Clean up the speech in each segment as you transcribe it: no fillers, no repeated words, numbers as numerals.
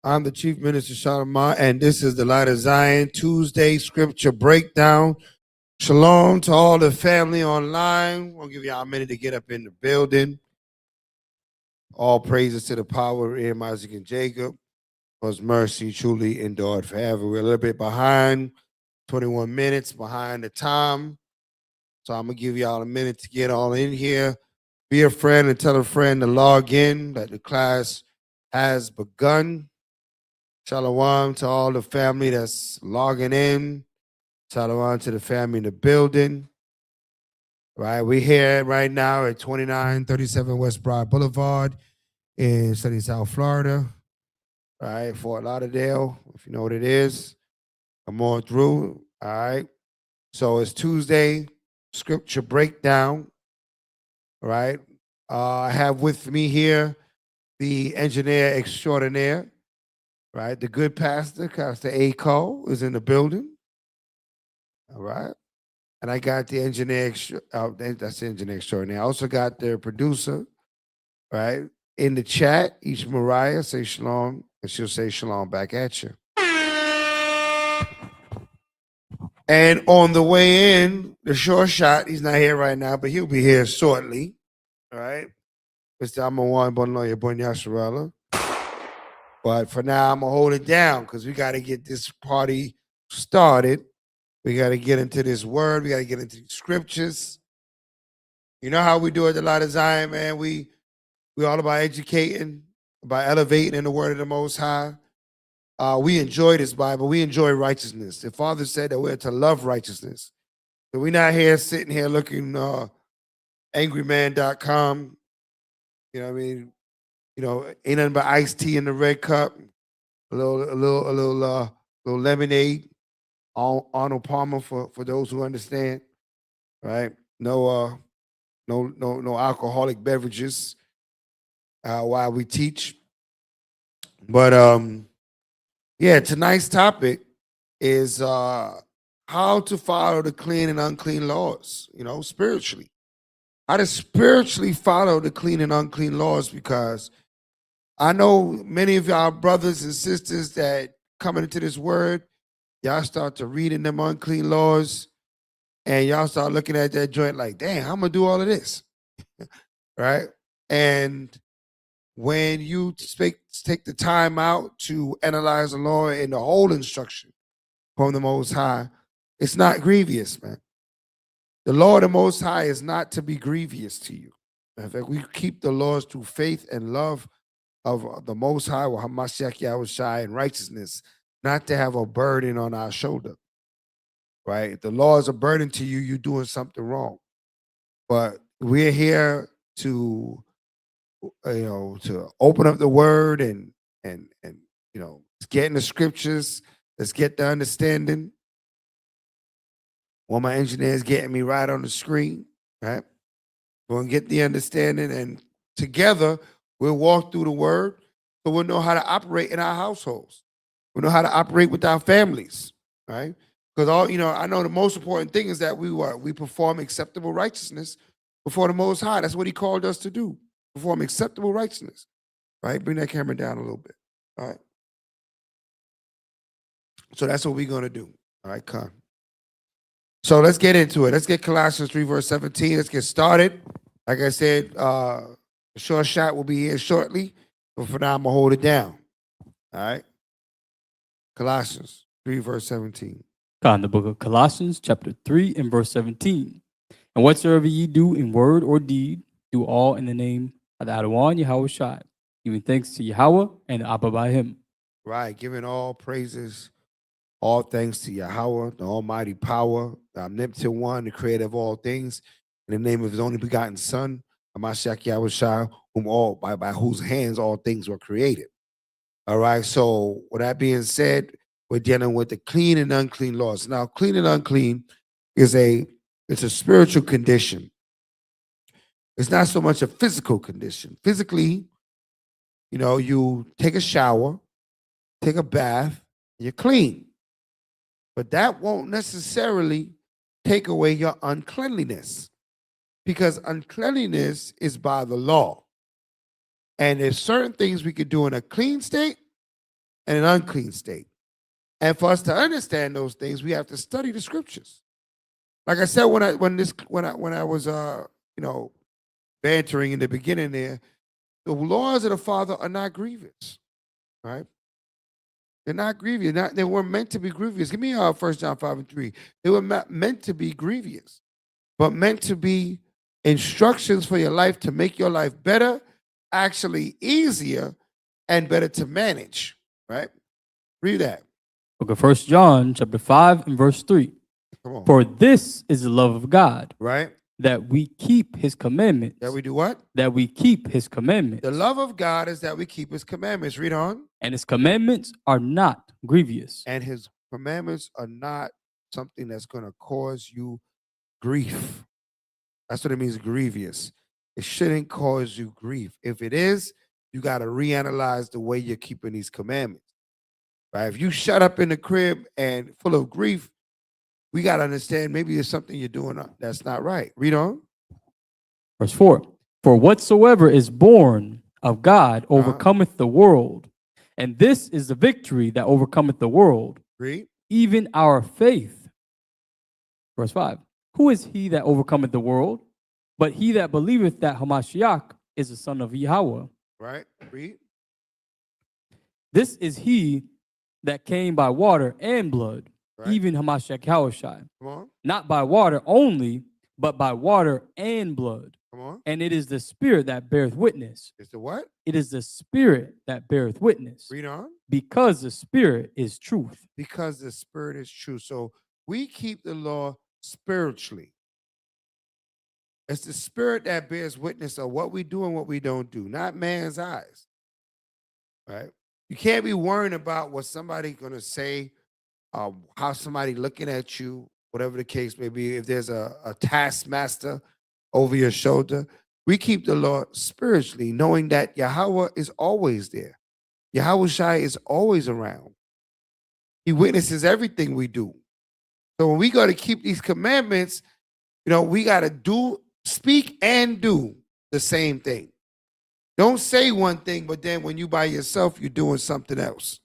I'm the Chief Minister Shalom, and this is the Light of Zion Tuesday Scripture Breakdown. Shalom to all the family online. We'll give y'all a minute to get up in the building. All praises to the power of Abraham, Isaac, and Jacob, whose mercy truly endured forever. We're a little bit behind, 21 minutes behind the time. So I'm going to give y'all a minute to get all in here. Be a friend and tell a friend to log in, that the class has begun. Shalom to all the family that's logging in. Shalom to the family in the building. Right, we're here right now at 2937 West Broad Boulevard in sunny South Florida. Right, Fort Lauderdale, if you know what it is. Come on through. All right. So it's Tuesday, Scripture Breakdown. All right. I have with me here the engineer extraordinaire. Right, the good pastor, Pastor A. Cole, is in the building. All right. And I got the engineer, that's the engineer extraordinaire. I also got their producer, right, in the chat. Each Mariah say shalom, and she'll say shalom back at you. And on the way in, the short shot, he's not here right now, but he'll be here shortly. All right. Mr. Amawan Bonloya Bonyasharella. But for now, I'm going to hold it down because we got to get this party started. We got to get into this word. We got to get into the scriptures. You know how we do it, the Light of Zion, man. We all about educating, about elevating in the word of the Most High. We enjoy this Bible. We enjoy righteousness. The Father said that we're to love righteousness. So we're not here sitting here looking angryman.com. You know what I mean? You know, ain't nothing but iced tea in the red cup, a little lemonade, Arnold Palmer for those who understand, right? No alcoholic beverages while we teach. But yeah, tonight's topic is how to follow the clean and unclean laws, you know, spiritually. How to spiritually follow the clean and unclean laws, because I know many of y'all brothers and sisters that coming into this word, y'all start to reading them unclean laws, and y'all start looking at that joint like, damn, how am I gonna do all of this? Right? And when you take the time out to analyze the law and the whole instruction from the Most High, it's not grievous, man. The law of the Most High is not to be grievous to you. In fact, we keep the laws through faith and love of the Most High, wa Hamashiach Yahushai, and righteousness, not to have a burden on our shoulder. Right? If the law is a burden to you, you're doing something wrong. But we're here to, to open up the word and get in the scriptures. Let's get the understanding. One of my engineers getting me right on the screen, right? We're gonna get the understanding, and together we'll walk through the word, so we'll know how to operate in our households. We'll know how to operate with our families, right? Because I know the most important thing is that we perform acceptable righteousness before the Most High. That's what He called us to do. Perform acceptable righteousness, right? Bring that camera down a little bit, all right? So that's what we're going to do, all right, come. So let's get into it. Let's get Colossians 3, verse 17. Let's get started. Like I said, the short shot will be here shortly, but for now, I'm going to hold it down, all right? Colossians 3, verse 17. God, in the book of Colossians, chapter 3, and verse 17. And whatsoever ye do in word or deed, do all in the name of the Adawan Yahushai, giving thanks to Yahweh and Abba by Him. Right, giving all praises, all thanks to Yahweh, the almighty power, the omnipotent one, the creator of all things, in the name of His only begotten Son, Hamashiach Yahushai, by whose hands all things were created. All right, so with that being said, we're dealing with the clean and unclean laws. Now, clean and unclean is it's a spiritual condition. It's not so much a physical condition. Physically, you take a shower, take a bath, you're clean. But that won't necessarily take away your uncleanliness, because uncleanliness is by the law. And there's certain things we could do in a clean state, and an unclean state. And for us to understand those things, we have to study the scriptures. Like I said, when I was bantering in the beginning there, the laws of the Father are not grievous, right? They're not grievous. They weren't meant to be grievous. Give me 1 John 5:3. They were not meant to be grievous, but meant to be instructions for your life to make your life better, actually easier, and better to manage, right? Read that. Book of 1 John chapter 5 and verse 3. Come on. For this is the love of God, Right? that we keep his commandments. That we do what? That we keep his commandments. The love of God is that we keep his commandments. Read on. And his commandments are not grievous. And his commandments are not something that's going to cause you grief. That's what it means, grievous. It shouldn't cause you grief. If it is, you got to reanalyze the way you're keeping these commandments. Right? If you shut up in the crib and full of grief, we got to understand maybe there's something you're doing that's not right. Read on. Verse 4. For whatsoever is born of God overcometh the world. And this is the victory that overcometh the world. Read. Even our faith. Verse 5. Who is he that overcometh the world? But he that believeth that Hamashiach is the son of Yahweh. Right. Read. This is he that came by water and blood. Right. Even Hamashiach Yahushai. Come on. Not by water only, but by water and blood. Come on. And it is the spirit that beareth witness. It's the what? It is the spirit that beareth witness. Read on. Because the spirit is truth. Because the spirit is true. So we keep the law spiritually. It's the spirit that bears witness of what we do and what we don't do, not man's eyes. Right? You can't be worrying about what somebody's going to say, how somebody looking at you, whatever the case may be. If there's a taskmaster over your shoulder, we keep the law spiritually, knowing that Yahweh is always there. Yahushai is always around. He witnesses everything we do. So when we got to keep these commandments, we got to speak and do the same thing. Don't say one thing, but then when you by yourself, you're doing something else,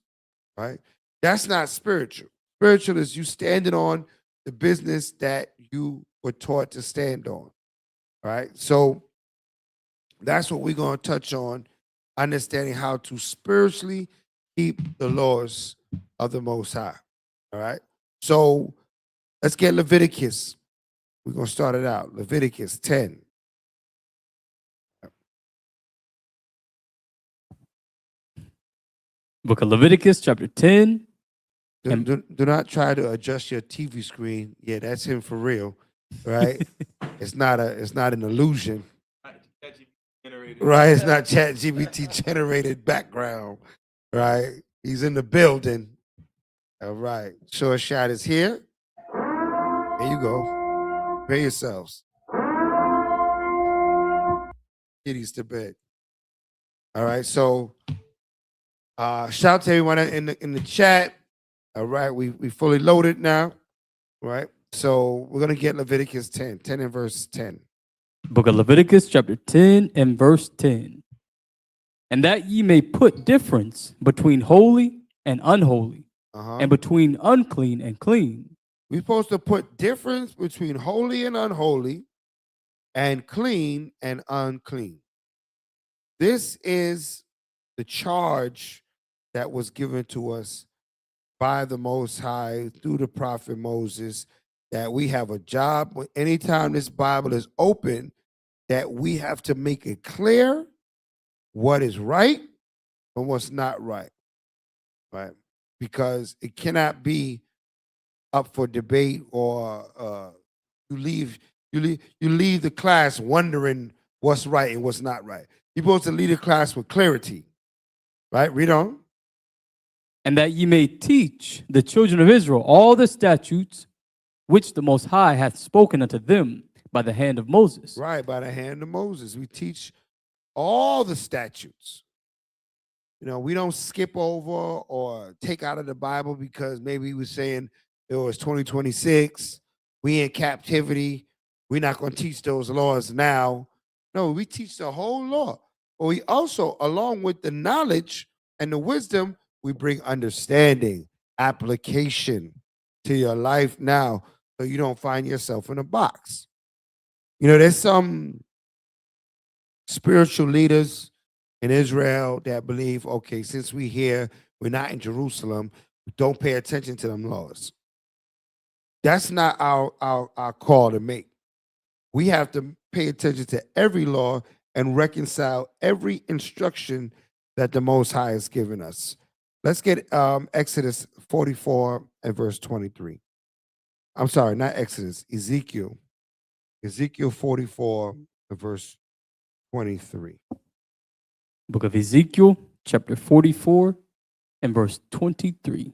right? That's not spiritual. Spiritual is you standing on the business that you were taught to stand on, right? So that's what we're going to touch on, understanding how to spiritually keep the laws of the Most High, all right? So let's get Leviticus. We're going to start it out. Leviticus 10. Book of Leviticus, chapter 10. Do not try to adjust your TV screen. Yeah, that's him for real, right? It's not an illusion. Right? It's not ChatGPT generated background, right? He's in the building. All right. Short shot is here. There you go. Prepare yourselves. Kitties to bed. All right. So shout out to everyone in the chat. All right, we fully loaded now. All right. So we're gonna get Leviticus 10 and verse 10. Book of Leviticus, chapter 10 and verse 10. And that ye may put difference between holy and unholy, and between unclean and clean. We're supposed to put difference between holy and unholy, and clean and unclean. This is the charge that was given to us by the Most High through the prophet Moses, that we have a job. Anytime this Bible is open, that we have to make it clear what is right and what's not right, right? Because it cannot be up for debate, or you leave the class wondering what's right and what's not right. You're supposed to lead the class with clarity, right? Read on. And that ye may teach the children of Israel all the statutes which the Most High hath spoken unto them by the hand of Moses. Right, by the hand of Moses. We teach all the statutes. We don't skip over or take out of the Bible because maybe we're saying it was 2026, we in captivity, we're not going to teach those laws now. No, we teach the whole law. But we also, along with the knowledge and the wisdom, we bring understanding, application to your life now so you don't find yourself in a box. There's some spiritual leaders in Israel that believe, okay, since we're here, we're not in Jerusalem, don't pay attention to them laws. That's not our call to make. We have to pay attention to every law and reconcile every instruction that the Most High has given us. Let's get Exodus 44 and verse 23. I'm sorry, not Exodus, Ezekiel. Ezekiel 44 and verse 23. Book of Ezekiel, chapter 44 and verse 23.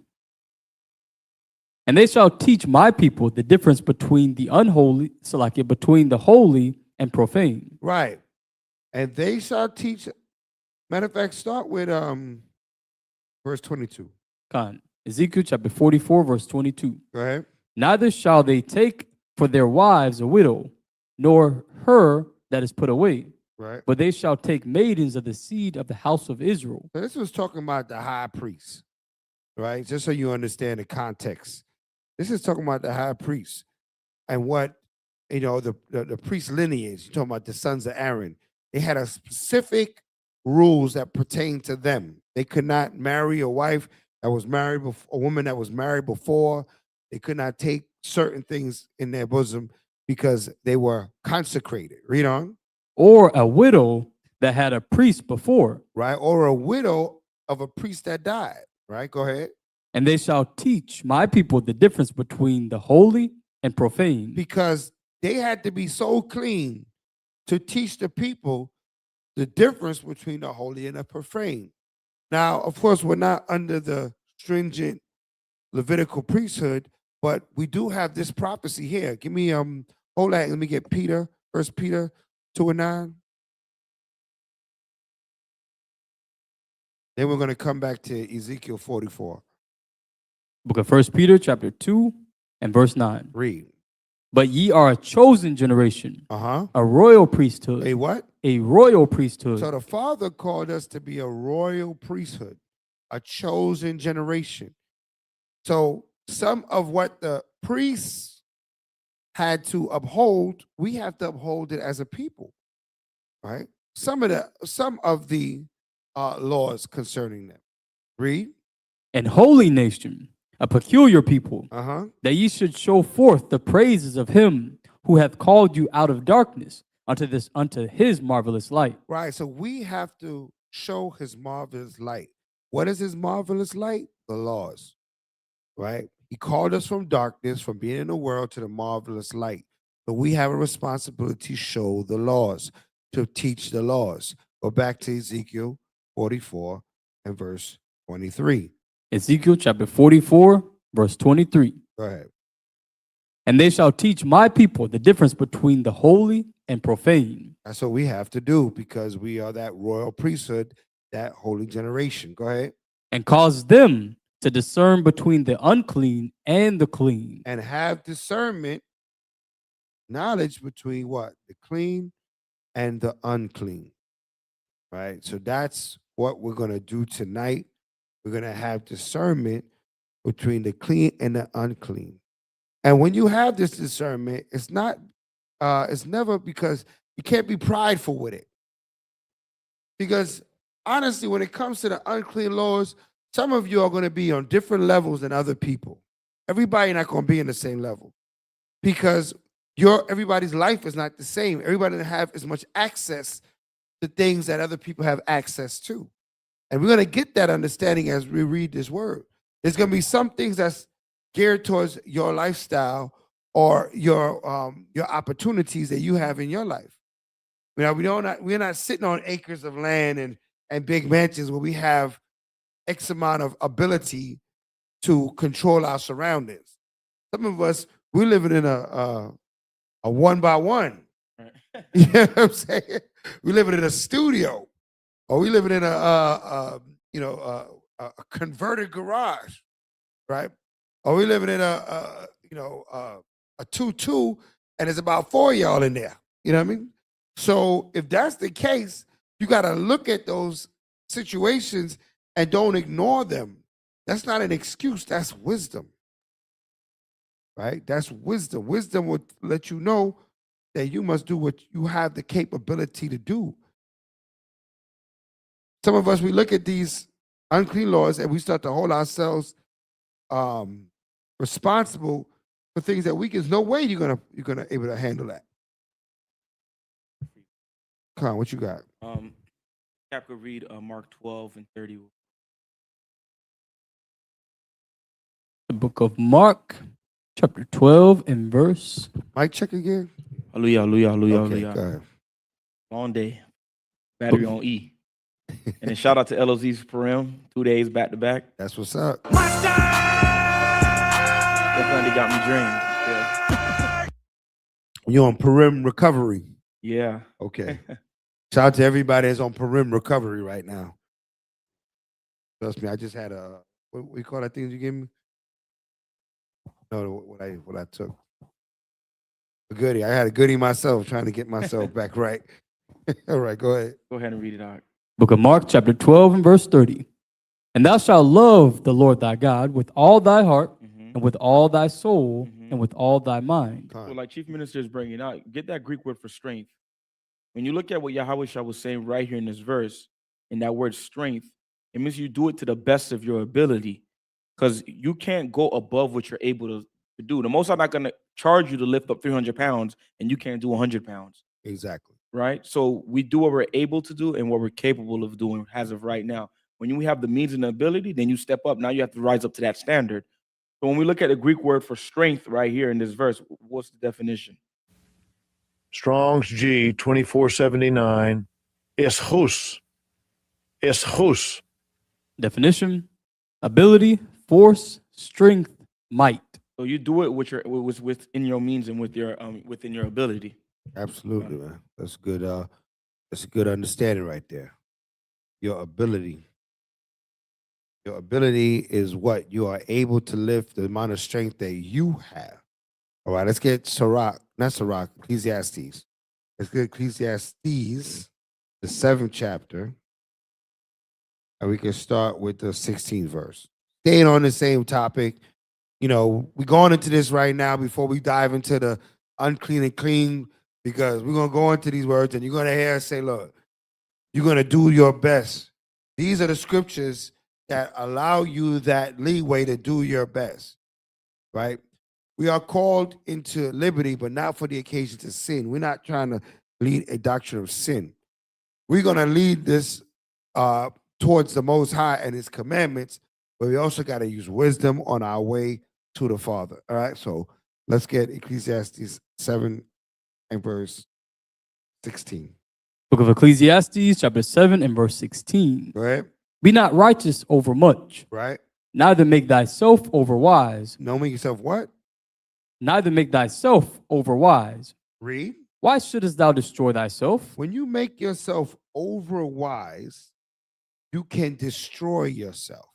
And they shall teach my people the difference between the unholy, Salakia, between the holy and profane. Right. And they shall teach. Matter of fact, start with verse 22. Khan. Ezekiel chapter 44, verse 22. Go ahead. Neither shall they take for their wives a widow, nor her that is put away, Right. but they shall take maidens of the seed of the house of Israel. So this was talking about the high priest, right? Just so you understand the context. This is talking about the high priest and what, the priest lineage. You're talking about the sons of Aaron. They had a specific rules that pertain to them. They could not marry a wife that was married before, a woman that was married before. They could not take certain things in their bosom because they were consecrated. Read on. Or a widow that had a priest before. Right. Or a widow of a priest that died. Right. Go ahead. And they shall teach my people the difference between the holy and profane. Because they had to be so clean to teach the people the difference between the holy and the profane. Now, of course, we're not under the stringent Levitical priesthood, but we do have this prophecy here. Give me hold that. Let me get Peter, 1 Peter 2:9. Then we're going to come back to Ezekiel 44. Book of 1 Peter chapter 2 and verse 9. Read. But ye are a chosen generation, Uh-huh. a royal priesthood. A what? A royal priesthood. So the Father called us to be a royal priesthood, a chosen generation. So some of what the priests had to uphold, we have to uphold it as a people, right? Some of the laws concerning them. Read. An holy nation, a peculiar people, Uh-huh. that ye should show forth the praises of him who hath called you out of darkness unto his marvelous light. Right. So we have to show his marvelous light. What is his marvelous light? The laws. Right? He called us from darkness, from being in the world, to the marvelous light. So we have a responsibility to show the laws, to teach the laws. Go back to Ezekiel 44 and verse 23. Ezekiel chapter 44, verse 23. Go ahead. And they shall teach my people the difference between the holy and profane. That's what we have to do because we are that royal priesthood, that holy generation. Go ahead. And cause them to discern between the unclean and the clean. And have discernment, knowledge between what? The clean and the unclean. Right? So that's what we're going to do tonight. We're going to have discernment between the clean and the unclean. And when you have this discernment, it's never because you can't be prideful with it. Because honestly, when it comes to the unclean laws, some of you are going to be on different levels than other people. Everybody not going to be in the same level because everybody's life is not the same. Everybody doesn't have as much access to things that other people have access to. And we're going to get that understanding as we read this word. There's going to be some things that's geared towards your lifestyle or your opportunities that you have in your life. We're not sitting on acres of land and big mansions where we have X amount of ability to control our surroundings. Some of us, we're living in a one by one. You know what I'm saying? We're living in a studio, or we living in a converted garage, right? Or we living in a 2-2, and there's about 4 of y'all in there. You know what I mean? So if that's the case, you got to look at those situations and don't ignore them. That's not an excuse. That's wisdom, right? That's wisdom. Wisdom would let you know that you must do what you have the capability to do. Some of us, we look at these unclean laws and we start to hold ourselves responsible for things that there's no way you're gonna able to handle that. Come on, what you got? Cap could read Mark 12 and 30. The book of Mark, chapter 12 and verse. Mic check again. Hallelujah, hallelujah, hallelujah, Okay, hallelujah. go ahead. Long day. Battery on E. And then shout out to LOZ's Parim, 2 days back to back. That's what's up. Definitely got me drained. Yeah. You're on Parim recovery. Yeah. Okay. Shout out to everybody that's on Parim recovery right now. Trust me, I just had what we call that thing you gave me? No, what I took. A goodie. I had a goodie myself, trying to get myself back right. All right, go ahead. Go ahead and read it out. Book of Mark, chapter 12 and verse 30. And thou shalt love the Lord thy God with all thy heart, and with all thy soul, and with all thy mind. So like Chief Minister is bringing out, get that Greek word for strength. When you look at what Yahweh Shah was saying right here in this verse, in that word strength, it means you do it to the best of your ability, because you can't go above what you're able to do. The Most High not going to charge you to lift up 300 pounds and you can't do 100 pounds. Exactly. Right? So we do what we're able to do and what we're capable of doing as of right now. When you have the means and the ability, then you step up. Now you have to rise up to that standard. So when we look at the Greek word for strength right here in this verse, what's the definition? Strong's G 2479. Eschus. Eschus. Definition: ability, force, strength, might. So you do it within your means and within your ability. Absolutely, man. That's good. That's a good understanding right there. Your ability. Your ability is what you are able to lift, the amount of strength that you have. All right, let's get Ecclesiastes. Let's get Ecclesiastes, the 7th chapter. And we can start with the 16th verse. Staying on the same topic, we're going into this right now before we dive into the unclean and clean, because we're going to go into these words and you're going to hear us say, look, you're going to do your best. These are the scriptures that allow you that leeway to do your best, right? We are called into liberty, but not for the occasion to sin. We're not trying to lead a doctrine of sin. We're going to lead this towards the Most High and His commandments, but we also got to use wisdom on our way to the Father. All right, so let's get Ecclesiastes 7 and verse 16. Book of Ecclesiastes, chapter 7 and verse 16. Go ahead. Be not righteous over much, Right. neither make thyself over wise. No, make yourself what? Neither make thyself over wise. Read. Why shouldest thou destroy thyself? When you make yourself over wise, you can destroy yourself.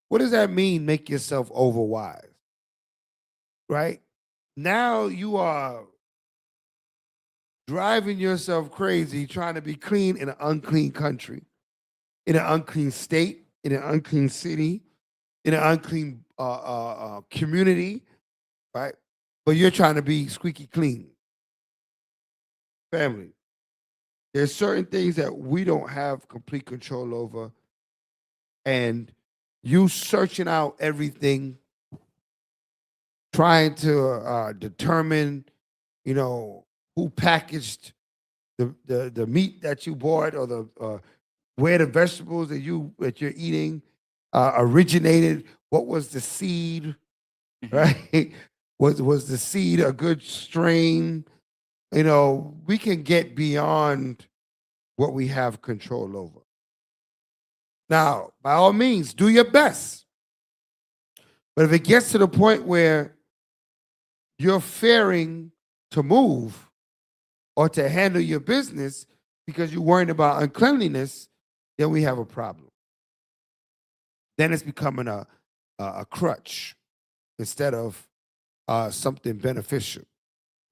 What does that mean, make yourself over wise? Right? Now you are driving yourself crazy trying to be clean in an unclean country, in an unclean state, in an unclean city, in an unclean community, right? But you're trying to be squeaky clean. Family, there's certain things that we don't have complete control over, and you searching out everything, trying to determine, who packaged the meat that you bought, or the where the vegetables that you're eating originated. What was the seed, right? Was the seed a good strain? We can get beyond what we have control over. Now, by all means, do your best. But if it gets to the point where you're fearing to move or to handle your business because you're worrying about uncleanliness, then we have a problem. Then it's becoming a crutch instead of something beneficial,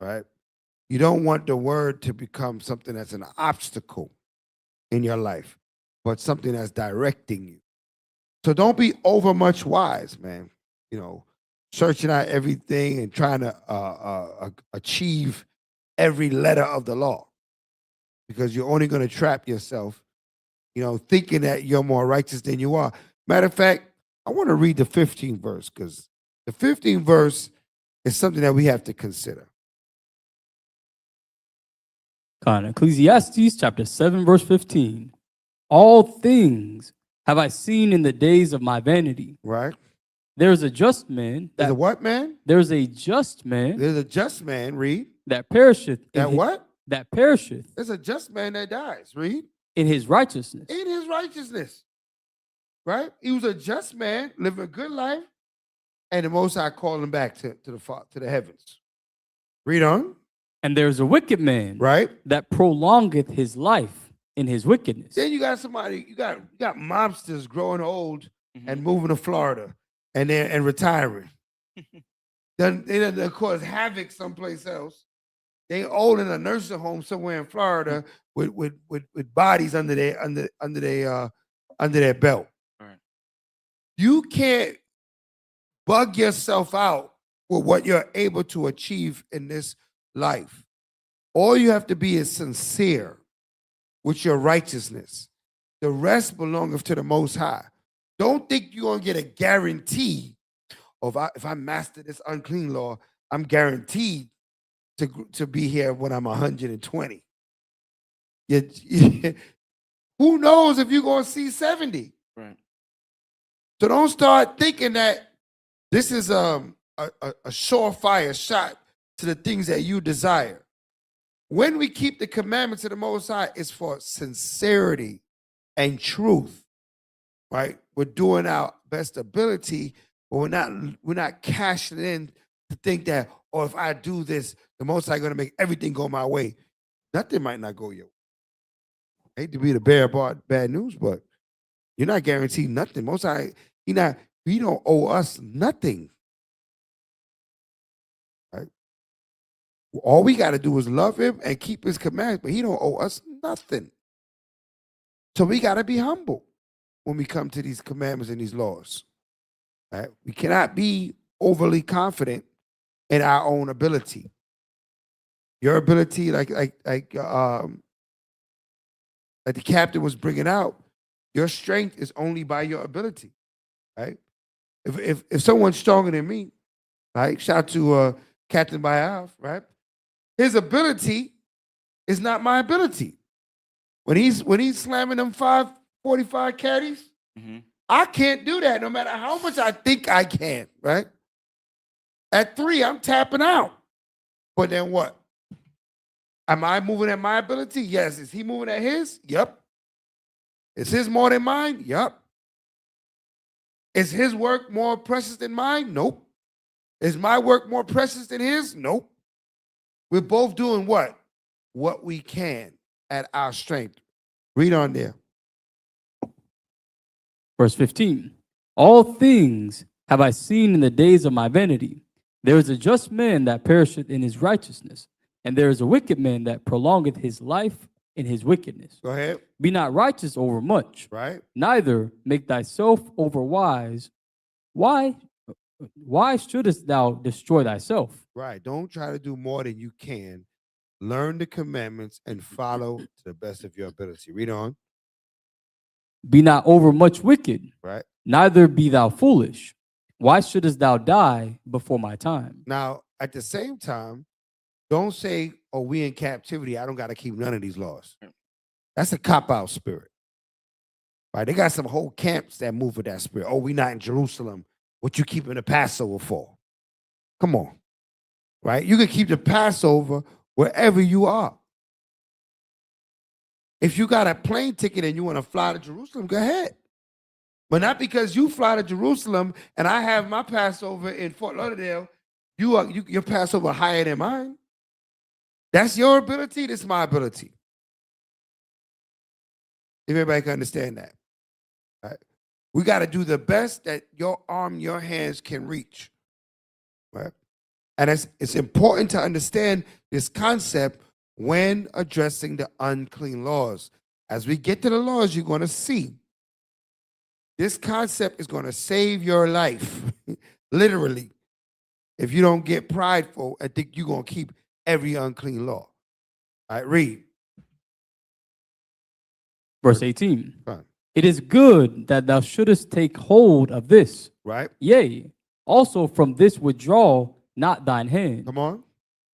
right? You don't want the word to become something that's an obstacle in your life. but something that's directing you. So don't be over much wise, man. You know, searching out everything and trying to achieve every letter of the law, because you're only going to trap yourself, you know, thinking that you're more righteous than you are. Matter of fact, I want to read the 15th verse, because the 15th verse is something that we have to consider. Ecclesiastes chapter 7, verse 15. All things have I seen in the days of my vanity. Right? There is a just man. There's a what, man? There's a just man There's a just man, read. that perisheth. That what? That perisheth There's a just man that dies, read. in his righteousness. In his righteousness. Right? He was a just man, living a good life, and the Most High called him back to the heavens. Read on. And there's a wicked man, right, that prolongeth his life in his wickedness. Then you got somebody, you got mobsters growing old and moving to Florida and retiring. Then they cause havoc someplace else. They old in a nursing home somewhere in Florida with bodies under their belt. Right. You can't bug yourself out with what you're able to achieve in this life. All you have to be is sincere with your righteousness. The rest belongeth to the Most High. Don't think you're gonna get a guarantee of if I master this unclean law, I'm guaranteed to be here when I'm 120. Who knows if you're gonna see 70? Right. So don't start thinking that this is a surefire shot to the things that you desire. When we keep the commandments of the Most High, it's for sincerity and truth, right? We're doing our best ability, but we're not cashing in to think that, oh, if I do this, the Most High going to make everything go my way. Nothing might not go your way. I hate to be the bearer of bad news, but you're not guaranteed nothing. Most High, he don't owe us nothing. All we got to do is love him and keep his commandments, but he don't owe us nothing. So we got to be humble when we come to these commandments and these laws. Right? We cannot be overly confident in our own ability. Your ability, like the captain was bringing out, your strength is only by your ability. Right? If someone's stronger than me, right? Shout out to Captain Bayav, right? His ability is not my ability. When he's slamming them 545 caddies, I can't do that no matter how much I think I can, right? At 3, I'm tapping out. But then what? Am I moving at my ability? Yes. Is he moving at his? Yep. Is his more than mine? Yep. Is his work more precious than mine? Nope. Is my work more precious than his? Nope. We're both doing what? What we can at our strength. Read on there. Verse 15. All things have I seen in the days of my vanity. There is a just man that perisheth in his righteousness, and there is a wicked man that prolongeth his life in his wickedness. Go ahead. Be not righteous over much, Right. neither make thyself over wise. Why shouldest thou destroy thyself? Right. Don't try to do more than you can. Learn the commandments and follow to the best of your ability. Read on. Be not over much wicked, Right. neither be thou foolish. Why shouldest thou die before my time? Now, at the same time, don't say, oh, we in captivity. I don't got to keep none of these laws. That's a cop-out spirit. Right? They got some whole camps that move with that spirit. Oh, we not in Jerusalem. What you keeping the Passover for? Come on. Right? You can keep the Passover wherever you are. If you got a plane ticket and you want to fly to Jerusalem, go ahead. But not because you fly to Jerusalem and I have my Passover in Fort Lauderdale, your Passover higher than mine. That's your ability. This is my ability. If everybody can understand that. Right? We got to do the best that your arm, your hands can reach. Right? And it's important to understand this concept when addressing the unclean laws. As we get to the laws, you're going to see this concept is going to save your life, literally, if you don't get prideful and think you're going to keep every unclean law. All right, read. Verse 18. Fine. It is good that thou shouldest take hold of this. Right? Yea, also from this withdraw not thine hand. Come on.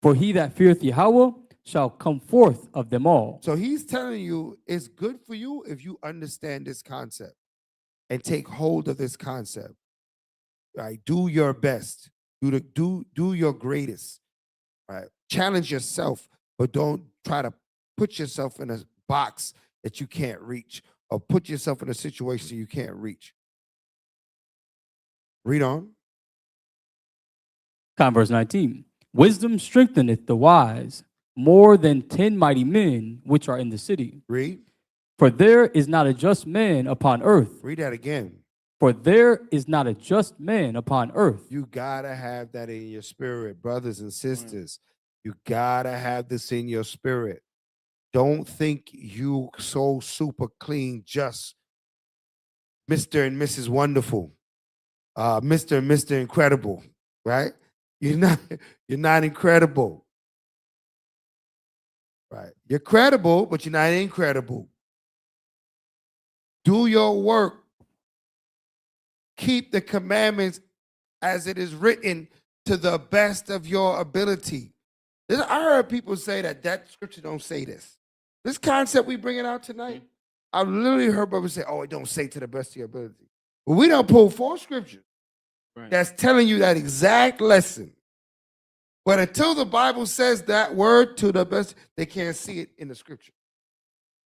For he that feareth Yahweh shall come forth of them all. So he's telling you it's good for you if you understand this concept and take hold of this concept. Right? Do your best. Do your greatest. Right? Challenge yourself, but don't try to put yourself in a box that you can't reach or put yourself in a situation you can't reach. Read on. Verse 19. Wisdom strengtheneth the wise more than 10 mighty men which are in the city. Read. For there is not a just man upon earth. Read that again. For there is not a just man upon earth. You gotta have that in your spirit, brothers and sisters. You gotta have this in your spirit. Don't think you so super clean, just Mr. and Mrs. Wonderful, Mr. and Mr. Incredible, right? You're not incredible. Right. You're credible, but you're not incredible. Do your work. Keep the commandments as it is written to the best of your ability. I heard people say that scripture don't say this. This concept we bringing out tonight, I've literally heard brothers say, oh, it don't say to the best of your ability. Well, we don't pull 4 scriptures that's telling you that exact lesson. But until the Bible says that word to the best, they can't see it in the scripture.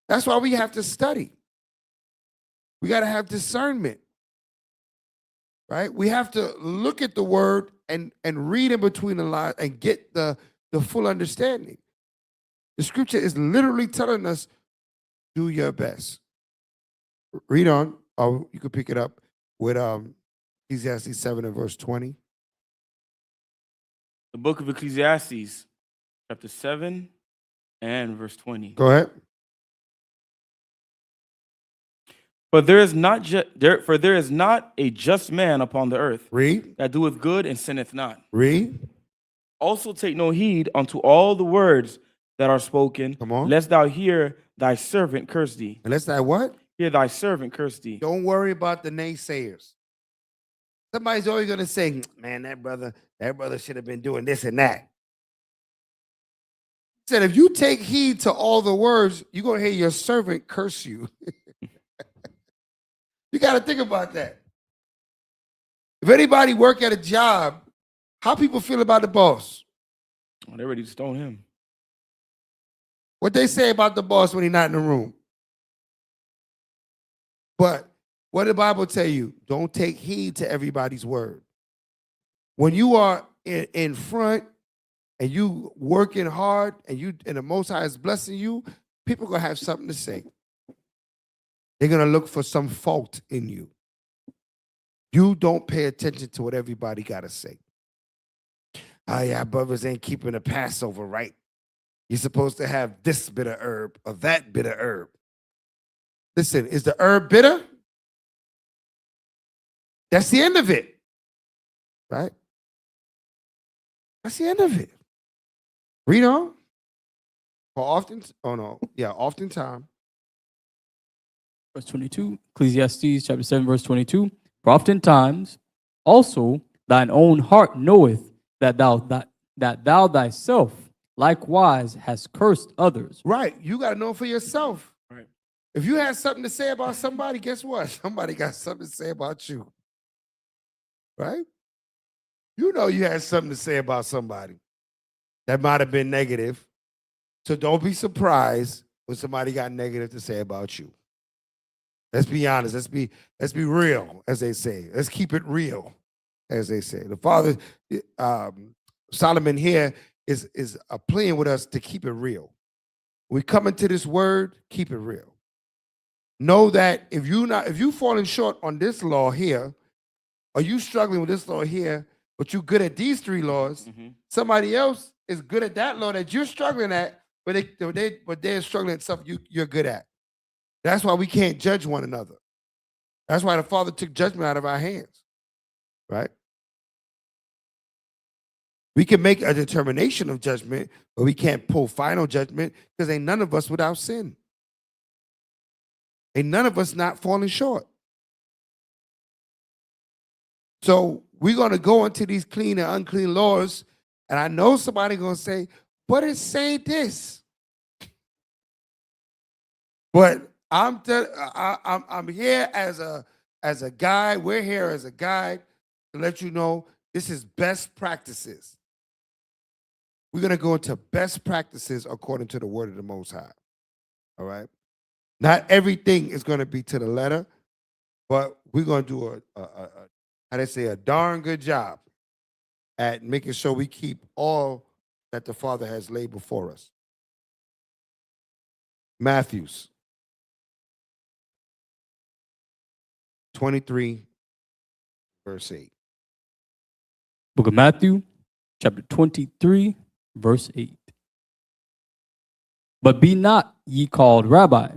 That's why we have to study. We got to have discernment. Right? We have to look at the word and read in between the lines and get the full understanding. The scripture is literally telling us, do your best. Read on. Oh, you could pick it up with Ecclesiastes 7 and verse 20. The book of Ecclesiastes, chapter 7 and verse 20. Go ahead. For there is not a just man upon the earth Read. that doeth good and sinneth not. Read. Also take no heed unto all the words that are spoken, Come on. lest thou hear thy servant curse thee. Unless that what? Hear thy servant curse thee. Don't worry about the naysayers. Somebody's always going to say, man, that brother should have been doing this and that. He said, if you take heed to all the words, you're going to hear your servant curse you. You got to think about that. If anybody work at a job, how people feel about the boss? Oh, they're ready to stone him. What they say about the boss when he's not in the room. But what did the Bible tell you? Don't take heed to everybody's word. When you are in front and you working hard and the Most High is blessing you, people are going to have something to say. They're going to look for some fault in you. You don't pay attention to what everybody got to say. Oh, yeah, brothers ain't keeping the Passover right. You're supposed to have this bit of herb or that bit of herb. Listen, is the herb bitter? That's the end of it. Right? That's the end of it. Read on. Oftentimes. Verse 22, Ecclesiastes chapter 7, verse 22. For oftentimes also thine own heart knoweth that thou thyself likewise hast cursed others. Right. You got to know for yourself. Right. If you had something to say about somebody, guess what? Somebody got something to say about you. Right? You know you had something to say about somebody that might have been negative. So don't be surprised when somebody got negative to say about you. Let's be honest. Let's be real, as they say. Let's keep it real, as they say. The Father, Solomon here is playing with us to keep it real. We come into this word, keep it real. Know that if you falling short on this law here, or you struggling with this law here, but you're good at these 3 laws, somebody else is good at that law that you're struggling at, but they're struggling at something you're good at. That's why we can't judge one another. That's why the Father took judgment out of our hands, right? We can make a determination of judgment, but we can't pull final judgment because ain't none of us without sin. Ain't none of us not falling short. So we're going to go into these clean and unclean laws, and I know somebody going to say, but it say this. But I'm here as a guide. We're here as a guide to let you know this is best practices. We're going to go into best practices according to the word of the Most High. All right? Not everything is going to be to the letter, but we're going to do how they say, a darn good job at making sure we keep all that the Father has laid before us. Matthews 23, verse 8. Book of Matthew, chapter 23, verse 8. But be not ye called rabbi,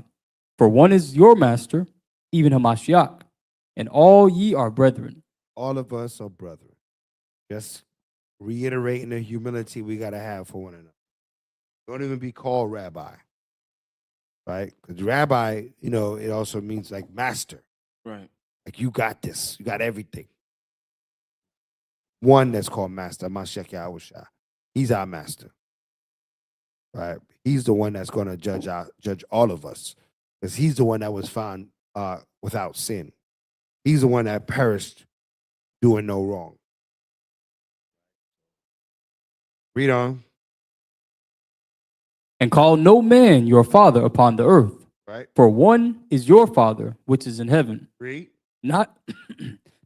for one is your master, even Hamashiach, and all ye are brethren. All of us are brethren. Just reiterating the humility we got to have for one another. Don't even be called rabbi, right? Because rabbi, it also means like master. Right. Like you got this. You got everything. One that's called master, Mashiach Yahushua. He's our master, right? He's the one that's going to judge all of us, because he's the one that was found without sin. He's the one that perished doing no wrong. Read on. And call no man your father upon the earth, Right. for one is your Father which is in heaven. Read. Not,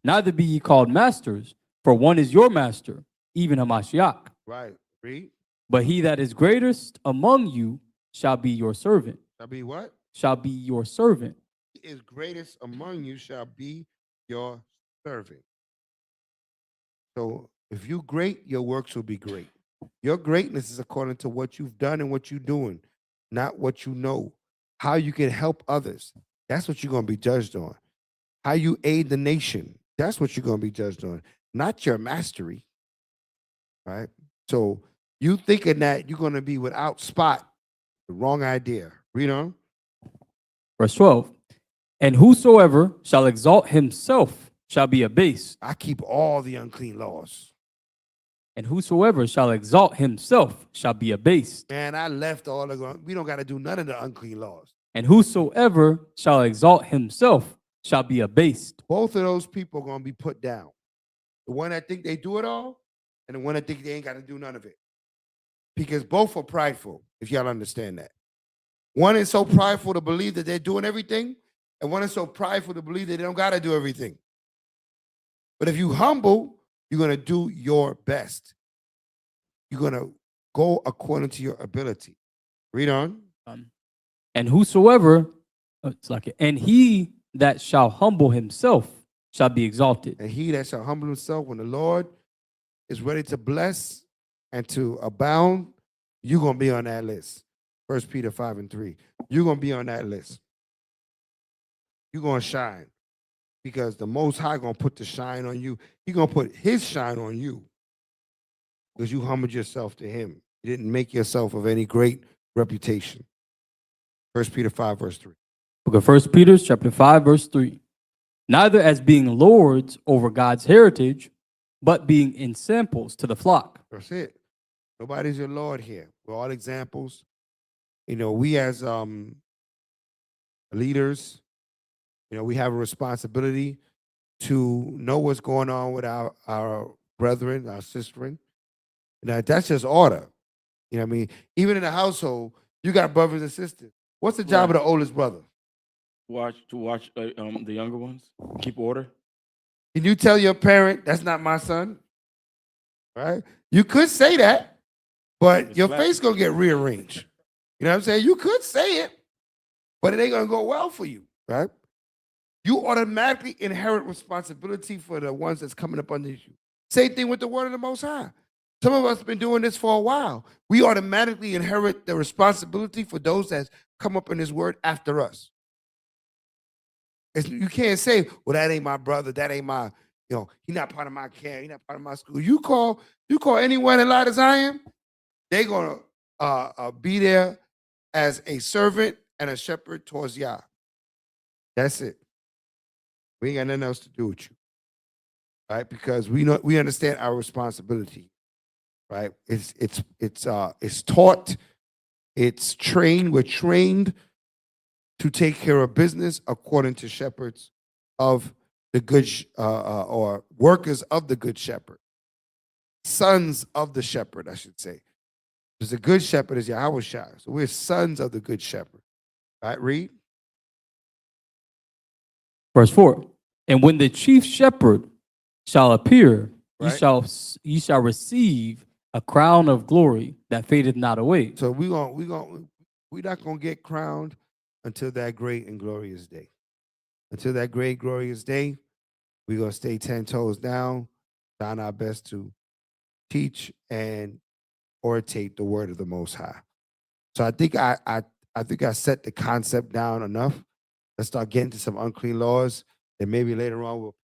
neither be ye called masters, for one is your master, even Hamashiach. Right. Read. But he that is greatest among you shall be your servant. Shall be what? Shall be your servant. He is greatest among you shall be your servant. So if you great, your works will be great. Your greatness is according to what you've done and what you're doing, not what you know. How you can help others. That's what you're going to be judged on. How you aid the nation. That's what you're going to be judged on, not your mastery. Right? So you thinking that you're going to be without spot, the wrong idea. Read on. Verse 12. And whosoever shall exalt himself shall be abased. I keep all the unclean laws. And whosoever shall exalt himself shall be abased. Man, I left all the, we don't got to do none of the unclean laws. And whosoever shall exalt himself shall be abased. Both of those people are going to be put down. The one that think they do it all, and the one that think they ain't got to do none of it. Because both are prideful, if y'all understand that. One is so prideful to believe that they're doing everything, and one is so prideful to believe that they don't got to do everything. But if you humble, you're going to do your best. You're going to go according to your ability. Read on. And whosoever, and he that shall humble himself shall be exalted. And he that shall humble himself, when the Lord is ready to bless and to abound, you're going to be on that list. 1 Peter 5:3. You're going to be on that list. You're going to shine. Because the Most High going to put the shine on you. He's going to put his shine on you. Because you humbled yourself to him. You didn't make yourself of any great reputation. 1 Peter 5, verse 3. Book of 1 Peter, chapter 5, verse 3. Neither as being lords over God's heritage, but being in samples to the flock. That's it. Nobody's your Lord here. We're all examples. We as leaders, we have a responsibility to know what's going on with our brethren, our sisterin. That's just order. You know what I mean? Even in the household, you got brothers and sisters. What's the job of the oldest brother? Watch the younger ones. Keep order. Can you tell your parent, that's not my son? Right? You could say that, but your face going to get rearranged. You know what I'm saying? You could say it, but it ain't going to go well for you, right? You automatically inherit responsibility for the ones that's coming up under you. Same thing with the word of the Most High. Some of us have been doing this for a while. We automatically inherit the responsibility for those that come up in this word after us. You can't say, well, that ain't my brother, that ain't my, he not part of my camp, he not part of my school. You call anyone in Light of Zion, they're gonna be there as a servant and a shepherd towards Yah. That's it. We ain't got nothing else to do with you, right? Because we understand our responsibility, right? It's taught, it's trained. We're trained to take care of business according to shepherds of the good, or workers of the good shepherd, sons of the shepherd, I should say. Because the good shepherd is Yahweh Shai. So we're sons of the good shepherd. Right, read. Verse 4. And when the chief shepherd shall appear, Right. ye shall receive a crown of glory that fadeth not away. So we're not gonna get crowned until that great and glorious day. Until that great glorious day, we're gonna stay 10 toes down, trying our best to teach and orientate the word of the Most High. So I think I set the concept down enough. Let's start getting to some unclean laws. And maybe later on we'll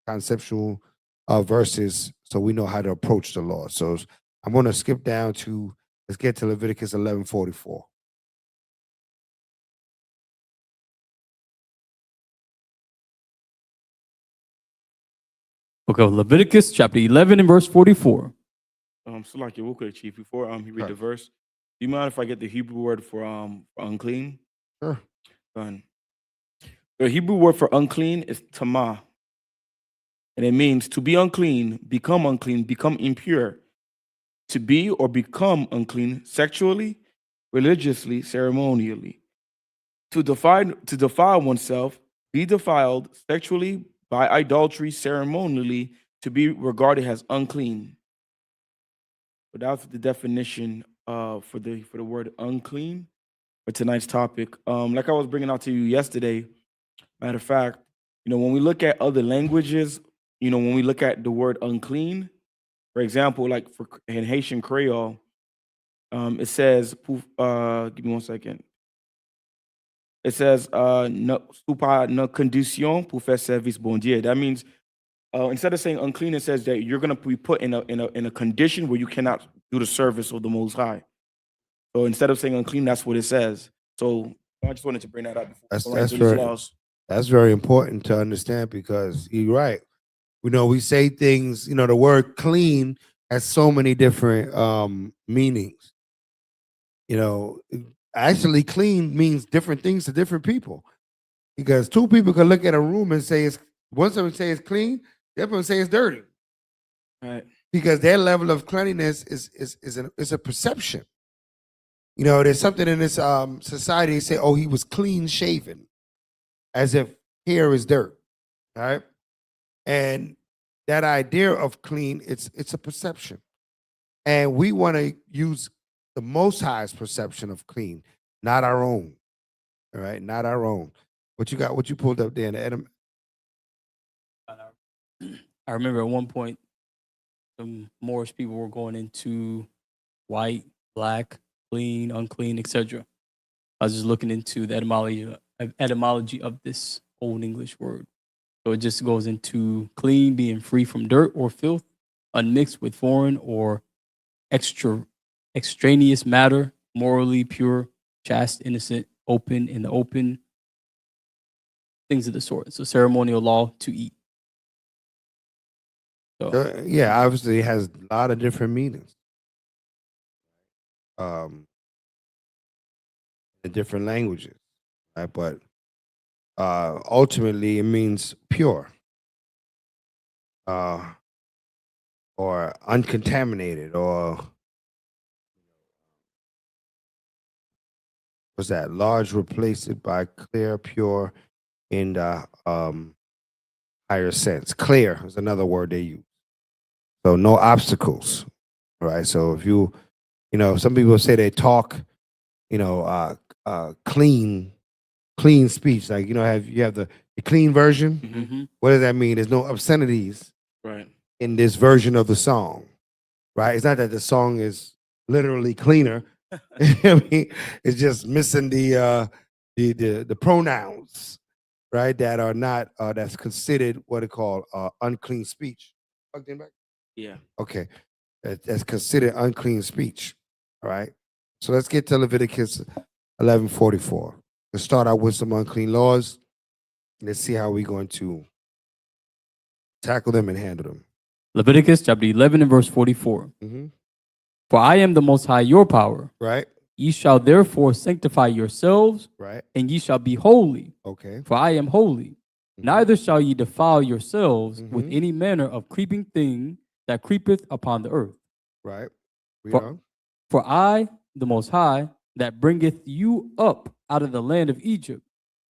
conceptual verses so we know how to approach the law. So I'm going to skip down to, let's get to Leviticus 11:44. Book of Leviticus, chapter 11 and verse 44. So like real quick, Chief, before he read Sure. the verse, do you mind if I get the Hebrew word for unclean? Sure. Go ahead. The Hebrew word for unclean is tamah. And it means to be unclean, become impure. To be or become unclean sexually, religiously, ceremonially. To defile oneself, be defiled sexually, by idolatry, ceremonially, to be regarded as unclean. But that's the definition for the word unclean for tonight's topic. Like I was bringing out to you yesterday, matter of fact, when we look at other languages, when we look at the word unclean, for example, like in Haitian Creole, it says, give me 1 second. It says, "Sous pas no condition pour faire service bon Dieu." That means instead of saying unclean, it says that you're going to be put in a condition where you cannot do the service of the Most High. So instead of saying unclean, that's what it says. So I just wanted to bring that up. That's very important to understand, because you're right. We say things, the word clean has so many different meanings. Actually clean means different things to different people, because two people can look at a room and say one person say it's clean, the other one say it's dirty. Right. Because their level of cleanliness is a perception. There's something in this society, they say, oh, he was clean shaven, as if hair is dirt. All right. And that idea of clean, it's a perception. And we want to use the Most High's perception of clean, not our own. All right, not our own. What you got? What you pulled up there? I remember at one point, some Moorish people were going into white, black, clean, unclean, etc. I was just looking into the etymology of this Old English word. So it just goes into clean, being free from dirt or filth, unmixed with foreign or extraneous matter, morally pure, chaste, innocent, open, in the open, things of the sort. So ceremonial law to eat. So, yeah, obviously it has a lot of different meanings. In different languages, right? But ultimately it means pure, or uncontaminated, or what's that? Large, replace it by clear, pure, in the higher sense. Clear is another word they use. So no obstacles, right? So if some people say they talk, clean speech, like you have the clean version. mm-hmm. What does that mean? There's no obscenities, Right, in this version of the song, right? It's not that the song is literally cleaner. I mean, it's just missing the pronouns, right? That are not that's considered what it called unclean speech. Plugged in back? Yeah. Okay, that's considered unclean speech. All right. So let's get to Leviticus 11:44. Let's start out with some unclean laws. Let's see how we're going to tackle them and handle them. Leviticus chapter 11 and verse 44. Mm-hmm. For I am the Most High, your power. Right. Ye shall therefore sanctify yourselves, Right. and ye shall be holy, Okay. for I am holy. Mhm. Neither shall ye defile yourselves with Mhm. any manner of creeping thing that creepeth upon the earth. Right. Read For- on. For I, the Most High, that bringeth you up out of the land of Egypt,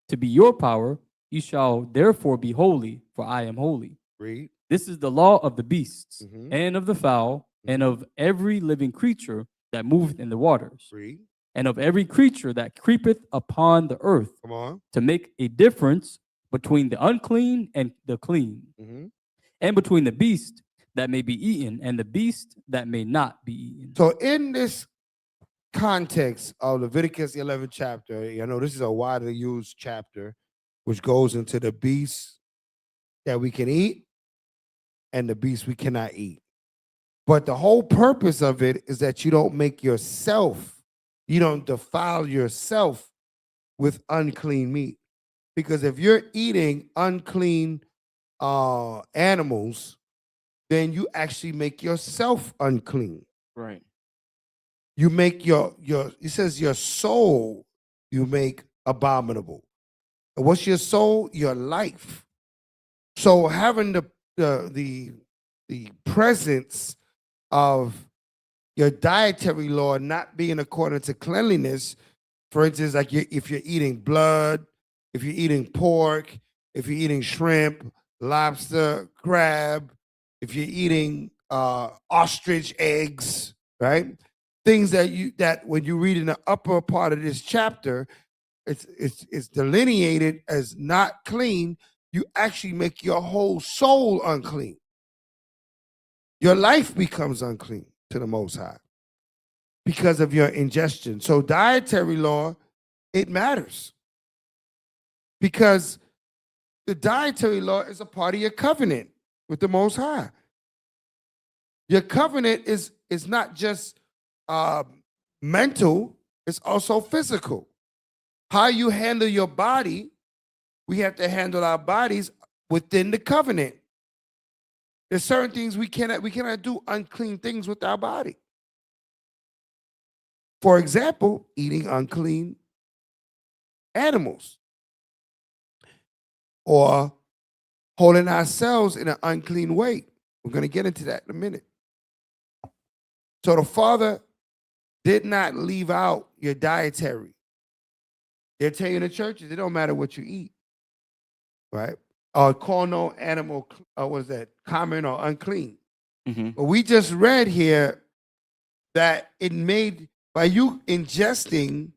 to be your power, ye shall therefore be holy, for I am holy. Read. This is the law of the beasts, Mhm. and of the fowl, and Mhm. of every living creature that moveth in the waters, Read. and of every creature that creepeth upon the earth, Come on. to make a difference between the unclean and the clean, Mm-hmm. and between the beast that may be eaten and the beast that may not be eaten. So in this context of Leviticus 11 chapter, you know, this is a widely used chapter, which goes into the beasts that we can eat and the beasts we cannot eat. But the whole purpose of it is that you don't make yourself, you don't defile yourself with unclean meat. Because if you're eating unclean animals, then you actually make yourself unclean. Right. You make your it says your soul you make abominable. And what's your soul? Your life. So having the presence of your dietary law not being according to cleanliness, for instance, like if you're eating blood, if you're eating pork, if you're eating shrimp, lobster, crab, if you're eating ostrich eggs, right? Things that when you read in the upper part of this chapter, it's delineated as not clean. You actually make your whole soul unclean. Your life becomes unclean to the Most High because of your ingestion. So dietary law, it matters because the dietary law is a part of your covenant with the Most High. Your covenant is not just mental, it's also physical. How you handle your body, we have to handle our bodies within the covenant. There's certain things we cannot do unclean things with our body. For example, eating unclean animals or holding ourselves in an unclean way. We're going to get into that in a minute. So the Father did not leave out your dietary. They're telling you in the churches, it don't matter what you eat, right? Call no animal, what is that, common or unclean. Mm-hmm. But we just read here that it made, by you ingesting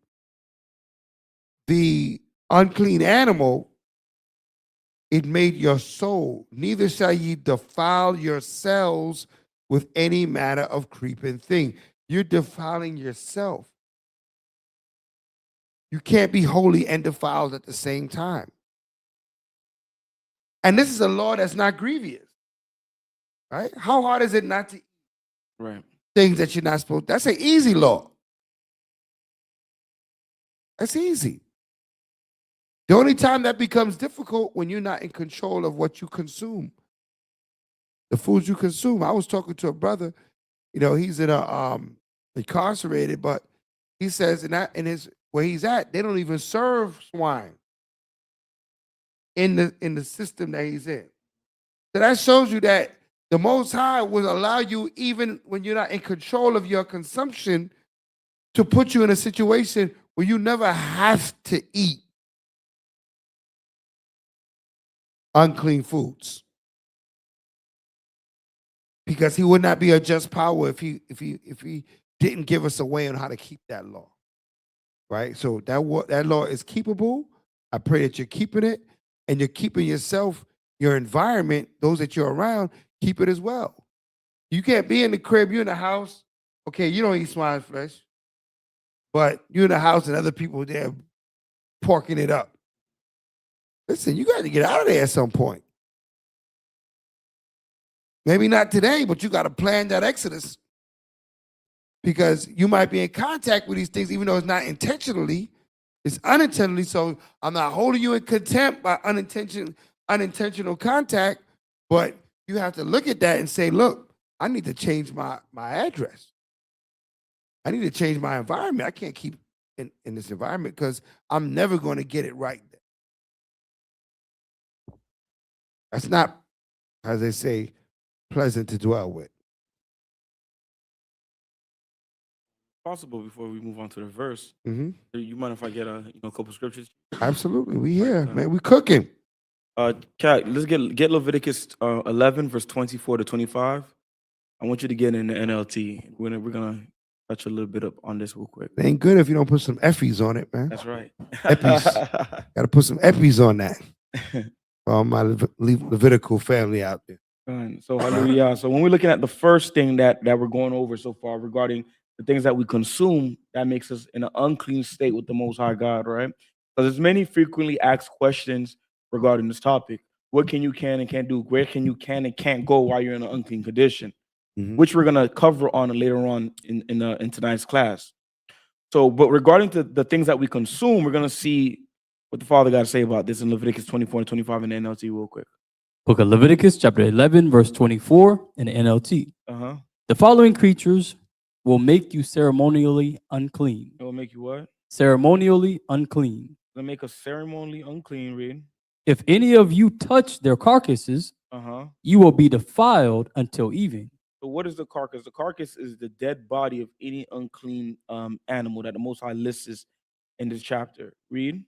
the unclean animal, it made your soul. Neither shall ye defile yourselves with any manner of creeping thing. You're defiling yourself. You can't be holy and defiled at the same time. And this is a law that's not grievous, right? How hard is it not to eat Right. things that you're not supposed to? That's an easy law. That's easy. The only time that becomes difficult when you're not in control of what you consume, the foods you consume. I was talking to a brother, you know, he's in a incarcerated, but he says in his where he's at, they don't even serve swine in the system that he's in. So that shows you that the Most High will allow you, even when you're not in control of your consumption, to put you in a situation where you never have to eat unclean foods. Because he would not be a just power if he didn't give us a way on how to keep that law. Right? So that law is keepable. I pray that you're keeping it and you're keeping yourself, your environment, those that you're around, keep it as well. You can't be in the crib, you're in the house. Okay, you don't eat swine flesh, but you're in the house and other people there porking it up. Listen, you got to get out of there at some point. Maybe not today, but you got to plan that exodus. Because you might be in contact with these things, even though it's not intentionally, it's unintentionally. So I'm not holding you in contempt by unintentional contact, but you have to look at that and say, look, I need to change my address. I need to change my environment. I can't keep in this environment because I'm never going to get it right. That's not, as they say, pleasant to dwell with. Possible before we move on to the verse. Mhm. You mind if I get a couple scriptures? Absolutely. We here, man. We cooking. Kat, let's get Leviticus 11 verse 24 to 25. I want you to get in the NLT. We're gonna touch a little bit up on this real quick. It ain't good if you don't put some effies on it, man. That's right. Got to put some effies on that. For all my Levitical family out there. So hallelujah. So when we're looking at the first thing that we're going over so far regarding the things that we consume, that makes us in an unclean state with the Most High God, right? Because there's many frequently asked questions regarding this topic. What can and can't do? Where can and can't go while you're in an unclean condition? Mhm. Which we're gonna cover on later on in tonight's class. So, but regarding to the things that we consume, we're gonna see what the Father got to say about this in Leviticus 24 and 25 in the NLT real quick. Book of Leviticus, chapter 11, verse 24 in the NLT. The following creatures will make you ceremonially unclean. It will make you what? Ceremonially unclean. It'll make us ceremonially unclean, read. If any of you touch their carcasses, you will be defiled until evening. So what is the carcass? The carcass is the dead body of any unclean animal that the Most High lists in this chapter. Read.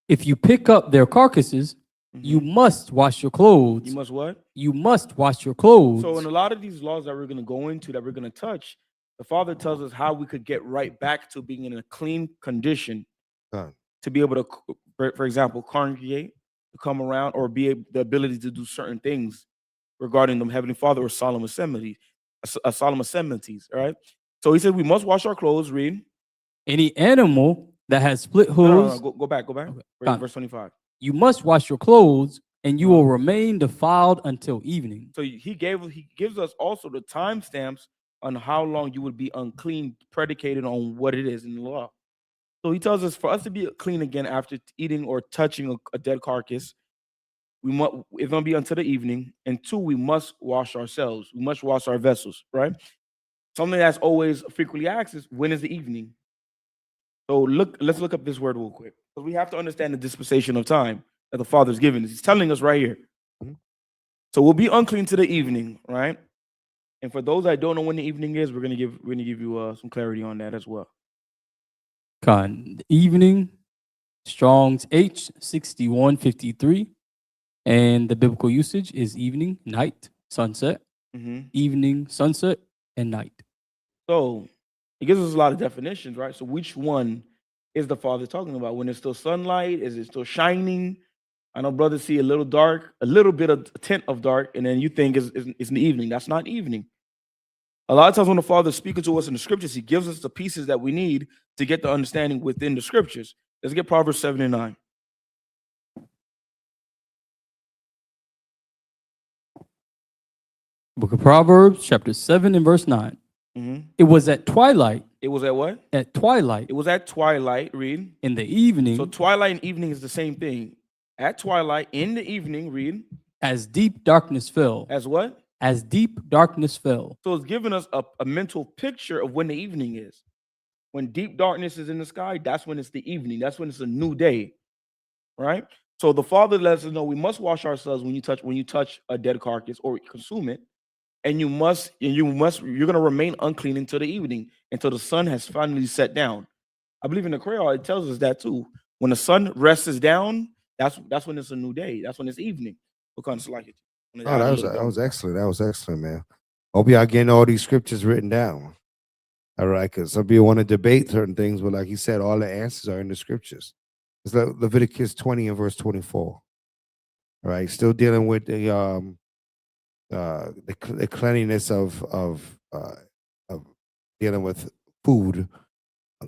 If you pick up their carcasses, you must wash your clothes. You must what? You must wash your clothes. So in a lot of these laws that we're going to go into, that we're going to touch, the Father tells us how we could get right back to being in a clean condition to be able to, for example, congregate, to come around, or the ability to do certain things regarding the Heavenly Father or solemn assemblies, all right? So he said we must wash our clothes, read. Any animal that has split hooves. No, go back. Okay. Verse 25. You must wash your clothes, and you will remain defiled until evening. So he gives us also the timestamps on how long you would be unclean, predicated on what it is in the law. So he tells us for us to be clean again after eating or touching a dead carcass, it's going to be until the evening. And 2, we must wash ourselves. We must wash our vessels, right? Something that's always frequently asked is, when is the evening? So let's look up this word real quick, because we have to understand the dispensation of time that the Father's given us. He's telling us right here. So we'll be unclean to the evening, right? And for those that don't know when the evening is, we're gonna give you some clarity on that as well. The evening, Strong's H6153, and the biblical usage is evening, night, sunset, evening, sunset, and night. So it gives us a lot of definitions, right? So which one is the Father talking about? When it's still sunlight, is it still shining? I know brothers see a little dark, a little bit of a tint of dark, and then you think it's in the evening. That's not evening. A lot of times when the Father is speaking to us in the scriptures, he gives us the pieces that we need to get the understanding within the scriptures. Let's get Proverbs 7 and 9. Book of Proverbs, chapter 7 and verse 9. It was at twilight. It was at what? At twilight. It was at twilight, read. In the evening. So twilight and evening is the same thing. At twilight, in the evening, read. As deep darkness fell. As what? As deep darkness fell. So it's giving us a mental picture of when the evening is. When deep darkness is in the sky, that's when it's the evening. That's when it's a new day, right? So the Father lets us know we must wash ourselves when you touch a dead carcass or consume it. And you're going to remain unclean until the evening, until the sun has finally set down. I believe in the Creole, it tells us that too. When the sun rests down, that's when it's a new day. That's when it's evening. Because like it. Oh, that was excellent. That was excellent, man. Hope y'all getting all these scriptures written down. All right, because some people want to debate certain things, but like he said, all the answers are in the scriptures. It's Leviticus 20 and verse 24. All right, still dealing with the cleanliness of dealing with food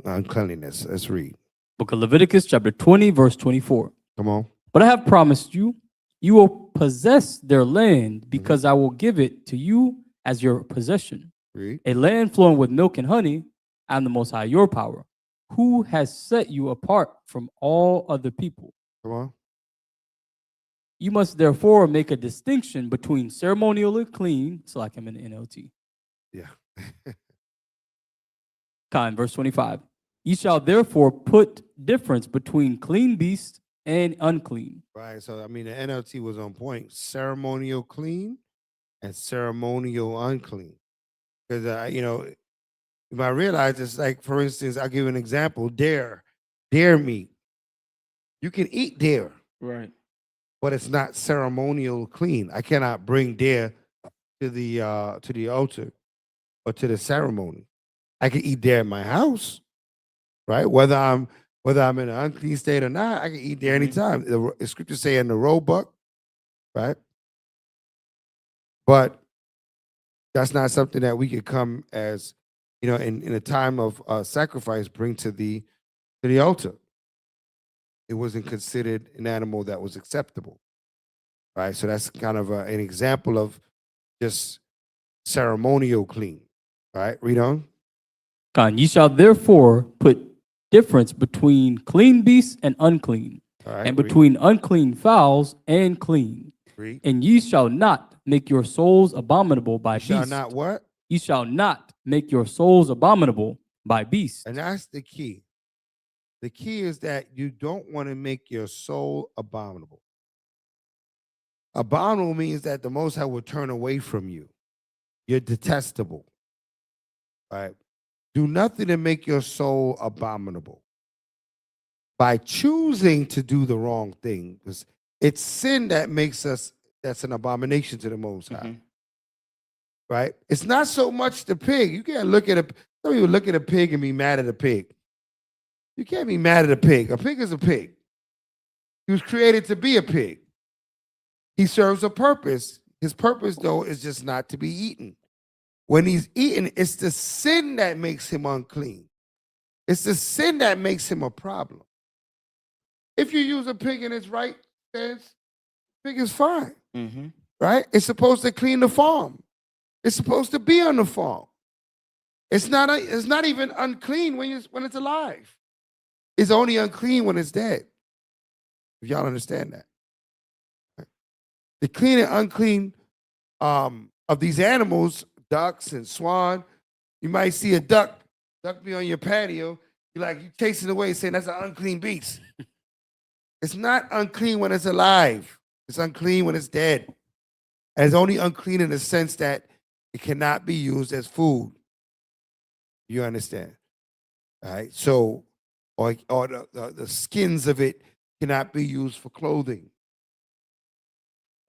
uncleanliness. Let's read. Book of Leviticus, chapter 20, verse 24. Come on. But I have promised you, you will possess their land because I will give it to you as your possession. Read. A land flowing with milk and honey. I am the Most High, your power, who has set you apart from all other people. Come on. You must therefore make a distinction between ceremonial and clean. So like I'm in the NLT. Yeah. Verse 25. Ye shall therefore put difference between clean beasts and unclean. Right. So, I mean, the NLT was on point. Ceremonial clean and ceremonial unclean. Because, you might realize it's like, for instance, I'll give you an example. Deer meat. You can eat deer, Right. but it's not ceremonial clean. I cannot bring deer to the altar or to the ceremony. I can eat deer in my house, right? Whether I'm in an unclean state or not, I can eat deer anytime. The scriptures say in the roebuck, right? But that's not something that we could come as, in a time of sacrifice, bring to the altar. It wasn't considered an animal that was acceptable, right? So that's kind of an example of just ceremonial clean, right? Read on. Ye shall therefore put difference between clean beasts and unclean, All right, and between unclean fowls and clean. read. And ye shall not make your souls abominable by Shall beasts. not what? Ye shall not make your souls abominable by beasts. And that's the key. The key is that you don't want to make your soul abominable. Abominable means that the Most High will turn away from you. You're detestable. Right? Do nothing to make your soul abominable. By choosing to do the wrong thing, because it's sin that makes us, that's an abomination to the Most High. Right? It's not so much the pig. You can't look at some people look at a pig and be mad at a pig. You can't be mad at a pig. A pig is a pig. He was created to be a pig. He serves a purpose. His purpose, though, is just not to be eaten. When he's eaten, it's the sin that makes him unclean. It's the sin that makes him a problem. If you use a pig in its right sense, pig is fine, right? It's supposed to clean the farm. It's supposed to be on the farm. It's not even unclean when it's alive. It's only unclean when it's dead. If y'all understand that. The clean and unclean of these animals, ducks and swan, you might see a duck be on your patio. You chasing away saying that's an unclean beast. It's not unclean when it's alive. It's unclean when it's dead. And it's only unclean in the sense that it cannot be used as food. You understand? All right. So, or the skins of it cannot be used for clothing.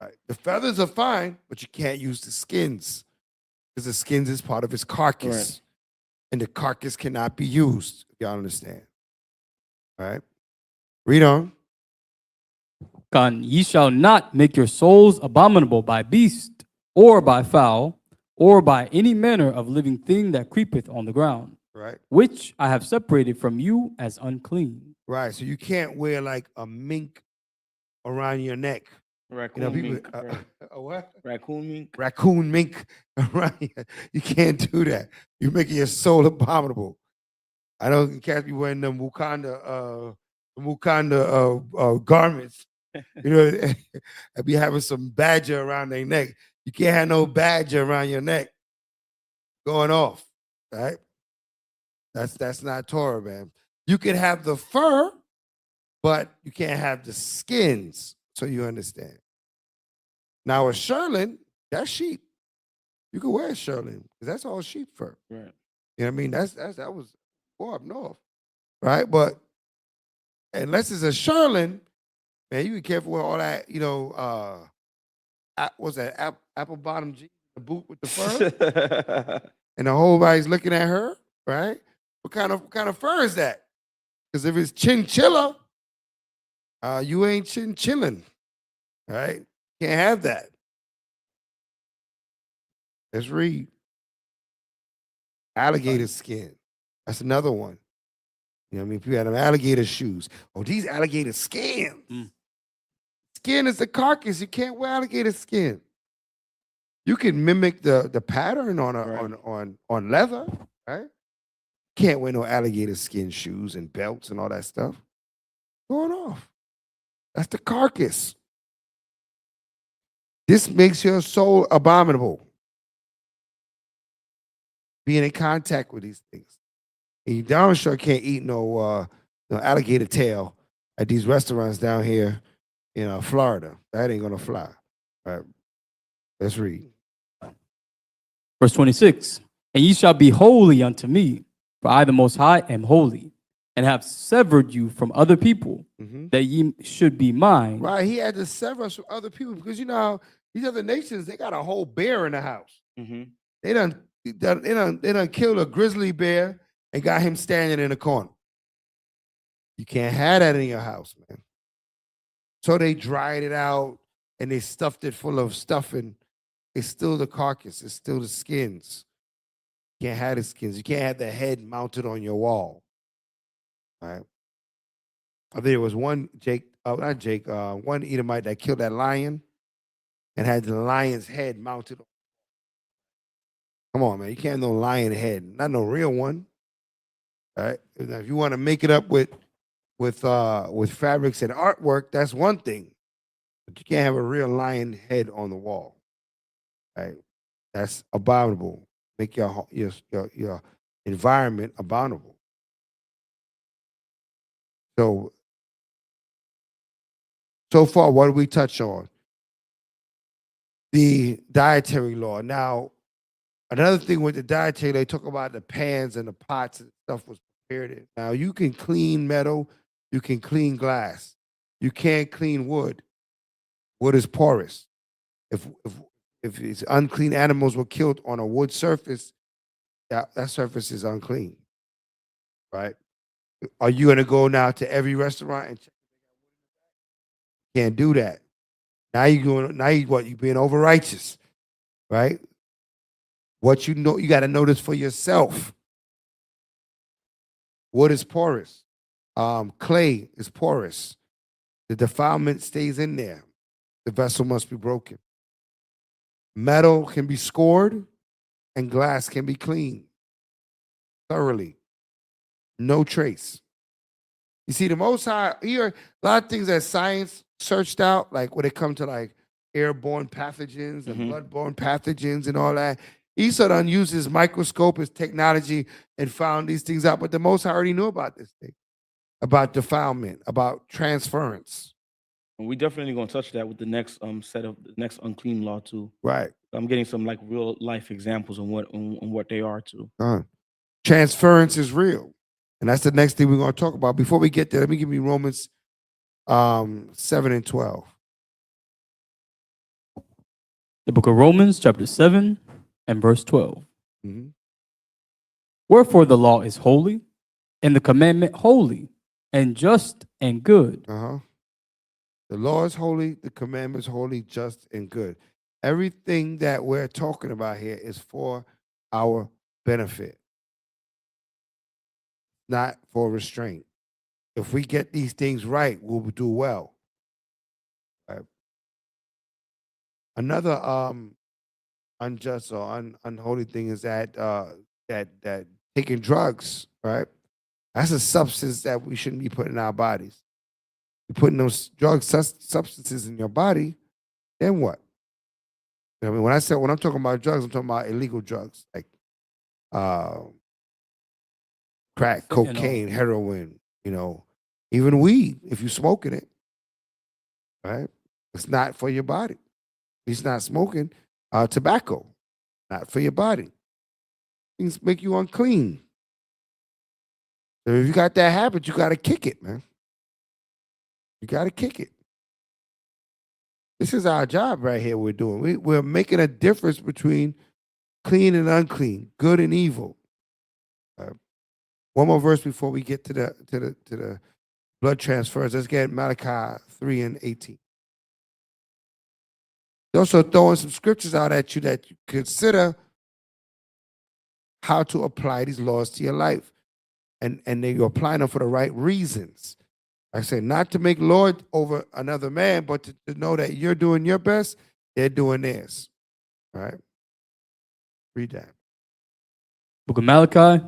All right. The feathers are fine, but you can't use the skins because the skins is part of its carcass. Right. And the carcass cannot be used. Y'all understand? All right. Read on. Ye shall not make your souls abominable by beast, or by fowl, or by any manner of living thing that creepeth on the ground, Right. which I have separated from you as unclean. Right. So you can't wear like a mink around your neck. Raccoon mink. A what? Raccoon mink. Raccoon mink around you. You can't do that. You're making your soul abominable. I don't catch me wearing them Wakanda garments. I'd be having some badger around their neck. You can't have no badger around your neck going off, right? That's not Torah, man. You can have the fur, but you can't have the skins, so you understand. Now a shearling, that's sheep. You can wear a shearling because that's all sheep fur. Right. You know what I mean? That was more up north, right? But unless it's a shearling, man, you be careful with all that, what's that, apple bottom jeans, the boot with the fur? And the whole body's looking at her, right? What kind of fur is that? Because if it's chinchilla, you ain't chinchillin', right? Can't have that. Let's read. Alligator skin. That's another one. You know what I mean? People had them alligator shoes. Oh, these alligator skins. skin is the carcass. You can't wear alligator skin. You can mimic the pattern on Right. on leather, right? Can't wear no alligator skin shoes and belts and all that stuff. Going off. That's the carcass. This makes your soul abominable. Being in contact with these things. And you darn sure can't eat no alligator tail at these restaurants down here in Florida. That ain't gonna fly. All right. Let's read. Verse 26. And ye shall be holy unto me, for I, the Most High, am holy, and have severed you from other people, that ye should be mine. Right. He had to sever us from other people because you know how these other nations, they got a whole bear in the house. They done killed a grizzly bear and got him standing in a corner. You can't have that in your house, man. So they dried it out and they stuffed it full of stuff, and it's still the carcass, it's still the skins. You can't have the skins. You can't have the head mounted on your wall. All right. There was one one Edomite that killed that lion and had the lion's head mounted. Come on, man. You can't have no lion head, not no real one. All right. Now, if you want to make it up with fabrics and artwork, that's one thing. But you can't have a real lion head on the wall. All right. That's abominable. Make your environment abominable. So far, what did we touch on? The dietary law. Now, another thing with the dietary, they talk about the pans and the pots and stuff was prepared in. Now, you can clean metal, you can clean glass. You can't clean wood. Wood is porous. If it's unclean animals were killed on a wood surface, that surface is unclean. Right? Are you going to go now to every restaurant and check? Can't do that. Now you're being over righteous, right? What you know, you got to know this for yourself. Wood is porous. Clay is porous. The defilement stays in there. The vessel must be broken. Metal can be scored and glass can be cleaned thoroughly. No trace. You see, the Most High, here, a lot of things that science searched out, like when it comes to like airborne pathogens and bloodborne pathogens and all that, Esau done used his microscope, his technology, and found these things out. But the Most High already knew about this thing, about defilement, about transference. And we definitely gonna touch that with the next set of the next unclean law too. Right. I'm getting some like real life examples on what they are too. Transference is real. And that's the next thing we're going to talk about. Before we get there, let me give you Romans 7 and 12. The book of Romans, chapter 7 and verse 12. Wherefore the law is holy, and the commandment holy, and just and good. The law is holy, the commandment is holy, just and good. Everything that we're talking about here is for our benefit, not for restraint. If we get these things right, we'll do well. Right? Another unjust or unholy thing is that that taking drugs, right? That's a substance that we shouldn't be putting in our bodies. You're putting those substances in your body, then what? I mean, when I'm talking about drugs, I'm talking about illegal drugs like crack, cocaine, heroin, even weed, if you're smoking it, right? It's not for your body. He's not smoking tobacco, not for your body. Things make you unclean. So if you got that habit, you got to kick it, man. You got to kick it. This is our job right here we're doing. We're making a difference between clean and unclean, good and evil. One more verse before we get to the blood transfers. Let's get Malachi 3 and 18. Also throwing some scriptures out at you that you consider how to apply these laws to your life. And then you're applying them for the right reasons. I say not to make Lord over another man, but to know that you're doing your best, they're doing theirs. All right. Read that. Book of Malachi,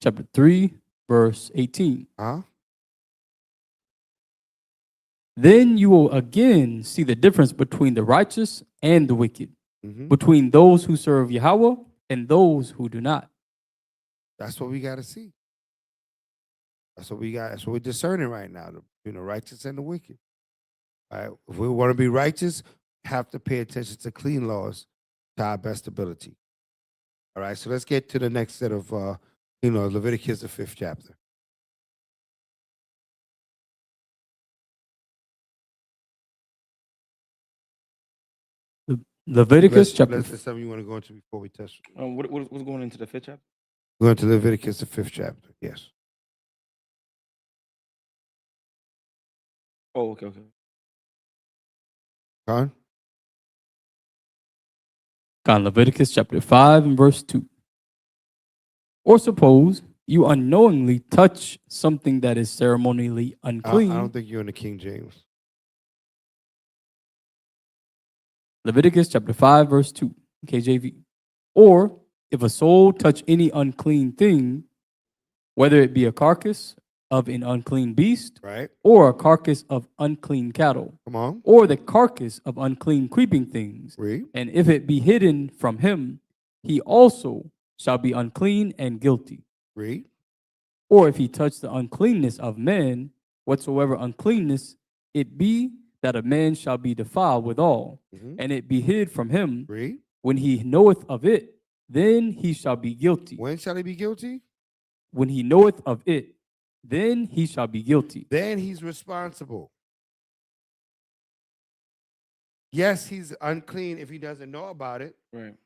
chapter 3, verse 18. Huh? Then you will again see the difference between the righteous and the wicked, Mm-hmm. between those who serve Yahweh and those who do not. That's what we got to see. That's what we got. That's what we're discerning right now, between the righteous and the wicked. All right. If we want to be righteous, we have to pay attention to clean laws to our best ability. All right. So let's get to the next set of, Leviticus, the 5th chapter. Leviticus chapter. That's something you want to go into before we touch. What's going into the 5th chapter? Going to Leviticus, the 5th chapter. Yes. Oh, okay. Con? Leviticus chapter 5 and verse 2. Or suppose you unknowingly touch something that is ceremonially unclean. I don't think you're in the King James. Leviticus chapter 5, verse 2, KJV. Or if a soul touch any unclean thing, whether it be a carcass of an unclean beast, Right. or a carcass of unclean cattle, Come on. or the carcass of unclean creeping things, Read. and if it be hidden from him, he also shall be unclean and guilty. Read. Or if he touch the uncleanness of men, whatsoever uncleanness it be, that a man shall be defiled withal, Mhm. and it be hid from him, Read. when he knoweth of it, then he shall be guilty. When shall he be guilty? When he knoweth of it, then he shall be guilty. Then he's responsible. Yes, he's unclean if he doesn't know about it, Right.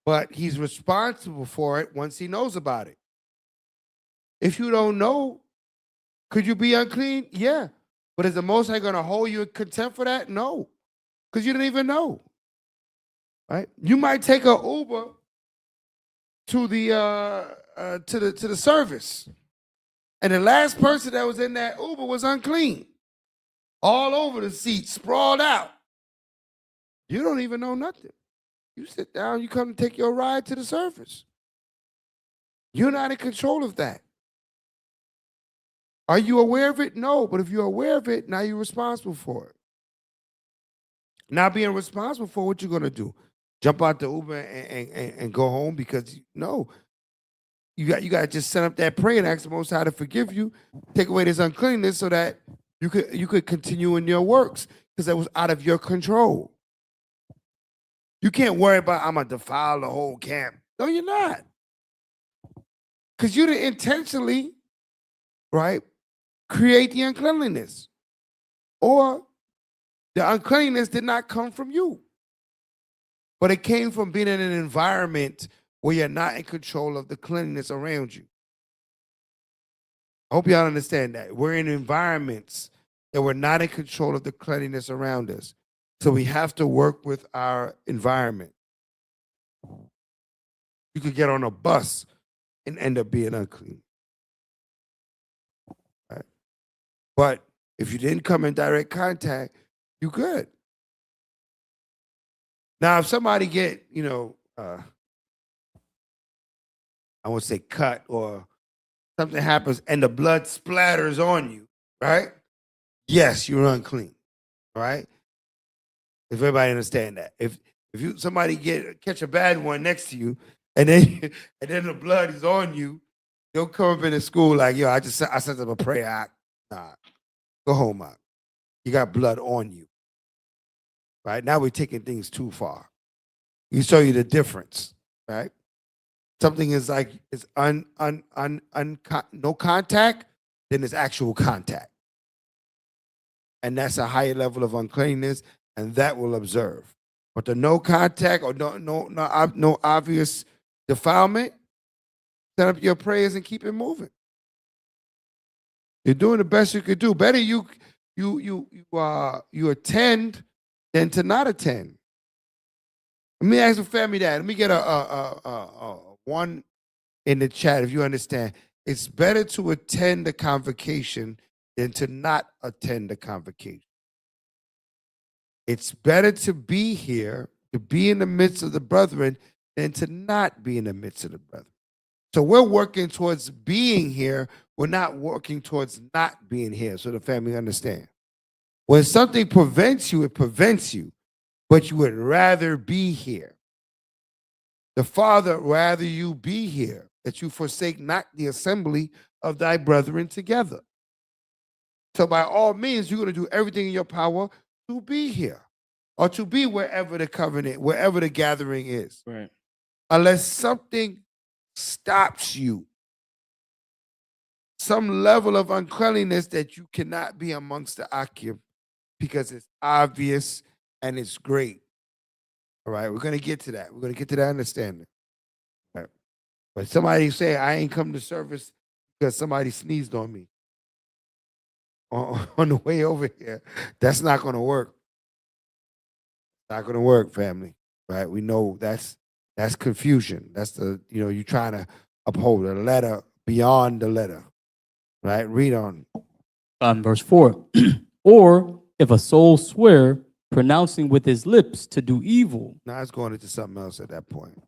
but he's responsible for it once he knows about it. If you don't know, could you be unclean? Yeah. But is the Most High going to hold you in contempt for that? No, because you didn't even know. Right? You might take an Uber to the service, and the last person that was in that Uber was unclean, all over the seat, sprawled out. You don't even know nothing. You sit down, you come to take your ride to the service. You're not in control of that. Are you aware of it? No, but if you're aware of it, now you're responsible for it. Not being responsible for what you're gonna do, jump out the Uber and go home because no, you got to just set up that prayer and ask the Most High to forgive you, take away this uncleanness, so that you could continue in your works because that was out of your control. You can't worry about I'm gonna defile the whole camp. No, you're not, because you didn't intentionally, right, create the uncleanliness, or the uncleanness did not come from you, but it came from being in an environment where you're not in control of the cleanliness around you. I hope y'all understand that. We're in environments that we're not in control of the cleanliness around us. So we have to work with our environment. You could get on a bus and end up being unclean. Right? But if you didn't come in direct contact, you good. Now, if somebody get, I won't say cut, or something happens and the blood splatters on you, right? Yes, you're unclean, right? If everybody understand that. If somebody catch a bad one next to you, and then the blood is on you, they'll come up in the school like, yo, I sent them a prayer. Nah, go home out. You got blood on you. Right? Now we're taking things too far. You show you the difference, right? Something is like it's no contact, then it's actual contact. And that's a higher level of uncleanness, and that will observe. But the no contact or no obvious defilement, set up your prayers and keep it moving. You're doing the best you could do. Better you attend than to not attend. Let me ask the family that. Let me get a one in the chat if you understand. It's better to attend the convocation than to not attend the convocation. It's better to be here, to be in the midst of the brethren, than to not be in the midst of the brethren. So we're working towards being here. We're not working towards not being here, so the family understand. When something prevents you, it prevents you, but you would rather be here. The Father rather you be here, that you forsake not the assembly of thy brethren together. So by all means, you're going to do everything in your power to be here or to be wherever the covenant, wherever the gathering is. Right. Unless something stops you, some level of uncleanliness that you cannot be amongst the Akim because it's obvious and it's great. All right, we're going to get to that. We're going to get to that understanding. All right. But somebody say, I ain't come to service because somebody sneezed on me on the way over here. That's not going to work. Not going to work, family. Right? We know that's confusion. That's you're trying to uphold a letter beyond the letter. Right? Read on. Verse 4. Or if a soul swear, pronouncing with his lips to do evil. Now it's going into something else at that point.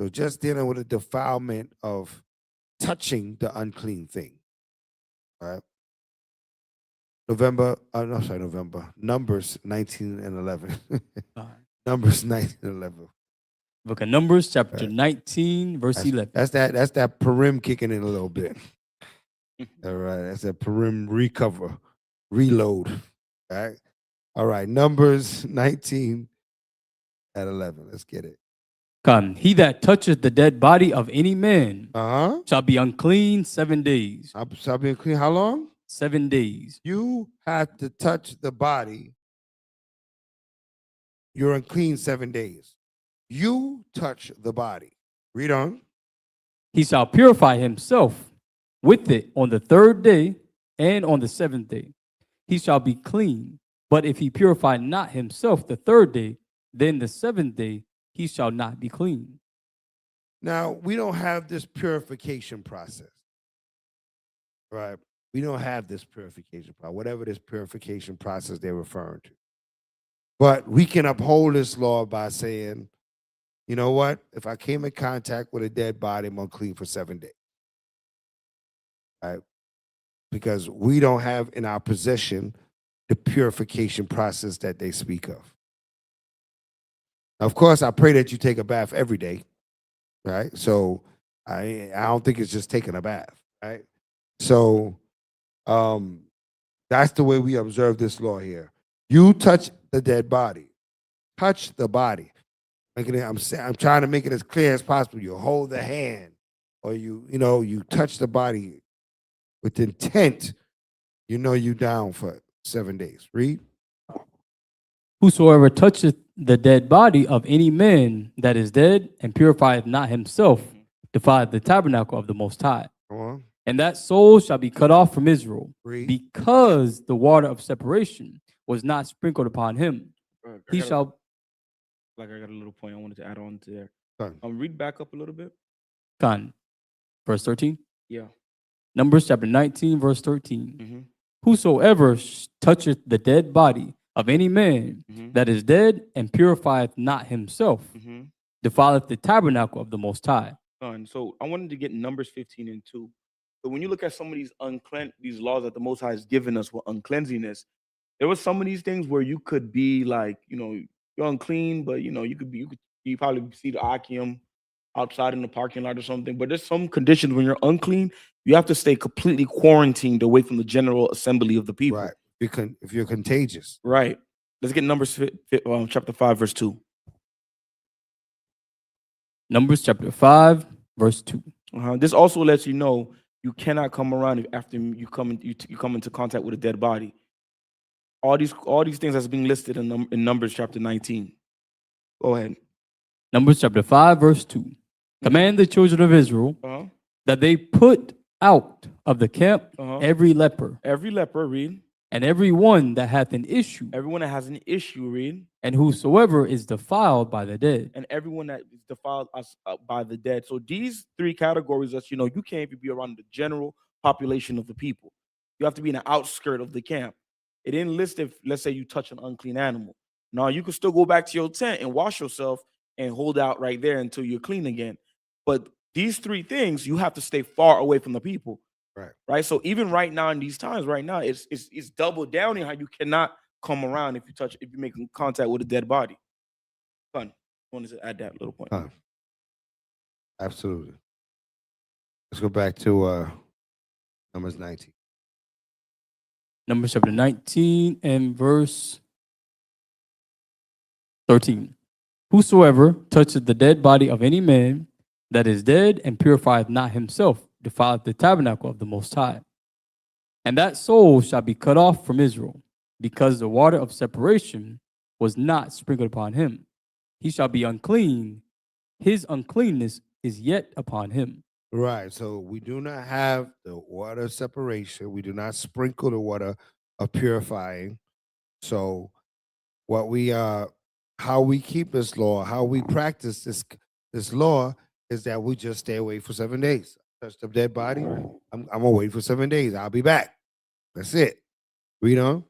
So just dealing with the defilement of touching the unclean thing. All right. Numbers 19 and 11. Numbers 19 and 11. Book of Numbers, chapter 19, verse 11. That's that Purim kicking in a little bit. All right. That's that Purim reload. All right. All right. Numbers 19 at 11. Let's get it. Come, he that toucheth the dead body of any man Uh-huh. shall be unclean 7 days. Shall be unclean. How long? 7 days. You have to touch the body. You're unclean 7 days. You touch the body. Read on. He shall purify himself with it on the 3rd day and on the 7th day. He shall be clean. But if he purify not himself the 3rd day, then the 7th day he shall not be clean. Now, we don't have this purification process. Right? We don't have this purification process, whatever this purification process they're referring to. But we can uphold this law by saying, you know what? If I came in contact with a dead body, I'm unclean for 7 days. Right? Because we don't have in our possession the purification process that they speak of. Now, of course, I pray that you take a bath every day. Right? So I don't think it's just taking a bath. Right? So that's the way we observe this law here. You touch the dead body. Touch the body. I'm trying to make it as clear as possible. You hold the hand, or you touch the body with intent. You down for 7 days. Read. Whosoever toucheth the dead body of any man that is dead and purifieth not himself, defileth the tabernacle of the Most High. Go on. And that soul shall be cut off from Israel, Read. because the water of separation was not sprinkled upon him. He shall. I got a little point I wanted to add on to there. Done. Read back up a little bit. Gone. Verse 13. Yeah. Numbers chapter 19, verse 13. Mm-hmm. Whosoever toucheth the dead body of any man that is dead and purifieth not himself, defileth the tabernacle of the Most High. So I wanted to get Numbers 15 and 2. So when you look at some of these laws that the Most High has given us with uncleanliness, there was some of these things where you could be like, you're unclean, but you probably see the Akim outside in the parking lot or something. But there's some conditions when you're unclean, you have to stay completely quarantined away from the general assembly of the people. Right. If you're contagious. Right. Let's get Numbers chapter 5, verse 2. Numbers chapter 5, verse 2. This also lets you know you cannot come around after you come into contact with a dead body. All these things that's being listed in Numbers chapter 19. Go ahead. Numbers chapter 5, verse 2. Command the children of Israel that they put out of the camp every leper. Every leper, read. And every one that hath an issue. Everyone that has an issue, read. And whosoever is defiled by the dead. And everyone that is defiled by the dead. So these 3 categories that you can't even be around the general population of the people. You have to be in the outskirt of the camp. It didn't list if, let's say, you touch an unclean animal. No, you can still go back to your tent and wash yourself and hold out right there until you're clean again. But these three things, you have to stay far away from the people. Right. So even right now in these times, right now, it's double down in how you cannot come around if you make contact with a dead body. Fun. I wanted to add that little point. Absolutely. Let's go back to Numbers 19. Numbers chapter 19 and verse 13. Whosoever toucheth the dead body of any man that is dead and purifieth not himself defileth the tabernacle of the Most High. And that soul shall be cut off from Israel, because the water of separation was not sprinkled upon him. He shall be unclean. His uncleanness is yet upon him. Right. So we do not have the water of separation. We do not sprinkle the water of purifying. So what we how we keep this law, how we practice this law is that we just stay away for 7 days. Touch the dead body. I'm gonna wait for 7 days. I'll be back. That's it. Read on.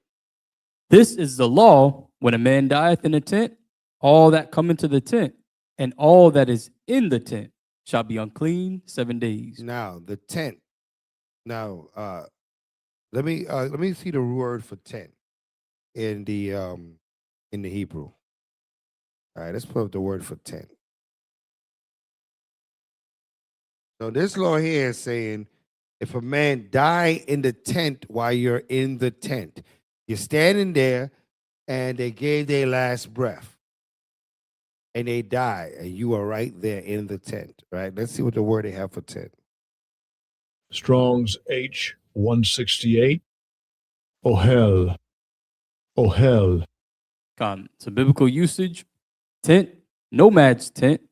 This is the law when a man dieth in a tent, all that come into the tent, and all that is in the tent shall be unclean 7 days. Now the tent. Now let me see the word for tent in the Hebrew. All right, let's put up the word for tent. So this law here is saying if a man die in the tent while you're in the tent, you're standing there and they gave their last breath and they die and you are right there in the tent, right? Let's see what the word they have for tent. Strong's H 168. Ohel. Ohel. So biblical usage, tent, nomad's tent,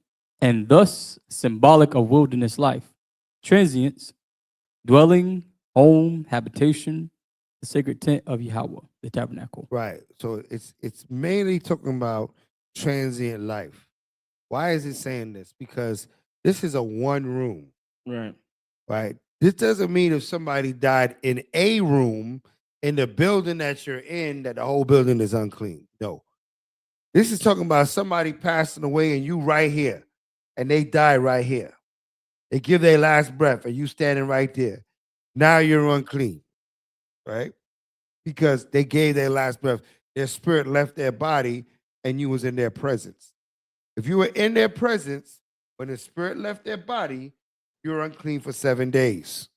and thus symbolic of wilderness life. Transients, dwelling, home, habitation, the sacred tent of Yahweh, the tabernacle. Right. So it's mainly talking about transient life. Why is it saying this? Because this is a one room. Right. Right. This doesn't mean if somebody died in a room in the building that you're in, that the whole building is unclean. No. This is talking about somebody passing away and you right here, and they die right here. They give their last breath and you standing right there. Now you're unclean, right? Because they gave their last breath. Their spirit left their body and you was in their presence. If you were in their presence, when the spirit left their body, you're unclean for 7 days.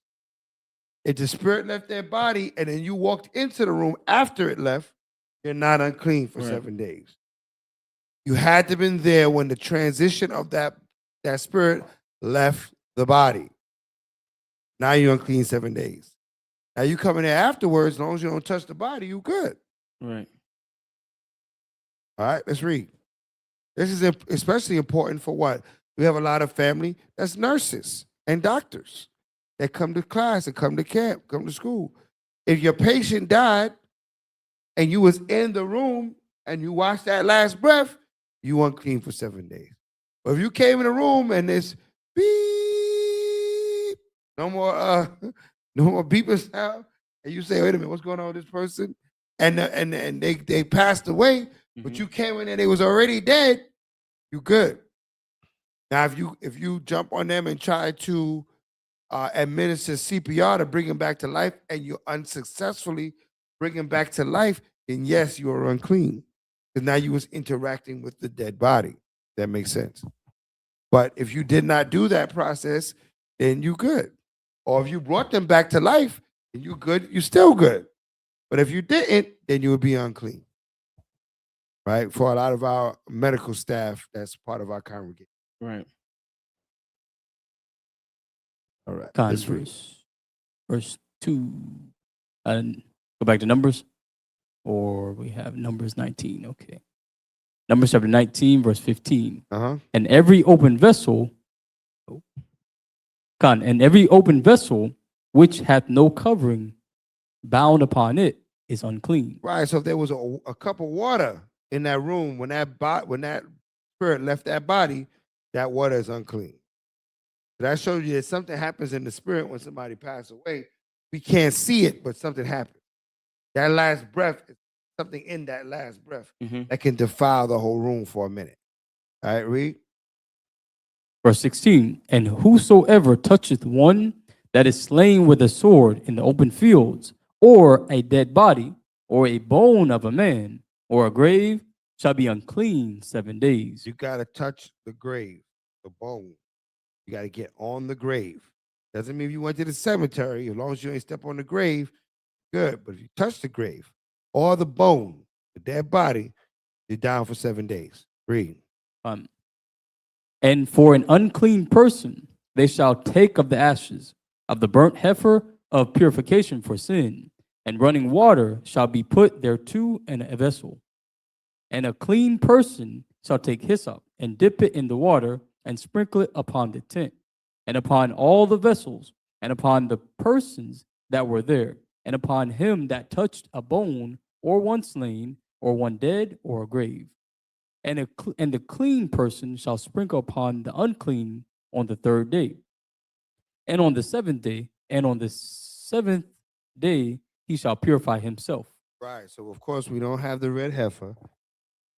If the spirit left their body and then you walked into the room after it left, you're not unclean for 7 days. You had to been there when the transition of that spirit left the body. Now you're unclean 7 days. Now you come in there afterwards, as long as you don't touch the body, you good. Right. All right, let's read. This is especially important for what? We have a lot of family that's nurses and doctors that come to class and come to camp, come to school. If your patient died and you was in the room and you watched that last breath, you unclean for 7 days. But if you came in the room and it's beep, no more beeping sound, and you say, wait a minute, what's going on with this person? And they passed away, but you came in and they was already dead, you good. Now, if you jump on them and try to administer CPR to bring them back to life, and you unsuccessfully bring them back to life, then yes, you are unclean. Because now you was interacting with the dead body. That makes sense. But if you did not do that process, then you good. Or if you brought them back to life, then you good, you still good. But if you didn't, then you would be unclean. Right? For a lot of our medical staff, that's part of our congregation. Right. All right. Let's read. Verse 2. And go back to Numbers. Or we have Numbers 19. Okay. Numbers chapter 19, verse 15. And every open vessel, which hath no covering bound upon it is unclean. Right. So if there was a cup of water in that room when that spirit left that body, that water is unclean. That shows you that something happens in the spirit when somebody passed away. We can't see it, but something happened. That last breath, something in that last breath Mhm. that can defile the whole room for a minute. All right, read. Verse 16, and whosoever toucheth one that is slain with a sword in the open fields, or a dead body, or a bone of a man, or a grave, shall be unclean 7 days. You got to touch the grave, the bone. You got to get on the grave. Doesn't mean you went to the cemetery. As long as you ain't step on the grave, good. But if you touch the grave or the bone, the dead body, you're down for 7 days. Read. And for an unclean person, they shall take of the ashes of the burnt heifer of purification for sin, and running water shall be put thereto in a vessel. And a clean person shall take hyssop and dip it in the water and sprinkle it upon the tent, and upon all the vessels, and upon the persons that were there, and upon him that touched a bone, or one slain, or one dead, or a grave. And the clean person shall sprinkle upon the unclean on the 3rd day. And on the 7th day, and on the 7th day, he shall purify himself. Right. So, of course, we don't have the red heifer.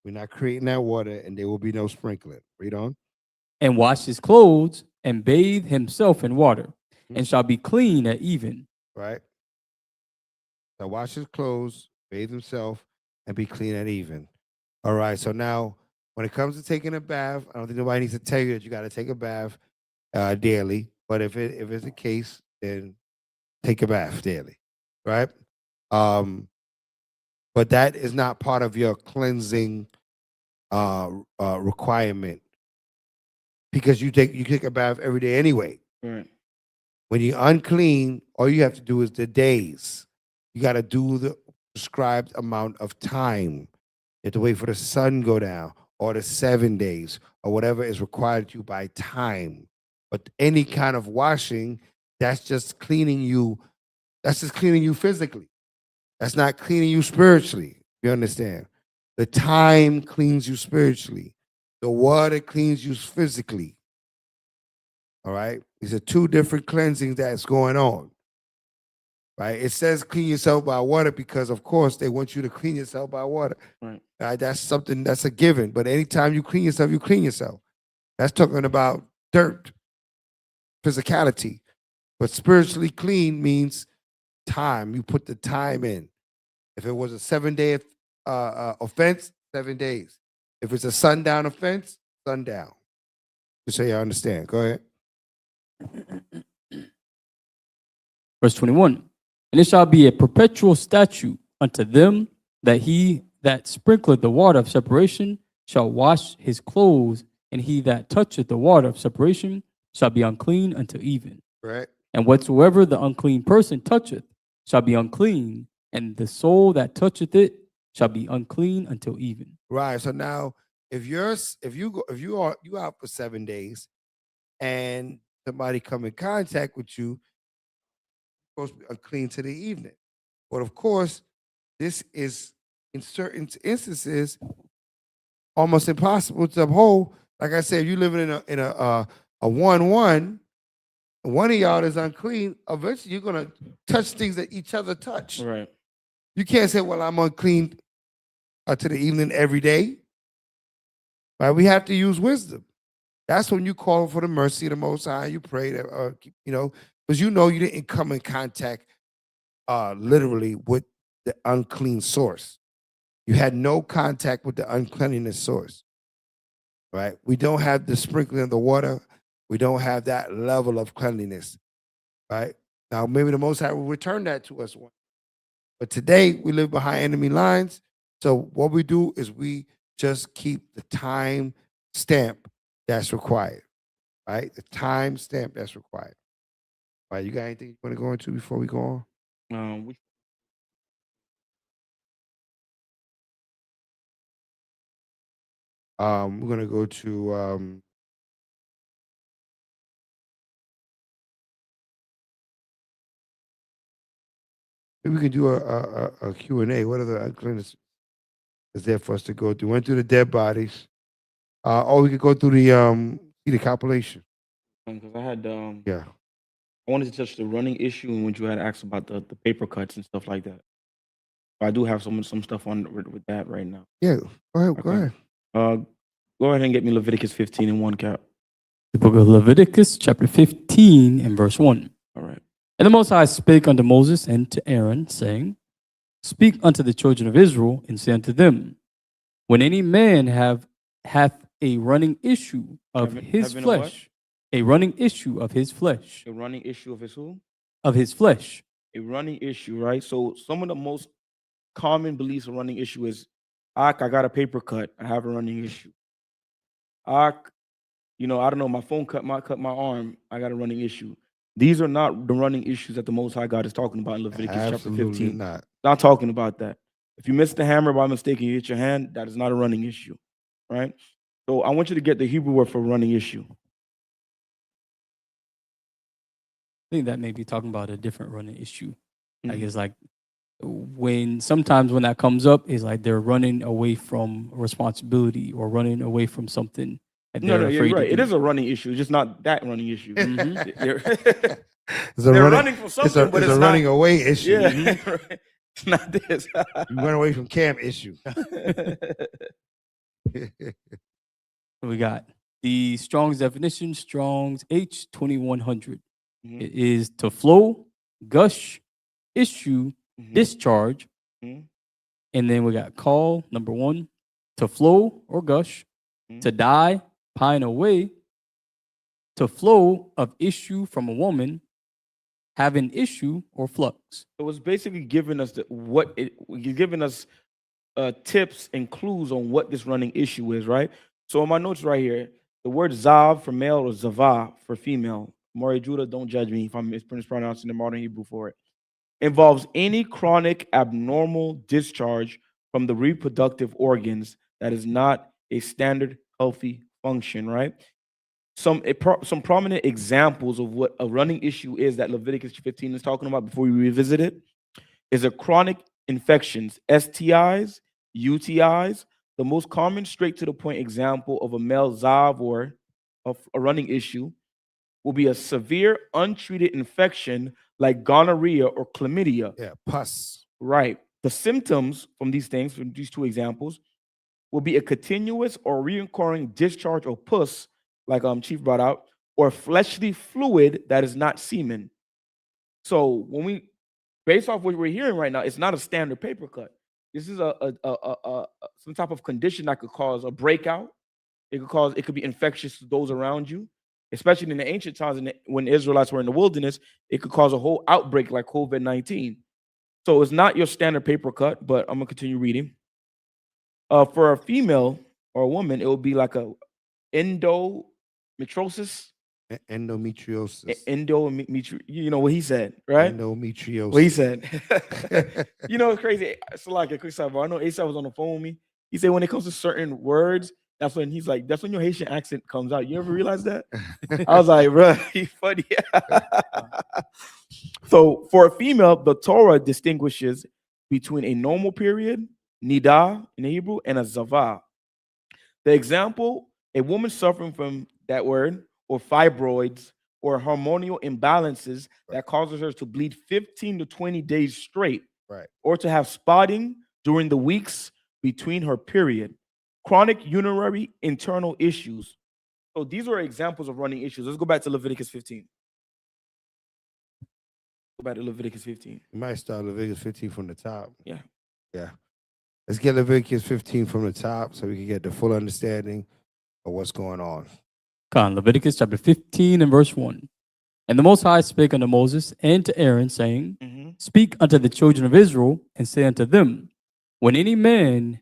We're not creating that water, and there will be no sprinkling. Read on. And wash his clothes, and bathe himself in water, and shall be clean at even. Right. So, wash his clothes, bathe himself, and be clean at even. All right. So, now, when it comes to taking a bath, I don't think nobody needs to tell you that you got to take a bath daily. But if it's the case, then take a bath daily. Right. But that is not part of your cleansing requirement, because you take a bath every day anyway. Right. When you're unclean, all you have to do is the days. You got to do the prescribed amount of time. You have to wait for the sun go down, or the 7 days, or whatever is required of you by time. But any kind of washing, that's just cleaning you. That's just cleaning you physically. That's not cleaning you spiritually. You understand? The time cleans you spiritually. The water cleans you physically. All right? These are two different cleansings that's going on. Right? It says clean yourself by water because, of course, they want you to clean yourself by water. Right. That's something that's a given. But anytime you clean yourself, you clean yourself. That's talking about dirt, physicality. But spiritually clean means time. You put the time in. If it was a 7-day offense, 7 days. If it's a sundown offense, sundown. Just so you understand. Go ahead. Verse 21, and it shall be a perpetual statute unto them that he that sprinkleth the water of separation shall wash his clothes, and he that toucheth the water of separation shall be unclean until even. Right. And whatsoever the unclean person toucheth shall be unclean, and the soul that toucheth it shall be unclean until even. Right. So now, if you out for 7 days, and somebody come in contact with you, you're supposed to be unclean to the evening. But of course, this is in certain instances almost impossible to uphold. Like I said, if you live in a 1-1, one of y'all is unclean, eventually you're gonna touch things that each other touch. Right. You can't say, well, I'm unclean to the evening every day. Right? We have to use wisdom. That's when you call for the mercy of the Most High. You pray that, because you didn't come in contact literally with the unclean source. You had no contact with the uncleanliness source. Right? We don't have the sprinkling of the water. We don't have that level of cleanliness. Right? Now, maybe the Most High will return that to us one. But today, we live behind enemy lines. So what we do is we just keep the time stamp that's required. Right? The time stamp that's required. Right? You got anything you want to go into before we go on? We're going to go to maybe we can do a Q&A. What are the uncleanness is there for us to go through? Went through the dead bodies. Or we could go through the compilation. Because I had Yeah. I wanted to touch the running issue and when you had asked about the paper cuts and stuff like that. I do have some stuff on with that right now. Yeah, go ahead. Go Okay. ahead. Go ahead and get me Leviticus 15 and 1, Cap. The book of Leviticus, chapter 15 and verse 1. All right. And the Most High spake unto Moses and to Aaron, saying, Speak unto the children of Israel, and say unto them, When any man hath a running issue of his having a what? flesh, a running issue of his flesh, A running issue of his who? of his flesh, A running issue, right? So some of the most common beliefs of running issue is, I got a paper cut. I have a running issue. I don't know, my phone cut my arm. I got a running issue. These are not the running issues that the Most High God is talking about in Leviticus Absolutely chapter 15. not. Not talking about that. If you missed the hammer by mistake and you hit your hand, that is not a running issue, right? So I want you to get the Hebrew word for running issue. I think that may be talking about a different running issue. I Mhm. guess like sometimes when that comes up, is like they're running away from responsibility or running away from something that No, they're you're afraid right. to It do. is a running issue. It's just not that running issue. Mhm. They're It's a they're running, running from it's something, a, but it's it's a not. running away issue. Yeah, Mhm. right. It's not this. You run away from camp issue. We got the Strong's definition, Strong's H2100. Mhm, It is to flow, gush, issue, mhm, discharge. mhm, And then we got call, number 1, to flow or gush, mhm. to die, pine away, to flow of issue from a woman, have an issue or flux. So it's basically giving us you're giving us tips and clues on what this running issue is, right? So in my notes right here, the word zav for male or zava for female. Maury Judah, don't judge me if I'm mispronouncing the modern Hebrew for it. Involves any chronic abnormal discharge from the reproductive organs that is not a standard healthy function, right? Some prominent examples of what a running issue is that Leviticus 15 is talking about before we revisit it is a chronic infections, STIs, UTIs. The most common straight to the point example of a male zav or of a running issue will be a severe untreated infection like gonorrhea or chlamydia. Yeah, pus. Right. The symptoms from these things, from these two examples, will be a continuous or recurring discharge of pus, like Chief brought out, or fleshly fluid that is not semen. So when we, based off what we're hearing right now, it's not a standard paper cut. This is some type of condition that could cause a breakout. It could be infectious to those around you, especially in the ancient times when the Israelites were in the wilderness. It could cause a whole outbreak like COVID-19. So it's not your standard paper cut, but I'm gonna continue reading. For a female or a woman, it will be like a endometriosis. Endometriosis. You know what he said, right? Endometriosis. What he said. You know, it's crazy. So like a quick sidebar. I know Asa was on the phone with me. He said when it comes to certain words, that's when your Haitian accent comes out. You ever realize that? I was like, bro, you funny. So for a female, the Torah distinguishes between a normal period, nida in Hebrew, and a zava. The example, a woman suffering from that word, or fibroids, or hormonal imbalances that causes her to bleed 15 to 20 days straight, Right. or to have spotting during the weeks between her period, chronic urinary internal issues. So these are examples of running issues. Let's go back to Leviticus 15. Go back to Leviticus 15. You might start Leviticus 15 from the top. Yeah. Yeah. Let's get Leviticus 15 from the top so we can get the full understanding of what's going on. Come, Leviticus chapter 15 and verse 1. And the Most High spake unto Moses and to Aaron, saying, Speak unto the children of Israel, and say unto them, When any man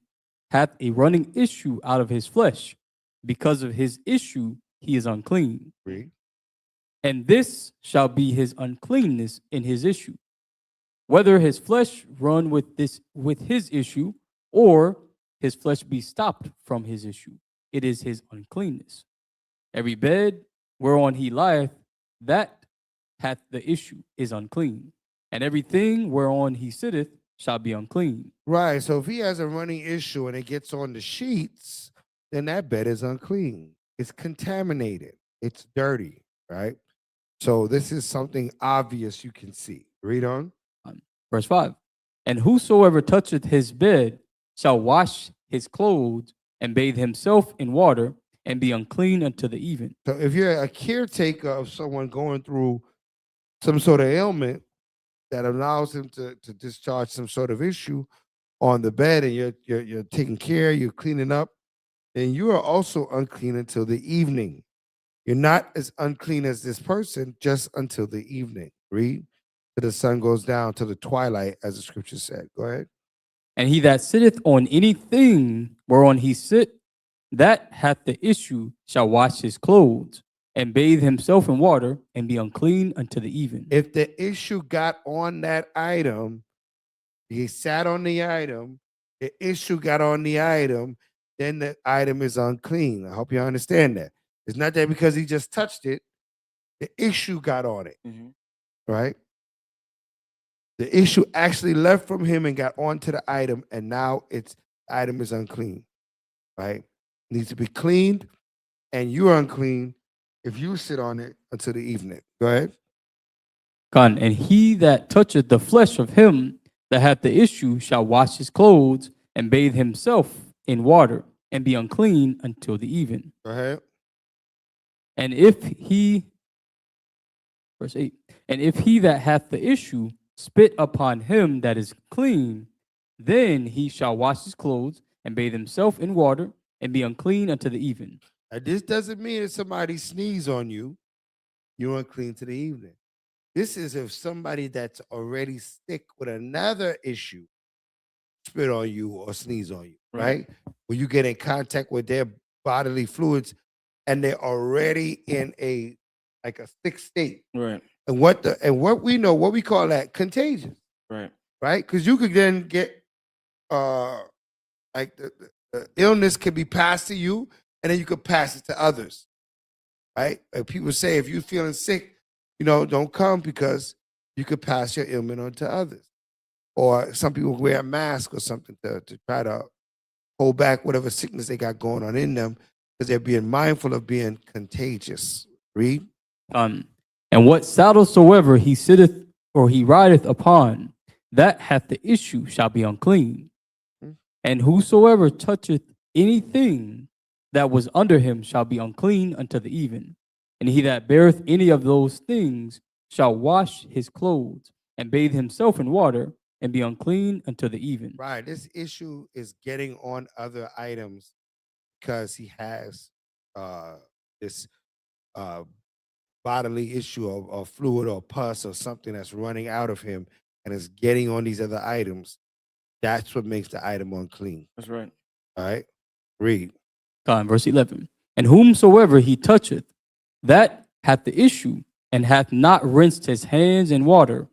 hath a running issue out of his flesh, because of his issue he is unclean. Read. And this shall be his uncleanness in his issue, whether his flesh run with his issue, or his flesh be stopped from his issue. It is his uncleanness. Every bed whereon he lieth, that hath the issue is unclean, and everything whereon he sitteth shall be unclean. Right. So if he has a running issue and it gets on the sheets, then that bed is unclean. It's contaminated. It's dirty. Right. So this is something obvious you can see. Read on. Verse 5. And whosoever toucheth his bed shall wash his clothes and bathe himself in water and be unclean unto the even. So if you're a caretaker of someone going through some sort of ailment that allows him to discharge some sort of issue on the bed, and you're taking care, you're cleaning up, then you are also unclean until the evening. You're not as unclean as this person just until the evening. Read. Till the sun goes down, till the twilight, as the scripture said. Go ahead. And he that sitteth on anything whereon he sit, that hath the issue shall wash his clothes and bathe himself in water and be unclean unto the even. If the issue got on that item, he sat on the item, the issue got on the item, then the item is unclean. I hope you understand that. It's not that because he just touched it, the issue got on it, right? The issue actually left from him and got onto the item, and now the item is unclean, right? Needs to be cleaned, and you're unclean if you sit on it until the evening. Go ahead. Con, and he that toucheth the flesh of him that hath the issue shall wash his clothes and bathe himself in water and be unclean until the even. Go ahead. And if he, verse 8, and if he that hath the issue spit upon him that is clean, then he shall wash his clothes and bathe himself in water and be unclean unto the even. Now, this doesn't mean if somebody sneeze on you, you're unclean to the evening. This is if somebody that's already sick with another issue spit on you or sneeze on you, right? When you get in contact with their bodily fluids and they're already in a sick state. Right. And what we know, what we call that, contagious. Right. Right? Because you could then get the illness could be passed to you, and then you could pass it to others. Right? Like people say, if you're feeling sick, don't come because you could pass your ailment on to others. Or some people wear a mask or something to try to hold back whatever sickness they got going on in them because they're being mindful of being contagious. Read. And what saddle soever he sitteth or he rideth upon, that hath the issue shall be unclean. And whosoever toucheth anything that was under him shall be unclean unto the even. And he that beareth any of those things shall wash his clothes and bathe himself in water and be unclean unto the even. Right. This issue is getting on other items because he has this bodily issue of fluid or pus or something that's running out of him and is getting on these other items. That's what makes the item unclean. That's right. All right. Read. Verse 11. And whomsoever he toucheth, that hath the issue, and hath not rinsed his hands in water,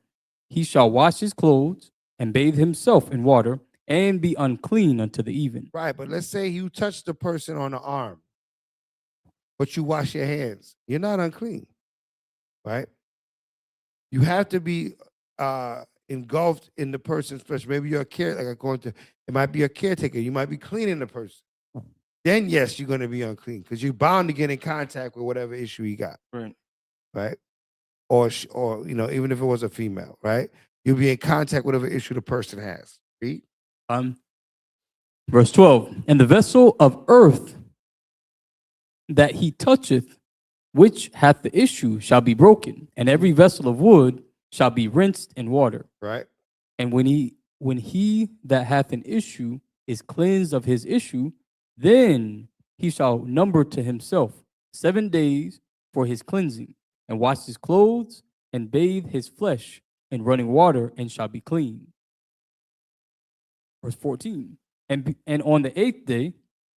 he shall wash his clothes and bathe himself in water and be unclean unto the even. Right. But let's say you touch the person on the arm, but you wash your hands. You're not unclean. Right. You have to be engulfed in the person's flesh. Maybe you're a caretaker. It might be a caretaker. You might be cleaning the person. Then yes, you're going to be unclean because you're bound to get in contact with whatever issue you got. Right. Right. Or even if it was a female, right? You'll be in contact with whatever issue the person has. Read. Verse 12. And the vessel of earth that he toucheth, which hath the issue, shall be broken, and every vessel of wood shall be rinsed in water. Right. And when he that hath an issue is cleansed of his issue, then he shall number to himself 7 days for his cleansing, and wash his clothes, and bathe his flesh in running water, and shall be clean. Verse 14. And on the 8th day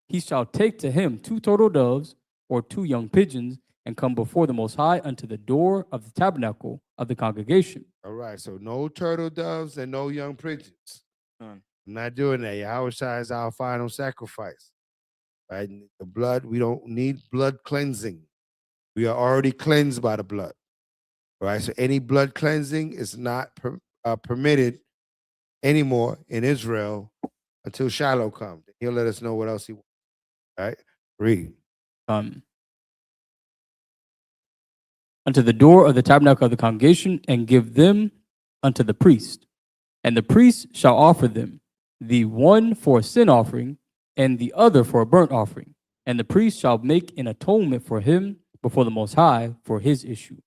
he shall take to him 2 turtle doves or 2 young pigeons, and come before the Most High unto the door of the tabernacle of the congregation. All right. So no turtle doves and no young pigeons. I'm not doing that. Yahweh Shai is our final sacrifice. Right? The blood, we don't need blood cleansing. We are already cleansed by the blood. All right. So any blood cleansing is not permitted anymore in Israel until Shiloh comes. He'll let us know what else he wants. All right. Read. unto the door of the tabernacle of the congregation, and give them unto the priest. And the priest shall offer them, the one for a sin offering, and the other for a burnt offering. And the priest shall make an atonement for him before the Most High for his issue.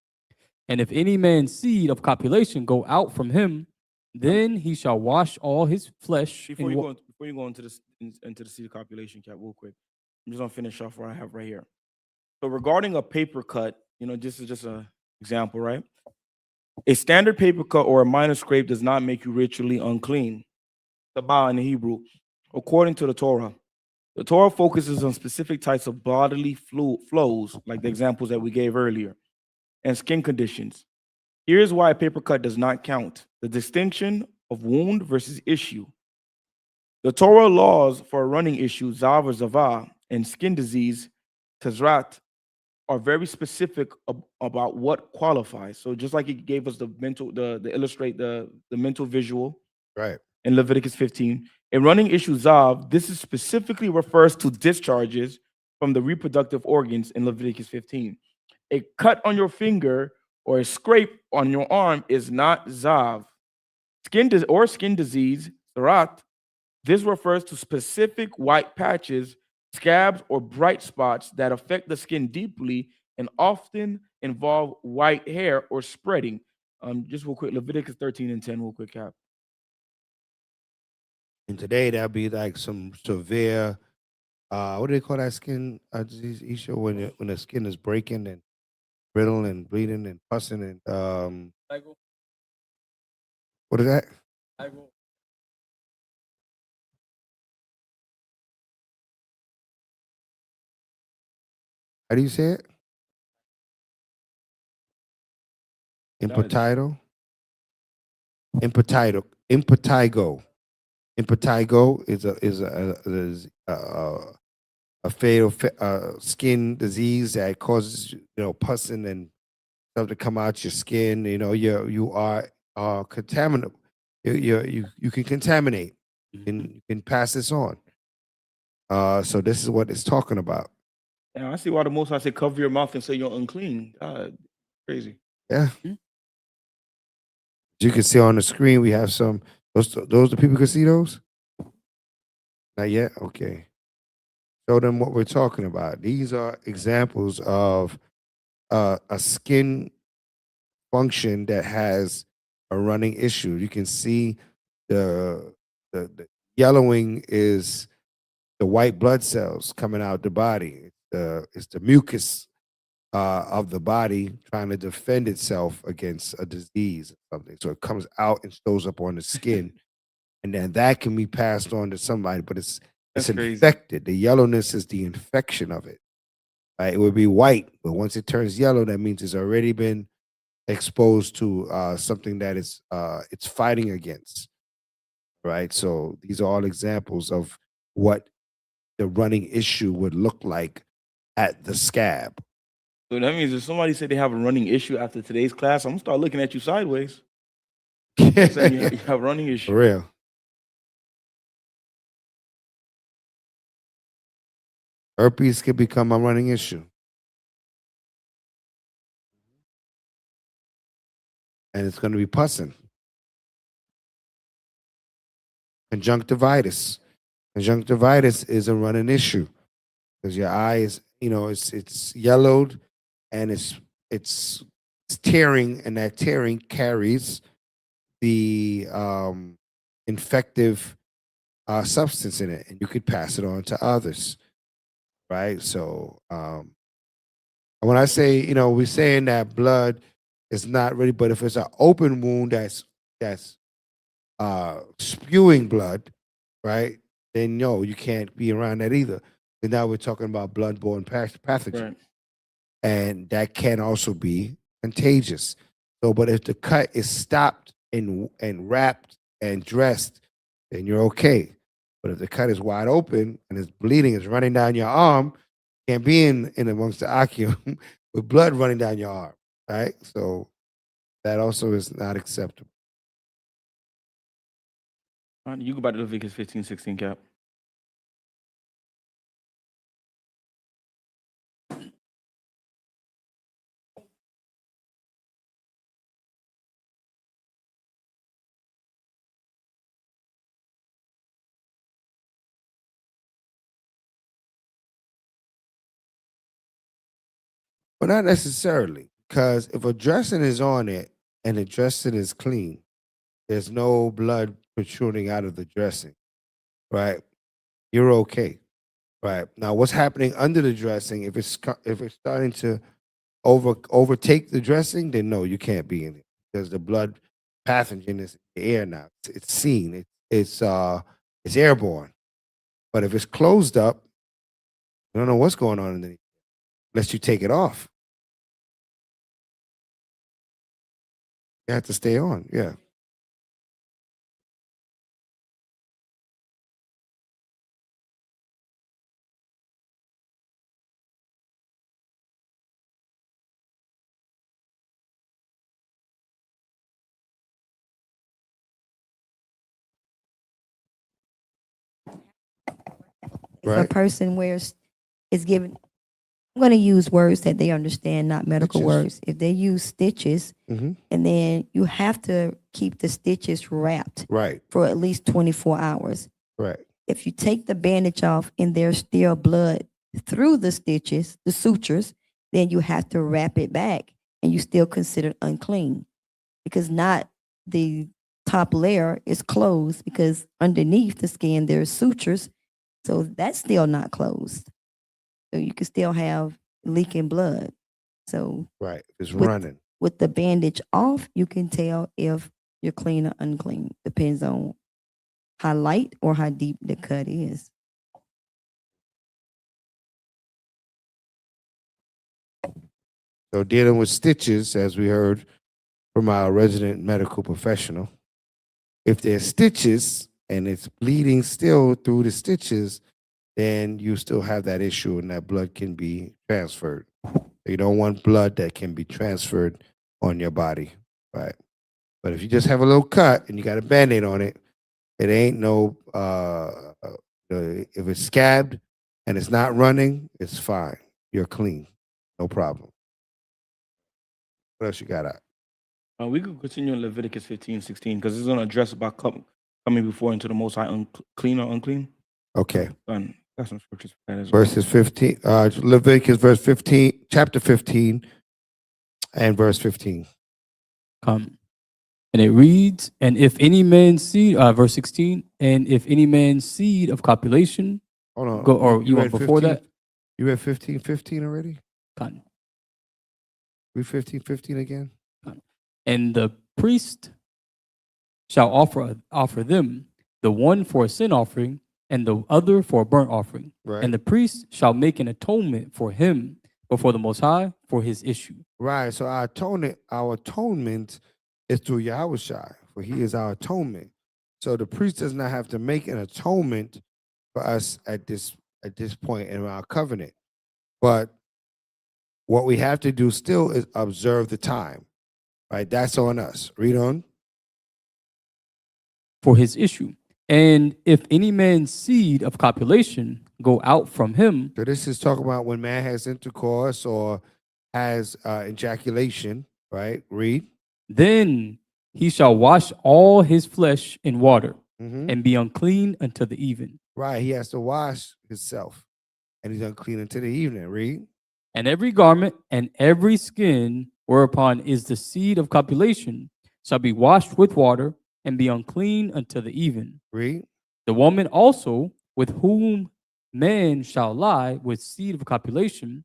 And if any man's seed of copulation go out from him, then he shall wash all his flesh. Before you go into the seed copulation, Cap, real quick, I'm just gonna finish off what I have right here. So regarding a paper cut, this is just an example, right? A standard paper cut or a minor scrape does not make you ritually unclean. Tabah in the Hebrew, according to the Torah. The Torah focuses on specific types of bodily flows, like the examples that we gave earlier, and skin conditions. Here's why a paper cut does not count: the distinction of wound versus issue. The Torah laws for a running issue, zav or zavah, and skin disease, tazrat, are very specific about what qualifies. So just like he gave us the illustrate the mental visual, Right. in Leviticus 15, a running issue zav, this is specifically refers to discharges from the reproductive organs in Leviticus 15. A cut on your finger or a scrape on your arm is not zav. Skin disease, sarat, this refers to specific white patches, scabs, or bright spots that affect the skin deeply and often involve white hair or spreading. Just real quick, Leviticus 13 and 10, real quick, Cap. And today that'd be like some severe, what do they call that skin disease, Isha, when the skin is breaking and brittle and bleeding and pussing and what is that? How do you say it? Impetigo. Impetigo. Impetigo is a fatal skin disease that causes pussing and stuff to come out your skin. You are contaminant. You can contaminate and you can pass this on. So this is what it's talking about. Yeah, I see why the Most High say cover your mouth and say you're unclean. God, crazy. Yeah. You can see on the screen we have some. Those the people can see those? Not yet? Okay. Show them what we're talking about. These are examples of a skin function that has a running issue. You can see the yellowing is the white blood cells coming out the body. It's the mucus of the body trying to defend itself against a disease or something. So it comes out and shows up on the skin, and then that can be passed on to somebody. But it's infected. The yellowness is the infection of it. Right? It would be white, but once it turns yellow, that means it's already been exposed to something that it's fighting against. Right? So these are all examples of what the running issue would look like at the scab. So that means if somebody said they have a running issue after today's class, I'm gonna start looking at you sideways. Saying you have a running issue. For real. Herpes could become a running issue. And it's going to be pussing. Conjunctivitis. Conjunctivitis is a running issue because your eye is, it's yellowed and it's tearing, and that tearing carries the infective substance in it, and you could pass it on to others, right? So when I say, we're saying that blood is not really, but if it's an open wound that's spewing blood, right? Then no, you can't be around that either. And now we're talking about bloodborne pathogen, Right. and that can also be contagious. So, but if the cut is stopped and wrapped and dressed, then you're okay. But if the cut is wide open and it's bleeding, it's running down your arm, can't be in amongst the oculum with blood running down your arm, right? So that also is not acceptable. You go back to Leviticus 15, 16, Cap. Well, not necessarily, because if a dressing is on it and the dressing is clean, there's no blood protruding out of the dressing, right? You're okay, right? Now, what's happening under the dressing? If it's starting to overtake the dressing, then no, you can't be in it because the blood pathogen is in the air now. It's seen. It's airborne. But if it's closed up, you don't know what's going on underneath unless you take it off. You have to stay on. Yeah. If a Right. person is given, I'm going to use words that they understand, not medical Stitches. words. If they use stitches, Mhm. and then you have to keep the stitches wrapped Right. for at least 24 hours. Right. If you take the bandage off and there's still blood through the stitches, the sutures, then you have to wrap it back and you still considered unclean because not the top layer is closed because underneath the skin there's sutures. So that's still not closed. So you can still have leaking blood. So Right. It's With- running. with the bandage off, you can tell if you're clean or unclean. Depends on how light or how deep the cut is. So dealing with stitches, as we heard from our resident medical professional, if there's stitches and it's bleeding still through the stitches, then you still have that issue and that blood can be transferred. You don't want blood that can be transferred on your body, right? But if you just have a little cut and you got a Band-Aid on it, it ain't no, if it's scabbed and it's not running, it's fine. You're clean. No problem. What else you got out? We could continue in Leviticus 15:16 because it's going to address about coming before into the Most High clean or unclean. Okay. Done. Got some scriptures for that as well. Verses 15, Leviticus verse 15, chapter 15 and verse 15. Come. And it reads, and if any man's seed, verse 16, and if any man's seed of copulation, Hold on. go, or you want read before 15? that? You read 15:15 already? Come. Read 15:15 again? And the priest shall offer them, the one for a sin offering, and the other for a burnt offering. Right. And the priest shall make an atonement for him before the Most High for his issue. Right. So our atonement is through Yahushua, for he is our atonement. So the priest does not have to make an atonement for us at this point in our covenant. But what we have to do still is observe the time. Right? That's on us. Read on. For his issue. And if any man's seed of copulation go out from him, So this is talking about when man has intercourse or has ejaculation, right? Read. then he shall wash all his flesh in water Mhm. and be unclean until the even. Right. He has to wash himself and he's unclean until the evening. Read. And every garment and every skin whereupon is the seed of copulation shall be washed with water and be unclean until the even. Read. The woman also with whom man shall lie with seed of copulation,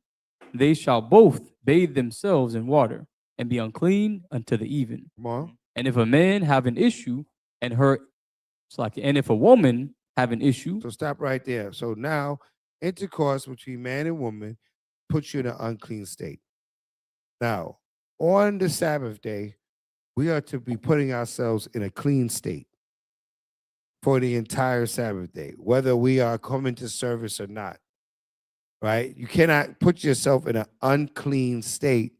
they shall both bathe themselves in water and be unclean until the even. Come on. And if a man have an issue and if a woman have an issue, So stop right there. So now intercourse between man and woman puts you in an unclean state. Now, on the Sabbath day, we are to be putting ourselves in a clean state for the entire Sabbath day, whether we are coming to service or not. Right? You cannot put yourself in an unclean state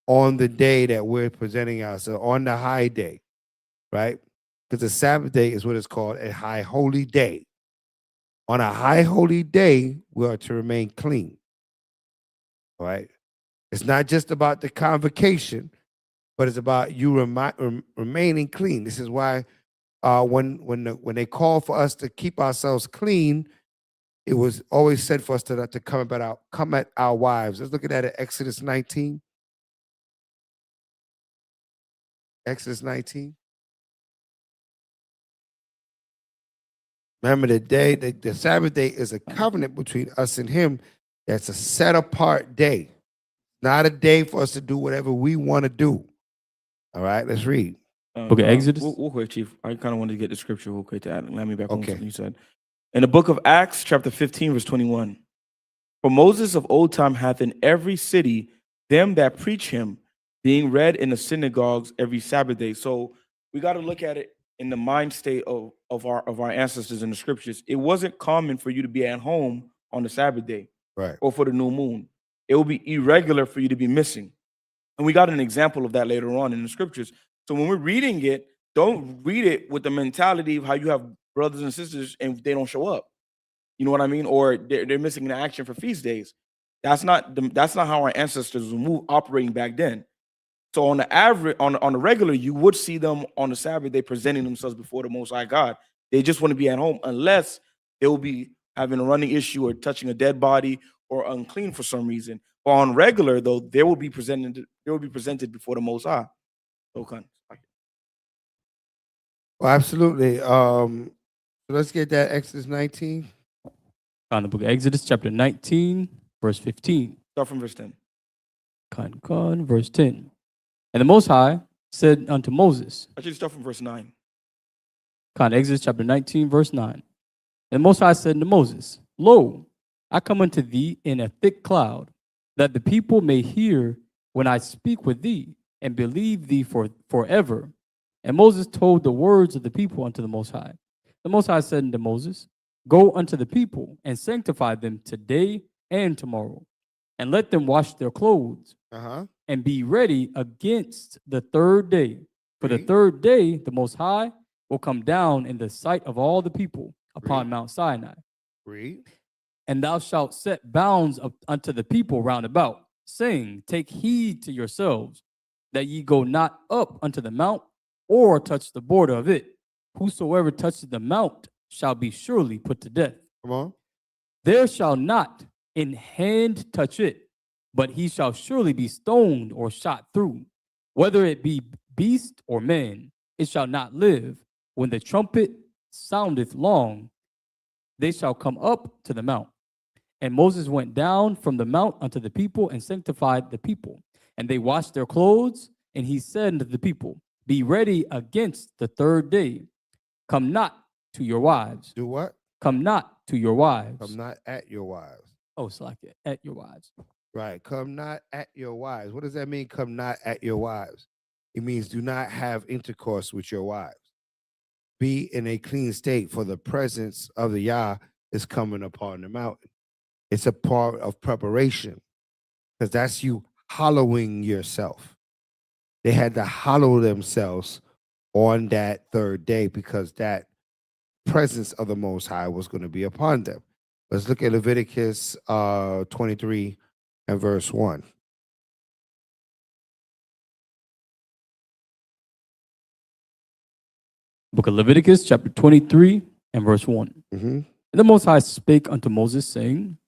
on the day that we're presenting ourselves, on the high day, right? Because the Sabbath day is what is called a high holy day. On a high holy day, we are to remain clean. All right? It's not just about the convocation, but it's about you remaining clean. This is why when they call for us to keep ourselves clean, it was always said for us to come at our wives. Let's look at that at Exodus 19. Exodus 19. Remember the Sabbath day is a covenant between us and him. That's a set apart day. Not a day for us to do whatever we want to do. All right, let's read. Book of Exodus. Real quick, Chief. I kind of wanted to get the scripture real quick to add. Let me back on Okay. something you said. In the book of Acts, chapter 15, verse 21. For Moses of old time hath in every city them that preach him, being read in the synagogues every Sabbath day. So we got to look at it in the mind state of our ancestors in the scriptures. It wasn't common for you to be at home on the Sabbath day, Right. or for the new moon. It will be irregular for you to be missing. And we got an example of that later on in the scriptures. So when we're reading it, don't read it with the mentality of how you have brothers and sisters and they don't show up. You know what I mean? Or they're missing an action for feast days. That's not how our ancestors were operating back then. So on the average, on the regular, you would see them on the Sabbath day presenting themselves before the Most High God. They just want to be at home, unless they will be having a running issue or touching a dead body or unclean for some reason. But on regular, though, they will be presented before the Most High. Okay. Well, absolutely. So let's get that Exodus 19. On the book of Exodus, chapter 19, verse 15. Start from verse 10. Verse 10. And the Most High said unto Moses, Actually, start from verse 9. Exodus chapter 19, verse 9. And the Most High said unto Moses, Lo, I come unto thee in a thick cloud, that the people may hear when I speak with thee, and believe thee forever. And Moses told the words of the people unto the Most High. The Most High said unto Moses, Go unto the people, and sanctify them today and tomorrow, and let them wash their clothes, and be ready against the third day. For the Read. third day the Most High will come down in the sight of all the people upon Read. Mount Sinai. Read. And thou shalt set bounds unto the people round about, saying, Take heed to yourselves, that ye go not up unto the mount, or touch the border of it. Whosoever touches the mount shall be surely put to death. Come on. There shall not in hand touch it, but he shall surely be stoned or shot through. Whether it be beast or man, it shall not live. When the trumpet soundeth long, they shall come up to the mount. And Moses went down from the mount unto the people and sanctified the people. And they washed their clothes, and he said unto the people, Be ready against the third day. Come not to your wives. Do what? Come not to your wives. Come not at your wives. Oh, it's like at your wives. Right. Come not at your wives. What does that mean? Come not at your wives. It means do not have intercourse with your wives. Be in a clean state, for the presence of the Yah is coming upon the mountain. It's a part of preparation, because that's you hollowing yourself. They had to hollow themselves on that third day, because that presence of the Most High was going to be upon them. Let's look at Leviticus 23 and verse 1. Book of Leviticus, chapter 23 and verse 1. Mm-hmm. And the Most High spake unto Moses, saying,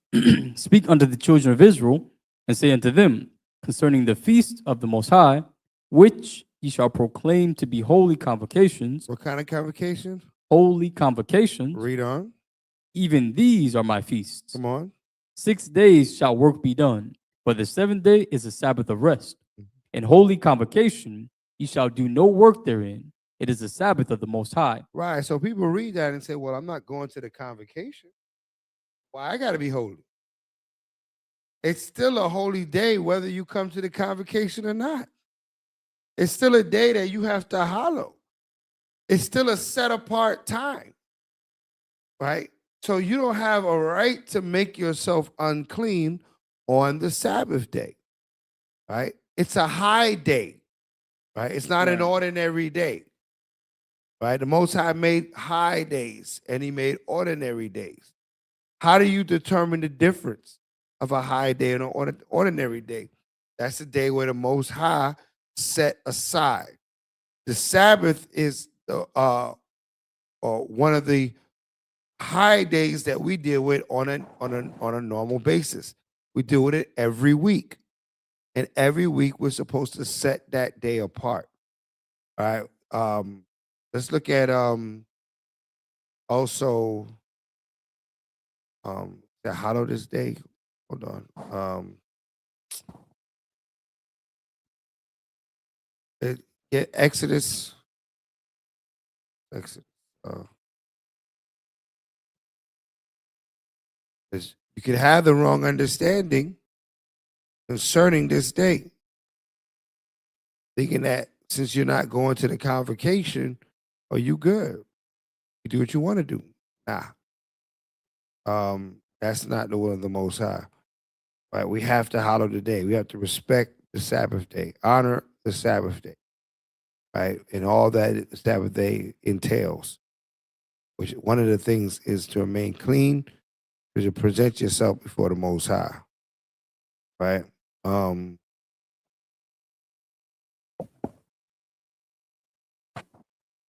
Speak unto the children of Israel, and say unto them, concerning the feast of the Most High, which ye shall proclaim to be holy convocations. What kind of convocation? Holy convocations. Read on. Even these are my feasts. Come on. 6 days shall work be done, but the seventh day is a Sabbath of rest. In holy convocation ye shall do no work therein. It is the Sabbath of the Most High. Right. So people read that and say, well, I'm not going to the convocation. Why I got to be holy? It's still a holy day, whether you come to the convocation or not. It's still a day that you have to hallow. It's still a set apart time. Right? So you don't have a right to make yourself unclean on the Sabbath day. Right? It's a high day. Right? It's not an ordinary day. Right? The Most High made high days and he made ordinary days. How do you determine the difference of a high day and an ordinary day? That's the day where the Most High set aside. The Sabbath is one of the high days that we deal with on a normal basis. We deal with it every week. And every week we're supposed to set that day apart. All right. Let's look at also the hallow this day. Hold on. Get Exodus. Exodus. You could have the wrong understanding concerning this day, thinking that since you're not going to the convocation, are you good? You do what you want to do. Nah. That's not the will of the Most High. Right? We have to hallow the day. We have to respect the Sabbath day, honor the Sabbath day, right? And all that the Sabbath day entails. Which one of the things is to remain clean, is to present yourself before the Most High, right?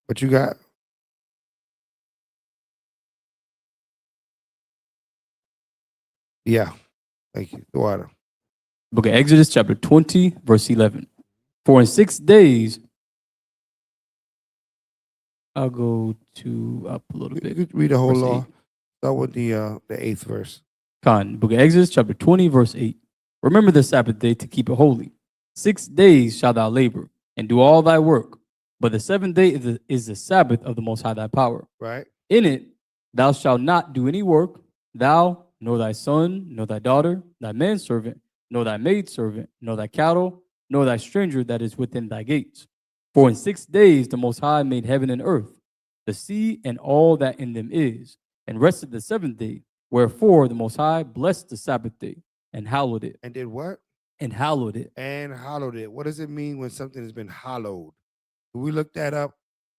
What you got? Yeah, thank you. The water. Book of Exodus, chapter 20, verse 11. For in 6 days, I'll go up a little You bit. could read the whole Verse law. 8. Start with the 8th verse. Khan, Book of Exodus, chapter 20, verse 8. Remember the Sabbath day to keep it holy. 6 days shalt thou labor and do all thy work. But the 7th day is the Sabbath of the Most High thy power. Right. In it thou shalt not do any work, thou, nor thy son, nor thy daughter, thy manservant, nor thy maidservant, nor thy cattle, nor thy stranger that is within thy gates. For in 6 days the Most High made heaven and earth, the sea and all that in them is, and rested the 7th day. Wherefore the Most High blessed the Sabbath day and hallowed it. And did what? And hallowed it. And hallowed it. What does it mean when something has been hallowed? Can we look that up?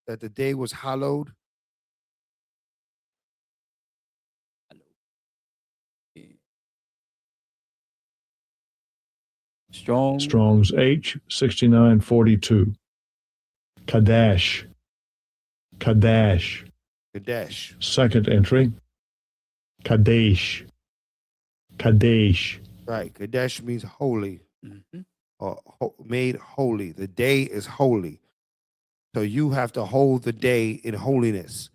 That the day was hallowed? Strong's H 6942. Kadash. Kadash. Kadesh. Second entry. Kadesh. Kadesh. Right. Kadesh means holy Mhm. or made holy. The day is holy. So you have to hold the day in holiness.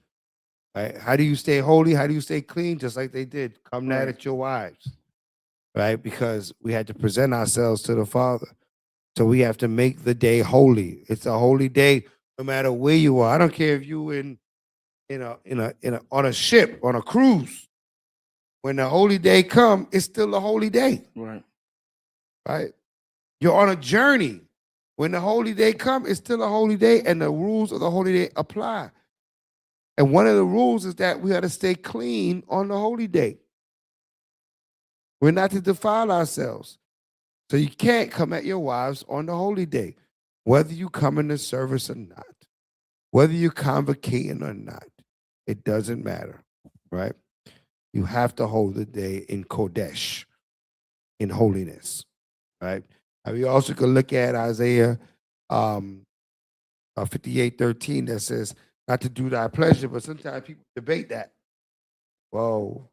Right? How do you stay holy? How do you stay clean? Just like they did. Come not at your wives. Right? Because we had to present ourselves to the Father. So we have to make the day holy. It's a holy day no matter where you are. I don't care if you on a ship, on a cruise. When the holy day come, it's still a holy day. Right. Right? You're on a journey. When the holy day come, it's still a holy day, and the rules of the holy day apply. And one of the rules is that we got to stay clean on the holy day. We're not to defile ourselves. So you can't come at your wives on the holy day, whether you come in the service or not, whether you're convocating or not. It doesn't matter, right? You have to hold the day in Kodesh, in holiness, right? And we also could look at Isaiah 58:13 that says, not to do thy pleasure, but sometimes people debate that. Whoa,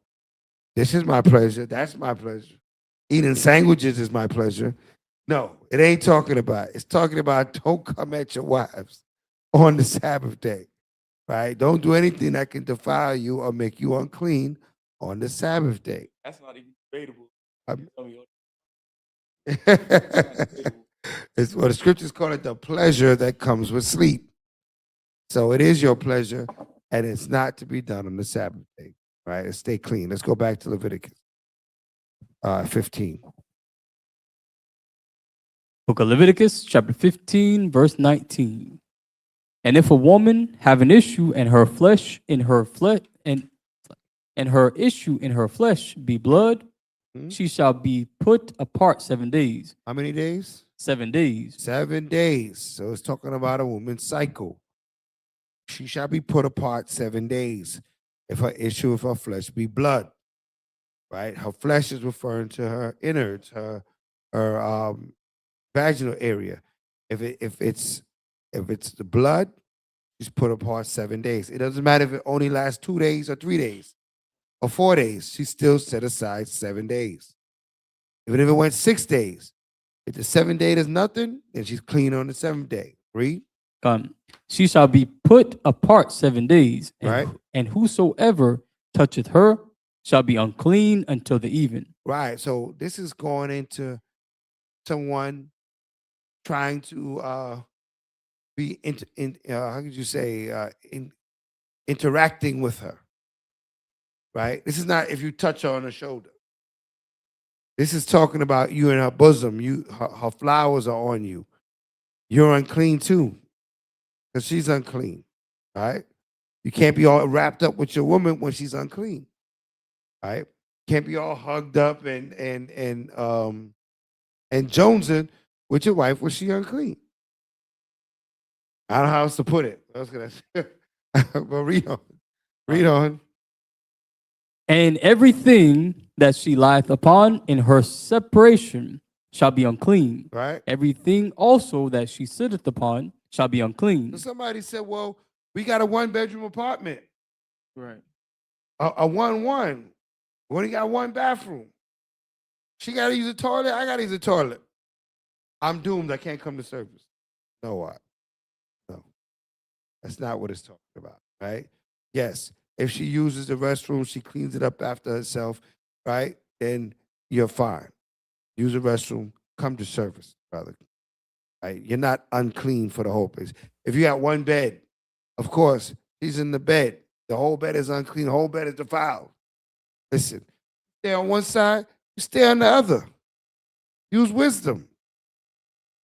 this is my pleasure. That's my pleasure. Eating sandwiches is my pleasure. No, it ain't talking about. It's talking about don't come at your wives on the Sabbath day, right? Don't do anything that can defile you or make you unclean on the Sabbath day. That's not even debatable. Um, Tell me, It's what the scriptures call it, the pleasure that comes with sleep. So it is your pleasure, and it's not to be done on the Sabbath day, right? Stay clean. Let's go back to Leviticus 15. Book of Leviticus, chapter 15, verse 19. And if a woman have an issue and her flesh in her flesh and her issue in her flesh be blood, she shall be put apart 7 days. How many days? 7 days. 7 days. So it's talking about a woman's cycle. She shall be put apart 7 days. If her issue of her flesh be blood, right? Her flesh is referring to her innards, her vaginal area. If it's the blood, she's put apart 7 days. It doesn't matter if it only lasts 2 days or 3 days or 4 days. She's still set aside 7 days. Even if it went 6 days, if the 7th day is nothing, then she's clean on the 7th day. Read. She shall be put apart 7 days, and, Right. and whosoever toucheth her shall be unclean until the even. Right. So this is going into someone trying to be how could you say interacting with her. Right. This is not if you touch her on the shoulder. This is talking about you in her bosom. Her flowers are on you. You're unclean too, because she's unclean. Right. You can't be all wrapped up with your woman when she's unclean. Right. Can't be all hugged up and jonesing with your wife when she unclean. I don't know how else to put it. I was gonna say, but read on. Read on. And everything that she lieth upon in her separation shall be unclean. Right. Everything also that she sitteth upon shall be unclean. So somebody said, "Well, we got a 1-bedroom apartment, Right. a 1-1. We only got 1 bathroom. She got to use a toilet. I got to use a toilet. I'm doomed. I can't come to service." No, what? No, that's not what it's talking about, right? Yes, if she uses the restroom, she cleans it up after herself, right? Then you're fine. Use the restroom. Come to service, brother. Right? You're not unclean for the whole place. If you got 1 bed, of course, she's in the bed. The whole bed is unclean. The whole bed is defiled. Listen, stay on one side, you stay on the other. Use wisdom.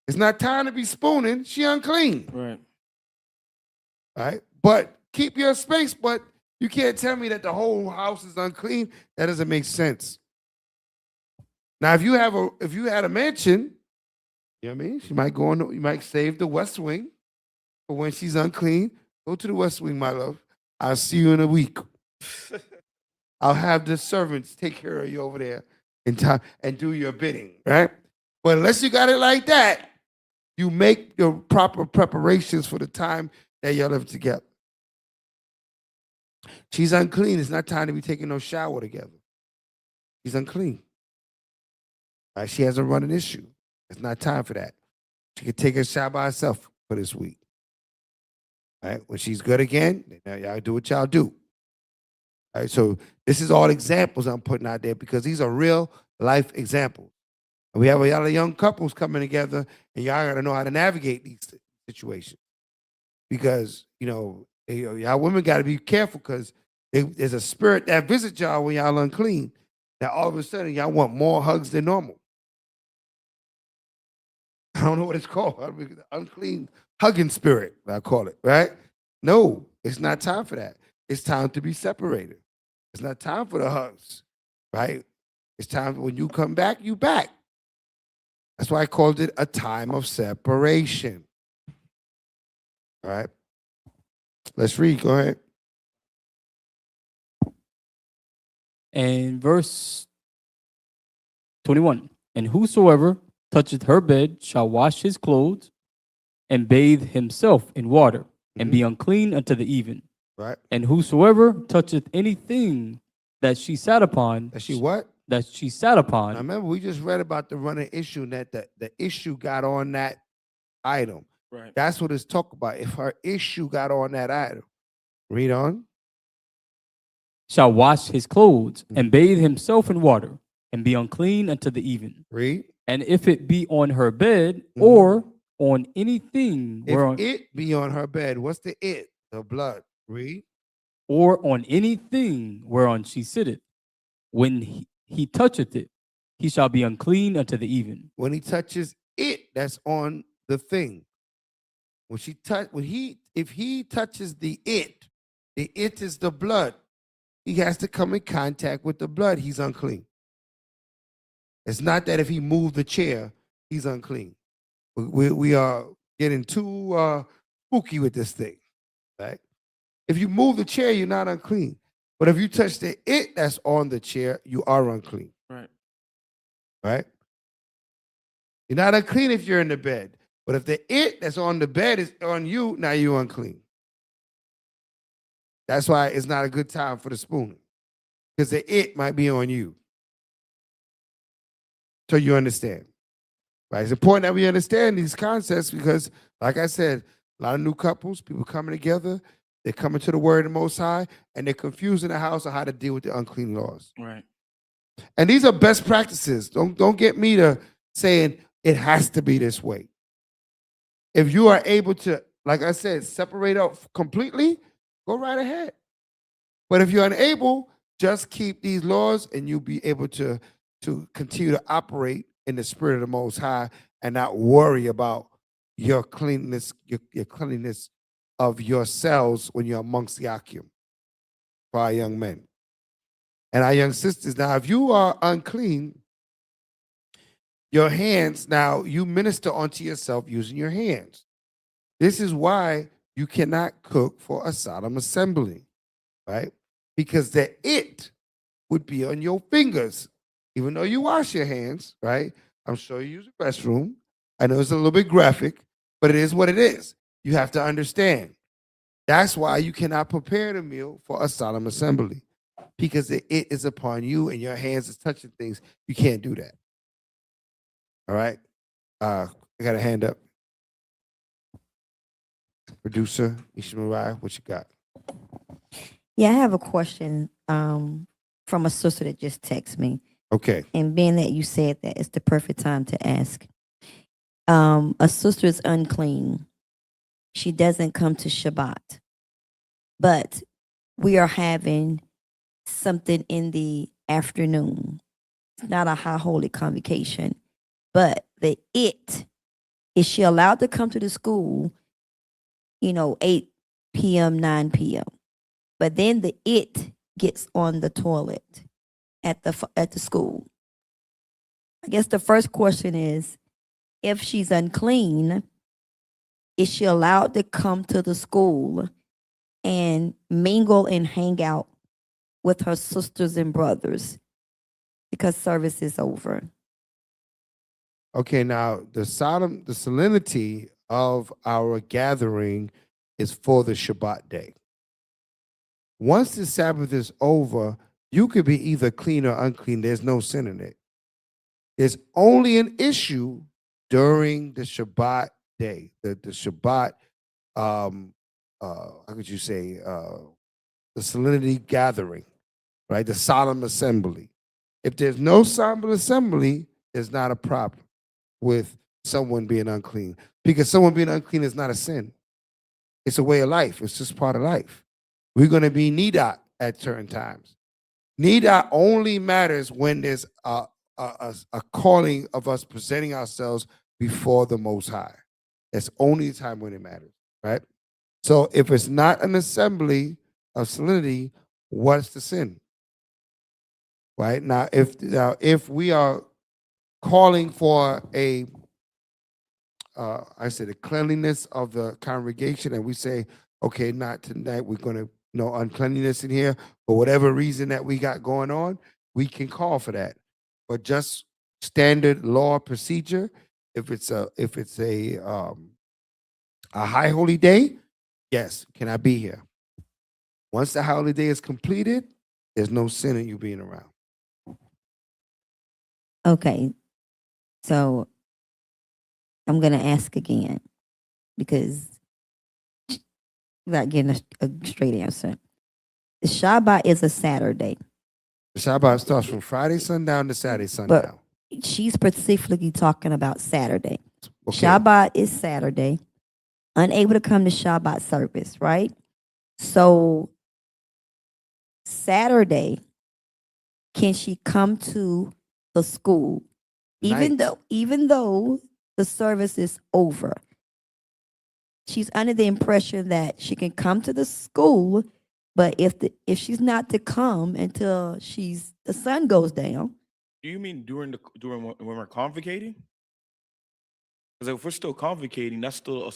It's not time to be spooning. She unclean. Right. Right? But keep your space, but you can't tell me that the whole house is unclean. That doesn't make sense. Now, if you had a mansion, you know what I mean? She might go on, you might save the West Wing for when she's unclean. Go to the West Wing, my love. I'll see you in a week. I'll have the servants take care of you over there in time and do your bidding, right? But unless you got it like that, you make your proper preparations for the time that y'all live together. She's unclean. It's not time to be taking no shower together. She's unclean. Right? She has a running issue. It's not time for that. She can take a shower by herself for this week. Right? When she's good again, then y'all do what y'all do. All right, so this is all examples I'm putting out there because these are real life examples. And we have a lot of young couples coming together, and y'all got to know how to navigate these situations. Because, y'all women got to be careful because there's a spirit that visits y'all when y'all unclean. That all of a sudden y'all want more hugs than normal. I don't know what it's called. Unclean hugging spirit, I call it, right? No, it's not time for that. It's time to be separated. It's not time for the hugs, right? It's time when you come back, you back. That's why I called it a time of separation. All right. Let's read. Go ahead. And verse 21. And whosoever toucheth her bed shall wash his clothes and bathe himself in water and be unclean unto the even. Right. And whosoever toucheth anything that she sat upon, That she what? That she sat upon. Now remember, we just read about the running issue that the issue got on that item. Right. That's what it's talking about. If her issue got on that item. Read on. Shall wash his clothes and bathe himself in water and be unclean unto the even. Read. And if it be on her bed or on anything whereon it be on her bed, what's the it? The blood. Read. Or on anything whereon she sitteth, when he toucheth it, he shall be unclean unto the even. When he touches it, that's on the thing. If he touches the it is the blood. He has to come in contact with the blood. He's unclean. It's not that if he moved the chair, he's unclean. We are getting too spooky with this thing, right? If you move the chair, you're not unclean. But if you touch the it that's on the chair, you are unclean. Right. Right? You're not unclean if you're in the bed. But if the it that's on the bed is on you, now you're unclean. That's why it's not a good time for the spooning, because the it might be on you. So you understand, right? It's important that we understand these concepts because, like I said, a lot of new couples, people coming together, they're coming to the word of the Most High, and they're confused in the house on how to deal with the unclean laws. Right. And these are best practices. Don't get me to saying it has to be this way. If you are able to, like I said, separate out completely, go right ahead. But if you're unable, just keep these laws and you'll be able to continue to operate in the spirit of the Most High and not worry about your cleanliness, your cleanliness of yourselves when you're amongst the Akim for our young men. And our young sisters, now, if you are unclean, your hands, now you minister onto yourself using your hands. This is why you cannot cook for a solemn assembly, right? Because the it would be on your fingers, even though you wash your hands, right? I'm sure you use the restroom. I know it's a little bit graphic, but it is what it is. You have to understand. That's why you cannot prepare the meal for a solemn assembly, because the it is upon you and your hands is touching things. You can't do that. All right? I got a hand up. Producer, Ishmael, what you got? Yeah, I have a question from a sister that just texted me. Okay. And being that you said that, it's the perfect time to ask. A sister is unclean. She doesn't come to Shabbat. But we are having something in the afternoon. It's not a high holy convocation. But the it, is she allowed to come to the school, 8 p.m., 9 p.m.? But then the it gets on the toilet at the school. I guess the first question is, if she's unclean, is she allowed to come to the school and mingle and hang out with her sisters and brothers because service is over? Okay, now the solemnity of our gathering is for the Shabbat day. Once the Sabbath is over, you could be either clean or unclean. There's no sin in it. There's only an issue during the Shabbat day, the Shabbat, how could you say, the solemnity gathering, right? The solemn assembly. If there's no solemn assembly, there's not a problem with someone being unclean, because someone being unclean is not a sin. It's a way of life. It's just part of life. We're going to be nidat at certain times. Nidat only matters when there's a calling of us presenting ourselves before the Most High. That's only the time when it matters, right? So if it's not an assembly of solemnity, what's the sin? Right? Now, if we are calling for the cleanliness of the congregation, and we say, okay, not tonight, we're going to uncleanliness in here for whatever reason that we got going on, we can call for that. But just standard law procedure, if it's a high holy day, yes, can I be here? Once the holy day is completed, there's no sin in you being around. Okay. So I'm going to ask again because without getting a straight answer. The Shabbat is a Saturday. The Shabbat starts from Friday sundown to Saturday sundown. But she's specifically talking about Saturday. Okay. Shabbat is Saturday. Unable to come to Shabbat service, right? So Saturday, can she come to the school even though the service is over? She's under the impression that she can come to the school, but if she's not to come until the sun goes down. Do you mean during when we're convocating? Because if we're still convocating, that's still a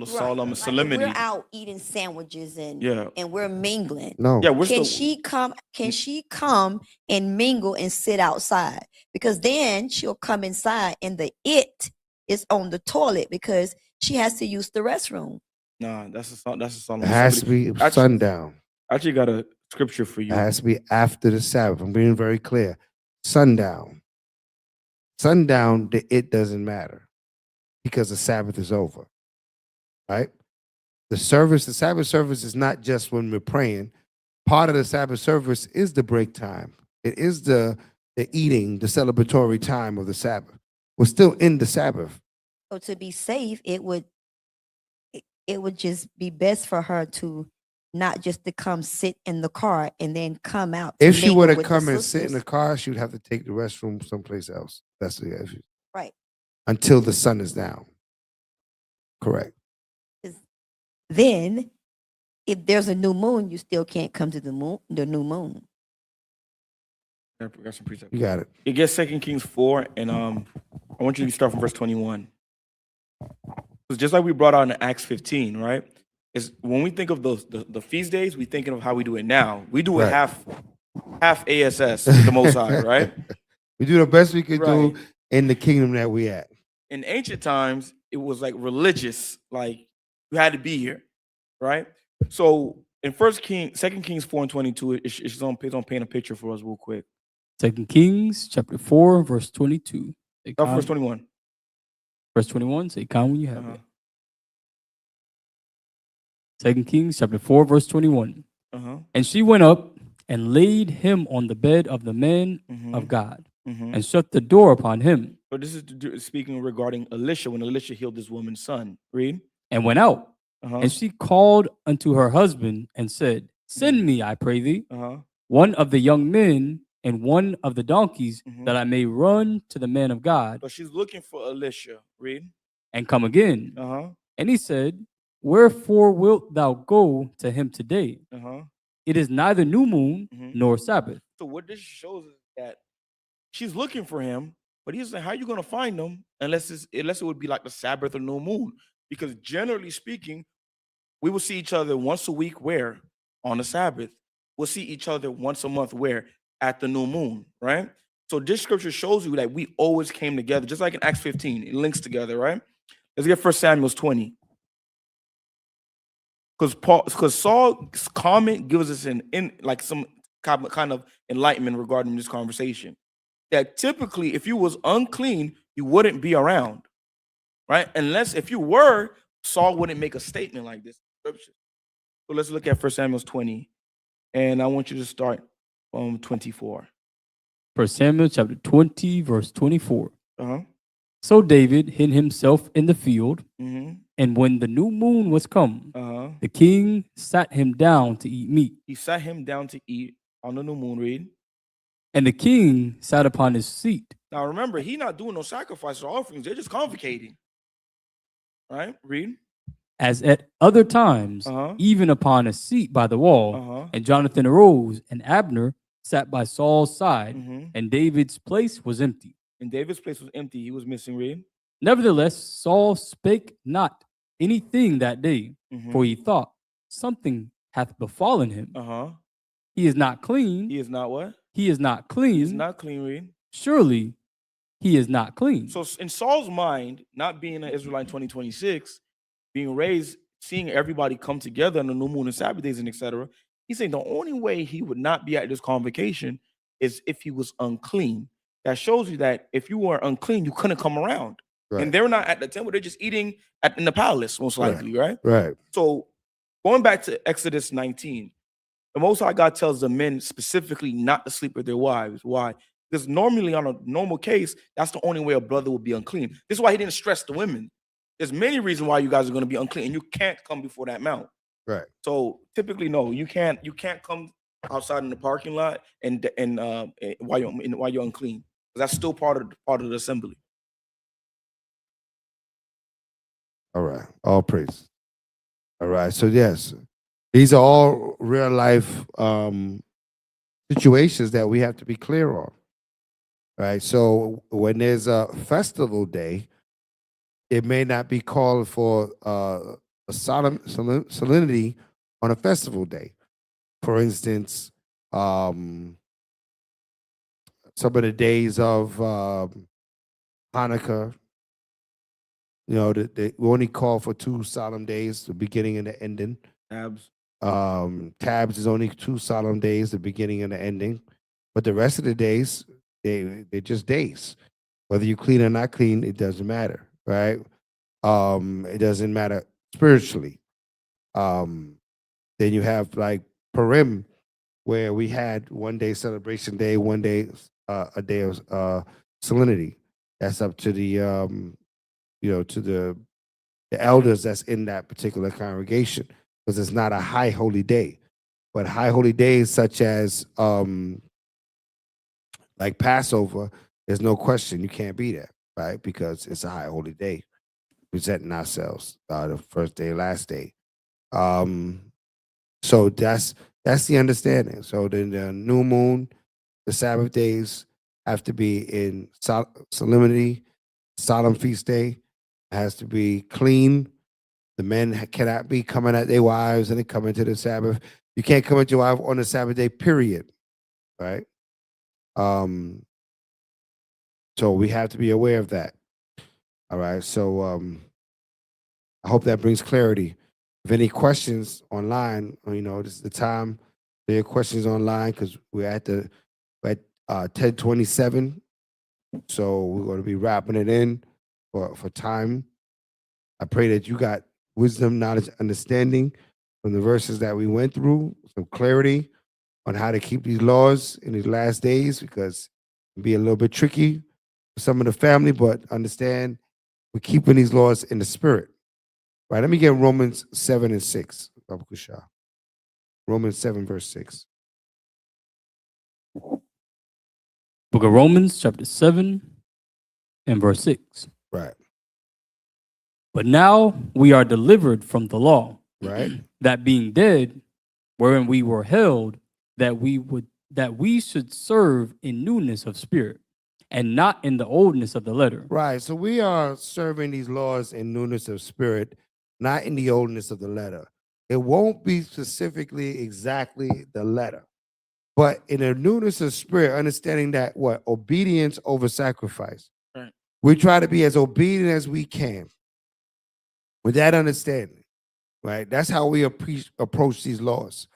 solemn Like solemnity. we're out eating sandwiches and we're mingling. No. Yeah, we're Can still. she come? Can she come and mingle and sit outside? Because then she'll come inside and the it is on the toilet because she has to use the restroom. Nah, that's a solemn. It has to be sundown. I actually got a scripture for you. It has to be after the Sabbath. I'm being very clear. Sundown. Sundown, it doesn't matter because the Sabbath is over. Right? The Sabbath service is not just when we're praying. Part of the Sabbath service is the break time. It is the eating, the celebratory time of the Sabbath. We're still in the Sabbath. So to be safe, it would just be best for her to not just to come sit in the car and then come out. If she were to mingle with the come and sit in the sisters. car, she would have to take the restroom someplace else. That's the issue. Right. Until the sun is down. Correct. Then, if there's a new moon, you still can't come to the new moon. I got some precepts. You got it. It gets 2 Kings 4, and I want you to start from verse 21. It's just like we brought out in Acts 15, right? Is when we think of the feast days, we thinking of how we do it now. We do it Right. half ASS with the Most High, right? We do the best we can Right. do in the kingdom that we at. In ancient times, it was like religious, like you had to be here, right? So in 2 Kings 4 and 22, it's on paint a picture for us real quick. 2 Kings chapter 4, verse 22. Say Start calm- verse 21. Verse 21, say calm when you have Uh-huh. it. 2 Kings chapter 4, verse 21. Uh-huh. And she went up and laid him on the bed of the men Mhm. of God Mhm. and shut the door upon him So this is speaking regarding Elisha, when Elisha healed this woman's son. Read. and went out. Uh-huh. And she called unto her husband and said, Send me, I pray thee, Uh-huh. one of the young men and one of the donkeys, Mhm. that I may run to the man of God So she's looking for Elisha. Read. and come again. Uh-huh. And he said, Wherefore wilt thou go to him today? Uh-huh. It is neither new moon Mhm. nor Sabbath. So what this shows is that she's looking for him, but he's saying, how are you gonna find him unless it would be like the Sabbath or new moon? Because generally speaking, we will see each other once a week where? On the Sabbath. We'll see each other once a month where? At the new moon, right? So this scripture shows you that we always came together, just like in Acts 15. It links together, right? Let's get 1 Samuel 20. Because Saul's comment gives us some kind of enlightenment regarding this conversation. That typically, if you was unclean, you wouldn't be around, right? Unless if you were, Saul wouldn't make a statement like this in scripture. So let's look at 1 Samuel 20, and I want you to start from 24. 1 Samuel chapter 20, verse 24. Uh-huh. So David hid himself in the field, Mm-hmm. and when the new moon was come, Uh-huh. the king sat him down to eat meat. He sat him down to eat on the new moon. Read. And the king sat upon his seat. Now remember, he not doing no sacrifices or offerings. They're just convocating. Right? Read. As at other times, Uh-huh. even upon a seat by the wall. Uh-huh. And Jonathan arose, and Abner sat by Saul's side, Mm-hmm. and David's place was empty. And David's place was empty. He was missing. Read. Nevertheless, Saul spake not anything that day, Mm-hmm. for he thought, Something hath befallen him. Uh-huh. He is not clean. He is not what? He is not clean. He is not clean. Read. Surely he is not clean. So in Saul's mind, not being an Israelite in 2026, being raised, seeing everybody come together on the new moon and Sabbath days and etc., he's saying the only way he would not be at this convocation is if he was unclean. That shows you that if you were unclean, you couldn't come around. Right. And they're not at the temple, they're just eating in the palace, most Right. likely, right? Right. So going back to Exodus 19, the Most High God tells the men specifically not to sleep with their wives. Why? Because normally on a normal case, that's the only way a brother would be unclean. This is why he didn't stress the women. There's many reasons why you guys are going to be unclean, and you can't come before that mount. Right. So typically, no, you can't come outside in the parking lot and while you're unclean. That's still part of the assembly. All right. All praise. All right. So yes, these are all real life situations that we have to be clear on. Right. So when there's a festival day, it may not be called for a solemnity on a festival day. For instance, some of the days of Hanukkah, we only call for 2 solemn days, the beginning and the ending. Abs. Tabs is only 2 solemn days, the beginning and the ending. But the rest of the days, they're just days. Whether you clean or not clean, it doesn't matter, right? It doesn't matter spiritually. Then you have like Purim, where we had 1 day celebration day, 1 day a day of solemnity. That's up to the to the elders that's in that particular congregation, because it's not a high holy day. But high holy days such as like Passover, there's no question you can't be there, right? Because it's a high holy day, presenting ourselves the first day, last day. So that's the understanding. So then the new moon, the Sabbath days have to be in solemnity, solemn feast day. It has to be clean. The men cannot be coming at their wives and then coming to the Sabbath. You can't come at your wife on the Sabbath day, period. Right? So we have to be aware of that. All right. So I hope that brings clarity. If any questions online, this is the time. There are questions online because we're at 10:27. So we're going to be wrapping it in for time. I pray that you got wisdom, knowledge, understanding from the verses that we went through, some clarity on how to keep these laws in these last days, because it can be a little bit tricky for some of the family, but understand we're keeping these laws in the spirit. Right, let me get Romans 7 and 6. Romans 7, verse 6. Book of Romans, chapter 7 and verse 6. Right. But now we are delivered from the law, Right. that being dead, wherein we were held, that we should serve in newness of spirit, and not in the oldness of the letter. Right. So we are serving these laws in newness of spirit, not in the oldness of the letter. It won't be specifically exactly the letter, but in a newness of spirit, understanding that obedience over sacrifice. Right. We try to be as obedient as we can with that understanding, right? That's how we approach these laws,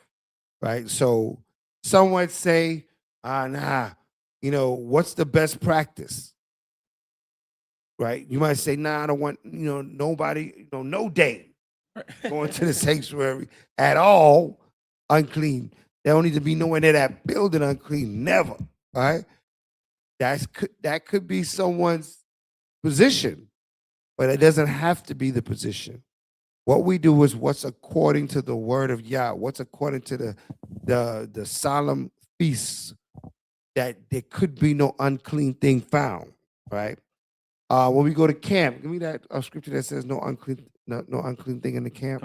right? So some would say, what's the best practice? Right? You might say, I don't want, nobody, no day going to the sanctuary at all unclean. They don't need to be nowhere near that building unclean, never. Right? That could be someone's position, but it doesn't have to be the position. What we do is what's according to the word of Yah, what's according to the solemn feasts, that there could be no unclean thing found, right? When we go to camp, give me that scripture that says no unclean thing in the camp.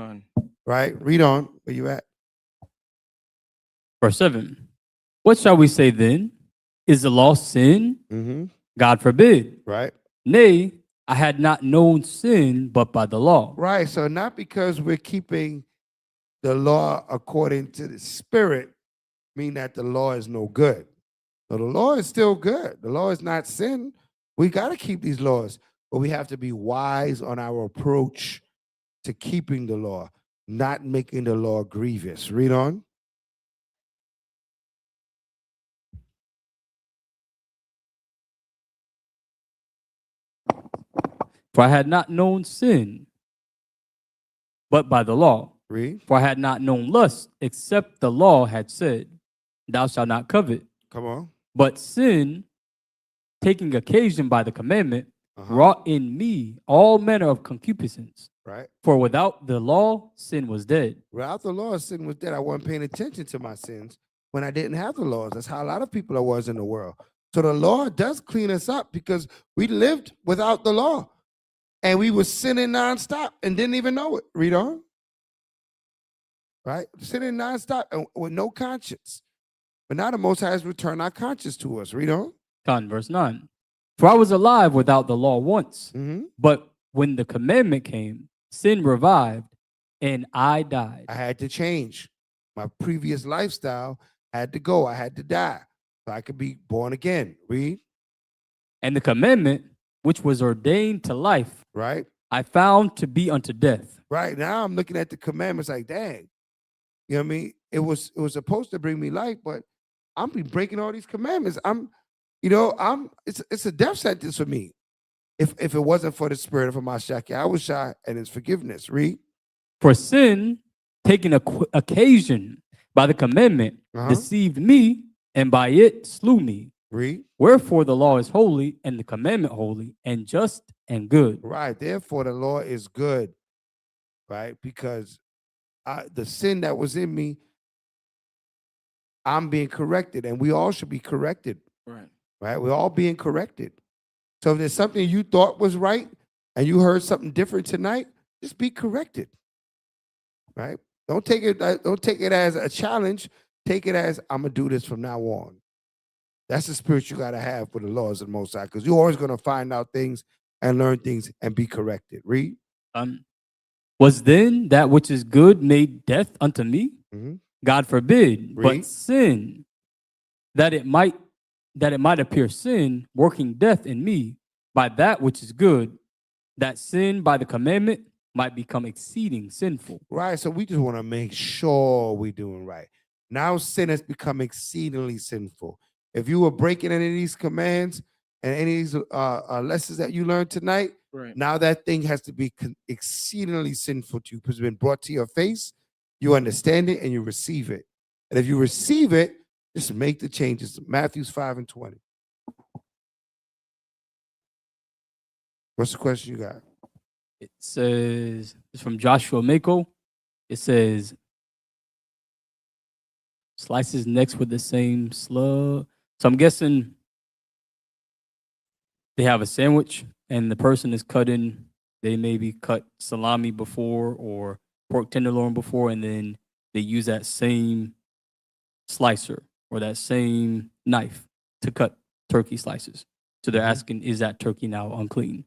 Right? Read on. Where you at? Verse 7. What shall we say then? Is the law sin? Mm-hmm. God forbid. Right. Nay, I had not known sin but by the law. Right. So not because we're keeping the law according to the spirit, mean that the law is no good. So the law is still good. The law is not sin. We got to keep these laws, but we have to be wise on our approach to keeping the law, not making the law grievous. Read on. For I had not known sin but by the law. Read. For I had not known lust, except the law had said, thou shalt not covet. Come on. But sin, taking occasion by the commandment, wrought in me all manner of concupiscence. Right. For without the law, sin was dead. Without the law, sin was dead. I wasn't paying attention to my sins when I didn't have the laws. That's how a lot of people was in the world. So the law does clean us up, because we lived without the law and we were sinning nonstop and didn't even know it. Read on. Right? Sinning nonstop and with no conscience. But now the Most High has returned our conscience to us. Read on. Verse 9. For I was alive without the law once, but when the commandment came, sin revived, and I died. I had to change. My previous lifestyle had to go. I had to die so I could be born again. Read. And the commandment, which was ordained to life, right, I found to be unto death. Right. Now I'm looking at the commandments like, dang, You know what I mean? It was supposed to bring me life, but I'm be breaking all these commandments. It's a death sentence for me. If it wasn't for the spirit of Mashiach Yahushua and his forgiveness. Read. For sin, taking occasion by the commandment, deceived me, and by it slew me. Read. Wherefore the law is holy, and the commandment holy, and just and good. Right. Therefore the law is good. Right? Because the sin that was in me, I'm being corrected, and we all should be corrected. Right. Right? We're all being corrected. So if there's something you thought was right and you heard something different tonight, just be corrected. Right? Don't take it as a challenge. Take it as I'm gonna do this from now on. That's the spirit you gotta have for the laws of the Most High, because you're always gonna find out things and learn things and be corrected. Read. Was then that which is good made death unto me? Mhm. God forbid. Read. But sin, that it might appear sin, working death in me by that which is good, that sin by the commandment might become exceeding sinful. Right. So we just want to make sure we're doing right. Now sin has become exceedingly sinful. If you were breaking any of these commands and any of these lessons that you learned tonight, Right. now that thing has to be exceedingly sinful to you because it's been brought to your face. You understand it and you receive it. And if you receive it, just make the changes. Matthew 5:20. What's the question you got? It says, it's from Joshua Mako. It says, slices next with the same slug. So I'm guessing they have a sandwich and the person is cutting, they maybe cut salami before or pork tenderloin before, and then they use that same slicer or that same knife to cut turkey slices. So they're asking, is that turkey now unclean?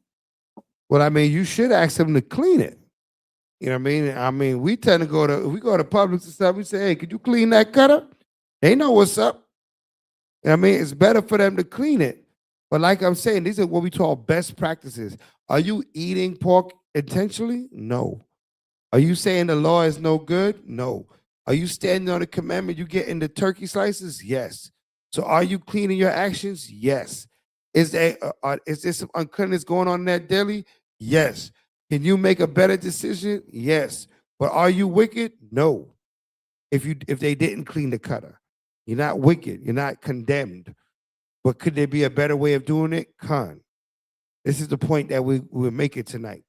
Well, I mean, you should ask them to clean it. You know what I mean? I mean, we tend to go to Publix and stuff. We say, hey, could you clean that cutter? They know what's up. You know what I mean? It's better for them to clean it. But like I'm saying, these are what we call best practices. Are you eating pork intentionally? No. Are you saying the law is no good? No. Are you standing on the commandment you get in the turkey slices? Yes. So are you cleaning your actions? Yes. Is there some uncleanness going on in that deli? Yes. Can you make a better decision? Yes. But are you wicked? No. If they didn't clean the cutter, you're not wicked. You're not condemned. But could there be a better way of doing it? Con. This is the point that we'll make it tonight.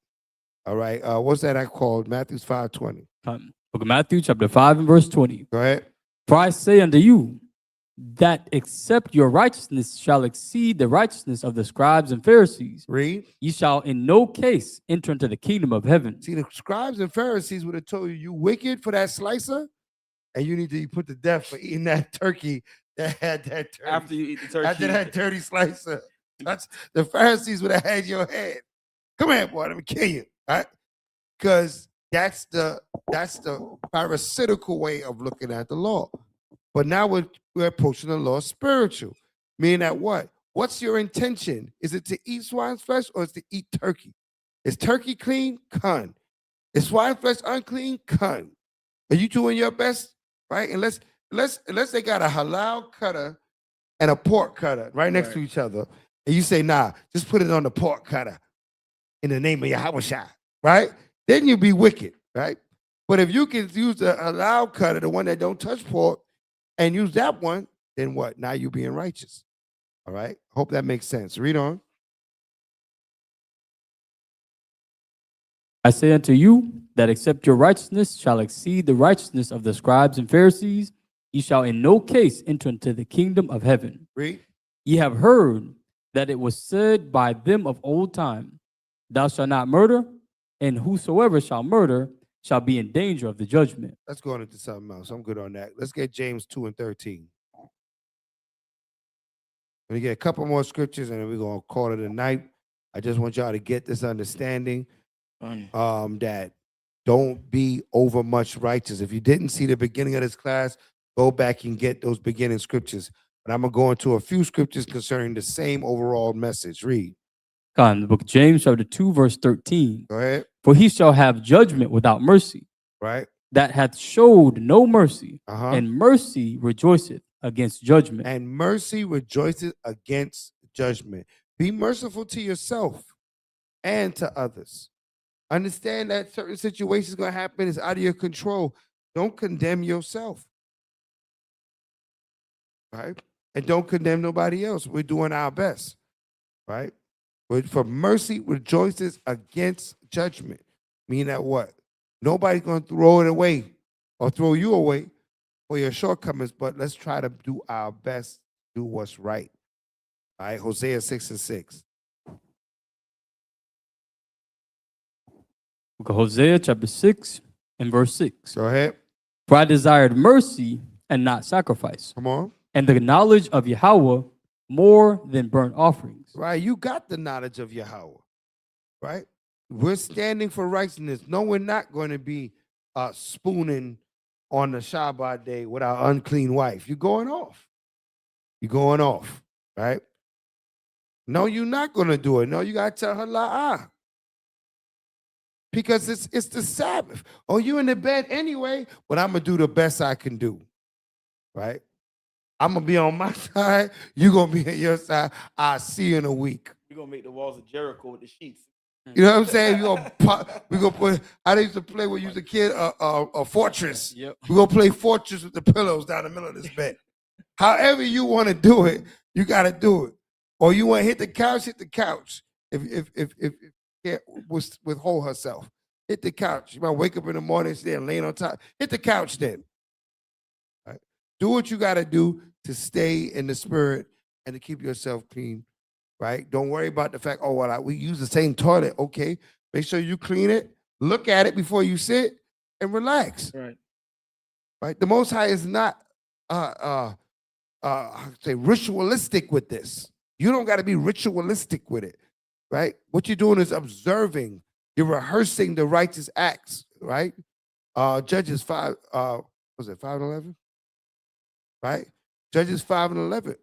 All right. What's that I called? Matthew 5:20. Book of Matthew, chapter 5 and verse 20. Go ahead. For I say unto you, that except your righteousness shall exceed the righteousness of the scribes and Pharisees, Read. ye shall in no case enter into the kingdom of heaven. See, the scribes and Pharisees would have told you wicked for that slicer, and you need to be put to death for eating that turkey that had that turkey. After you eat the turkey. After that dirty slicer. The Pharisees would have had your head. Come here, boy, let me kill you. Right? Because that's the parasitical way of looking at the law. But now we're approaching the law spiritual. Meaning that what? What's your intention? Is it to eat swine's flesh or is it to eat turkey? Is turkey clean? Con. Is swine flesh unclean? Con. Are you doing your best? Right? Unless they got a halal cutter and a pork cutter right next to each other. And you say, nah, just put it on the pork cutter in the name of Yahushua. Right? Then you be wicked. Right? But if you can use the halal cutter, the one that don't touch pork, and use that one, then what? Now you're being righteous. All right? Hope that makes sense. Read on. I say unto you that except your righteousness shall exceed the righteousness of the scribes and Pharisees, ye shall in no case enter into the kingdom of heaven. Read. Ye have heard that it was said by them of old time, thou shalt not murder, and whosoever shall murder shall be in danger of the judgment. Let's go on into something else. I'm good on that. Let's get James 2:13. We're going to get a couple more scriptures and then we're going to call it a night. I just want y'all to get this understanding that don't be over much righteous. If you didn't see the beginning of this class, go back and get those beginning scriptures. But I'm going to go into a few scriptures concerning the same overall message. Read. God, the book of James, chapter 2, verse 13. Go ahead. For he shall have judgment without mercy. Right. that hath showed no mercy, Uh-huh. and mercy rejoiceth against judgment. And mercy rejoices against judgment. Be merciful to yourself and to others. Understand that certain situations going to happen is out of your control. Don't condemn yourself. Right? And don't condemn nobody else. We're doing our best. Right? For mercy rejoices against judgment. Meaning that what? Nobody's going to throw it away or throw you away for your shortcomings, but let's try to do our best, do what's right. All right, Hosea 6:6. Book of Hosea chapter 6 and verse 6. Go ahead. For I desired mercy and not sacrifice, Come on. and the knowledge of Yahweh more than burnt offerings. Right, you got the knowledge of Yahweh. Right? We're standing for righteousness. No, we're not going to be spooning on the Shabbat day with our unclean wife. You're going off. You're going off. Right? No, you're not going to do it. No, you got to tell her la'ah. Because it's the Sabbath. Oh, you in the bed anyway, but I'm going to do the best I can do. Right? I'm going to be on my side. You're going to be on your side. I'll see you in a week. We're gonna make the walls of Jericho with the sheets. You know what I'm saying? We're gonna put, I used to play when you was a kid, a fortress. Yep. We're gonna play fortress with the pillows down the middle of this bed. However you want to do it, you gotta do it. Or you want to hit the couch, hit the couch. If can't withhold herself, hit the couch. You might wake up in the morning, stay laying on top. Hit the couch then. Right? Do what you gotta do to stay in the spirit and to keep yourself clean. Right? Don't worry about the fact, oh, well, we use the same toilet. Okay. Make sure you clean it. Look at it before you sit and relax. Right. Right? The Most High is not ritualistic with this. You don't got to be ritualistic with it. Right? What you're doing is observing. You're rehearsing the righteous acts. Right? Judges 5, was it 5 and 11? Right? Judges 5 and 11.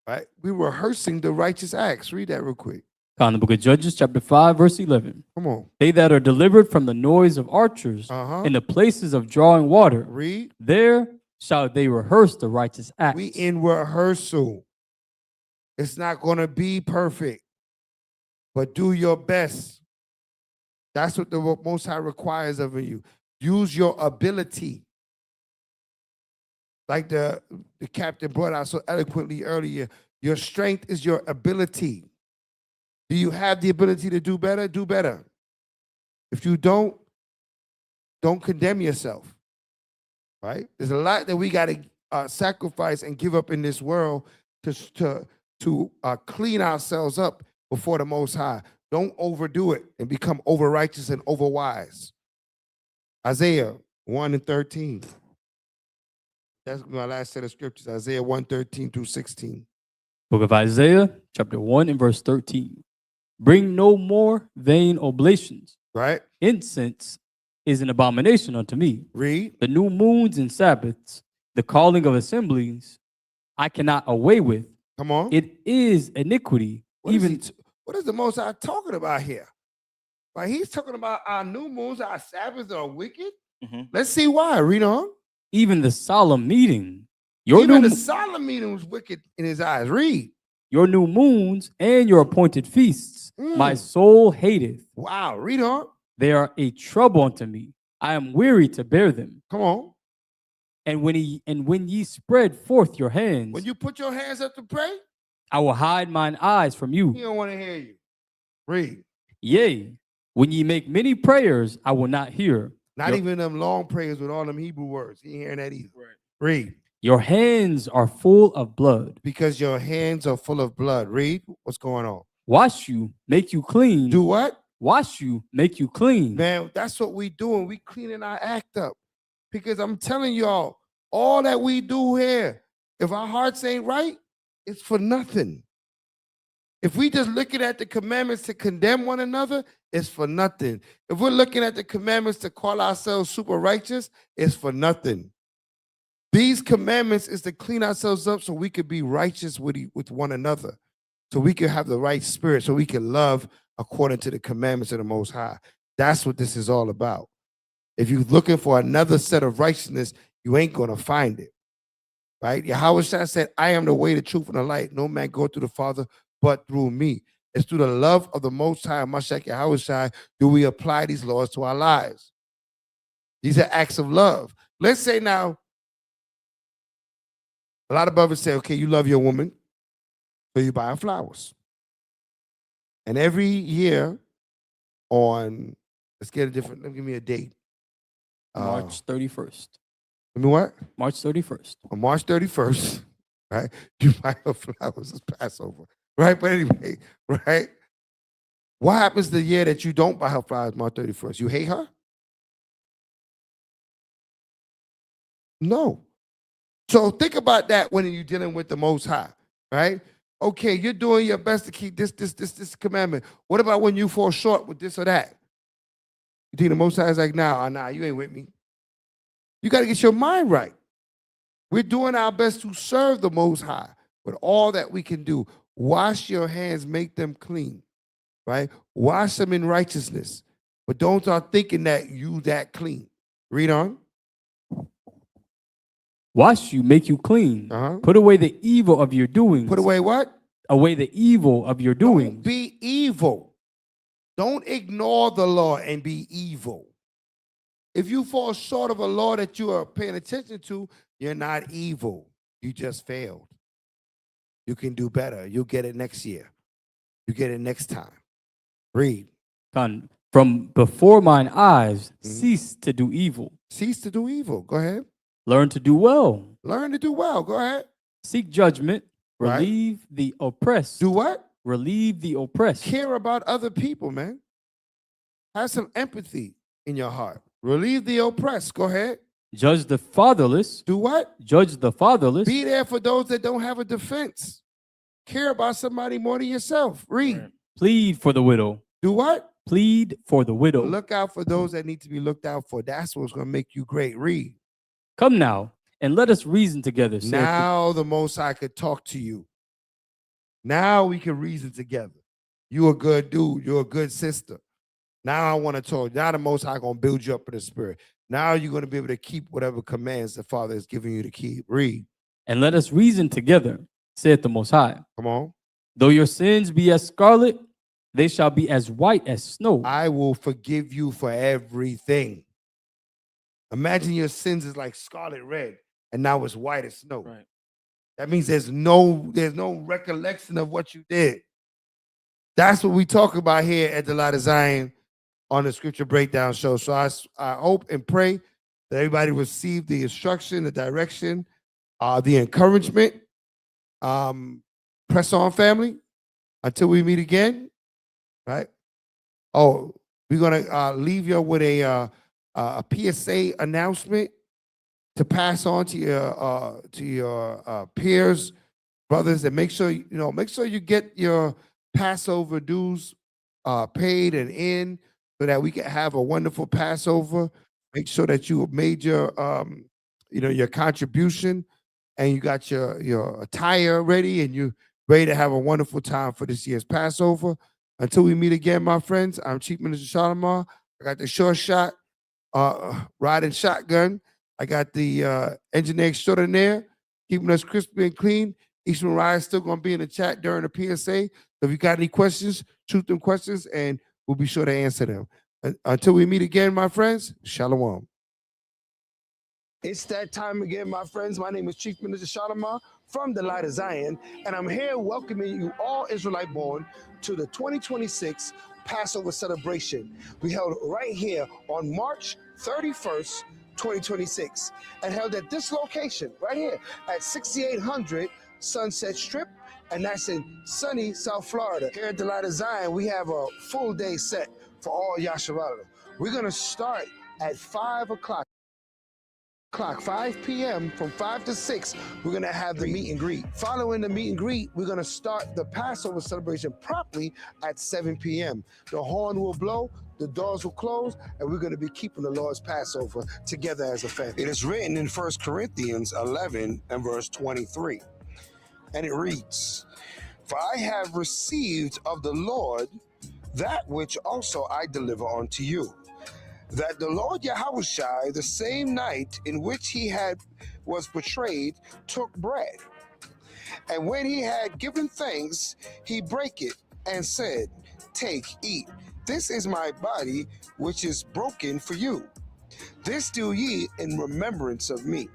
Right? We're rehearsing the righteous acts. Read that real quick. Found in the book of Judges, chapter 5, verse 11. Come on. They that are delivered from the noise of archers in the places of drawing water, Read. there shall they rehearse the righteous acts. We in rehearsal. It's not going to be perfect, but do your best. That's what the Most High requires of you. Use your ability. Like the captain brought out so eloquently earlier, your strength is your ability. Do you have the ability to do better? Do better. If you don't condemn yourself. Right? There's a lot that we got to sacrifice and give up in this world to clean ourselves up before the Most High. Don't overdo it and become over righteous and over wise. Isaiah 1 and 13. That's my last set of scriptures, Isaiah 1:13 through 16. Book of Isaiah, chapter 1 and verse 13. Bring no more vain oblations. Right? Incense is an abomination unto me. Read. The new moons and Sabbaths, the calling of assemblies, I cannot away with. Come on. It is iniquity. What is the Most High talking about here? Right? He's talking about our new moons, our Sabbaths are wicked. Mm-hmm. Let's see why. Read on. Even the solemn meeting. Even the solemn meeting was wicked in his eyes. Read. Your new moons and your appointed feasts, my soul hateth. Wow. Read on. They are a trouble unto me. I am weary to bear them. Come on. And when ye spread forth your hands, when you put your hands up to pray, I will hide mine eyes from you. He don't want to hear you. Read. Yea, when ye make many prayers, I will not hear. Not even them long prayers with all them Hebrew words. He ain't hearing that either. Right. Read. Your hands are full of blood. Because your hands are full of blood. Read. What's going on? Wash you, make you clean. Do what? Wash you, make you clean. Man, that's what we doing. We cleaning our act up. Because I'm telling y'all, all that we do here, if our hearts ain't right, it's for nothing. If we just looking at the commandments to condemn one another, it's for nothing. If we're looking at the commandments to call ourselves super righteous, it's for nothing. These commandments is to clean ourselves up so we could be righteous with one another, so we can have the right spirit, so we can love according to the commandments of the Most High. That's what this is all about. If you're looking for another set of righteousness, you ain't going to find it. Right? Yahweh said, I am the way, the truth, and the light. No man go to the Father but through me. It's through the love of the Most High, Mashiach Yahweh, do we apply these laws to our lives. These are acts of love. Let's say now, a lot of brothers say, okay, you love your woman, so you buy her flowers. And every year on, let's get a different, give me a date. March 31st. I mean what? March 31st. On March 31st, right? You buy her flowers, it's Passover, right? But anyway, right? What happens the year that you don't buy her flowers March 31st? You hate her? No. So think about that when you're dealing with the Most High, right? Okay, you're doing your best to keep this commandment. What about when you fall short with this or that? You think the Most High is like, nah, you ain't with me. You got to get your mind right. We're doing our best to serve the Most High with all that we can do. Wash your hands, make them clean, right? Wash them in righteousness. But don't start thinking that you that clean. Read on. Wash you, make you clean. Uh-huh. Put away the evil of your doings. Put away what? Away the evil of your doings. Don't be evil. Don't ignore the law and be evil. If you fall short of a law that you are paying attention to, you're not evil. You just failed. You can do better. You'll get it next year. You get it next time. Read. From before mine eyes, cease to do evil. Cease to do evil. Go ahead. Learn to do well. Learn to do well. Go ahead. Seek judgment. Right. Relieve the oppressed. Do what? Relieve the oppressed. Care about other people, man. Have some empathy in your heart. Relieve the oppressed. Go ahead. Judge the fatherless. Do what? Judge the fatherless. Be there for those that don't have a defense. Care about somebody more than yourself. Read. Right. Plead for the widow. Do what? Plead for the widow. Look out for those that need to be looked out for. That's what's going to make you great. Read. Come now, and let us reason together. Now the Most High could talk to you. Now we can reason together. You a good dude. You're a good sister. Now I want to talk. Now the Most High going to build you up in the spirit. Now you're going to be able to keep whatever commands the Father is giving you to keep. Read. And let us reason together, saith the Most High. Come on. Though your sins be as scarlet, they shall be as white as snow. I will forgive you for everything. Imagine your sins is like scarlet red, and now it's white as snow. Right. That means there's no recollection of what you did. That's what we talk about here at the Light of Zion on the Scripture Breakdown Show. So I hope and pray that everybody received the instruction, the direction, the encouragement. Press on, family, until we meet again. Right? Oh, we're gonna leave you with a PSA announcement to pass on to your peers, brothers, and make sure you get your Passover dues paid and in, so that we can have a wonderful Passover. Make sure that you made your your contribution, and you got your attire ready, and you're ready to have a wonderful time for this year's Passover. Until we meet again, my friends, I'm Chief Minister Shalimar. I got the short shot riding shotgun. I got the engineer extraordinaire keeping us crispy and clean. Eastman Ryan is still going to be in the chat during the PSA. So if you got any questions, shoot them questions, and we'll be sure to answer them. Until we meet again, my friends, Shalom. It's that time again, my friends. My name is Chief Minister Shalimar from the Light of Zion, and I'm here welcoming you all Israelite born to the 2026 Passover celebration. We held right here on March 31st, 2026, and held at this location right here at 6800 Sunset Strip, and that's in sunny South Florida. Here at the Light of Zion, we have a full day set for all Yasharala. We're going to start at 5 o'clock. 5 p.m. from 5 to 6, we're going to have the meet and greet. Following the meet and greet, we're going to start the Passover celebration promptly at 7 p.m. The horn will blow, the doors will close, and we're going to be keeping the Lord's Passover together as a family. It is written in 1 Corinthians 11 and verse 23, and it reads, "For I have received of the Lord that which also I deliver unto you, that the Lord Yahushua, the same night in which he was betrayed, took bread. And when he had given thanks, he brake it and said, "Take, eat. This is my body, which is broken for you. This do ye in remembrance of me."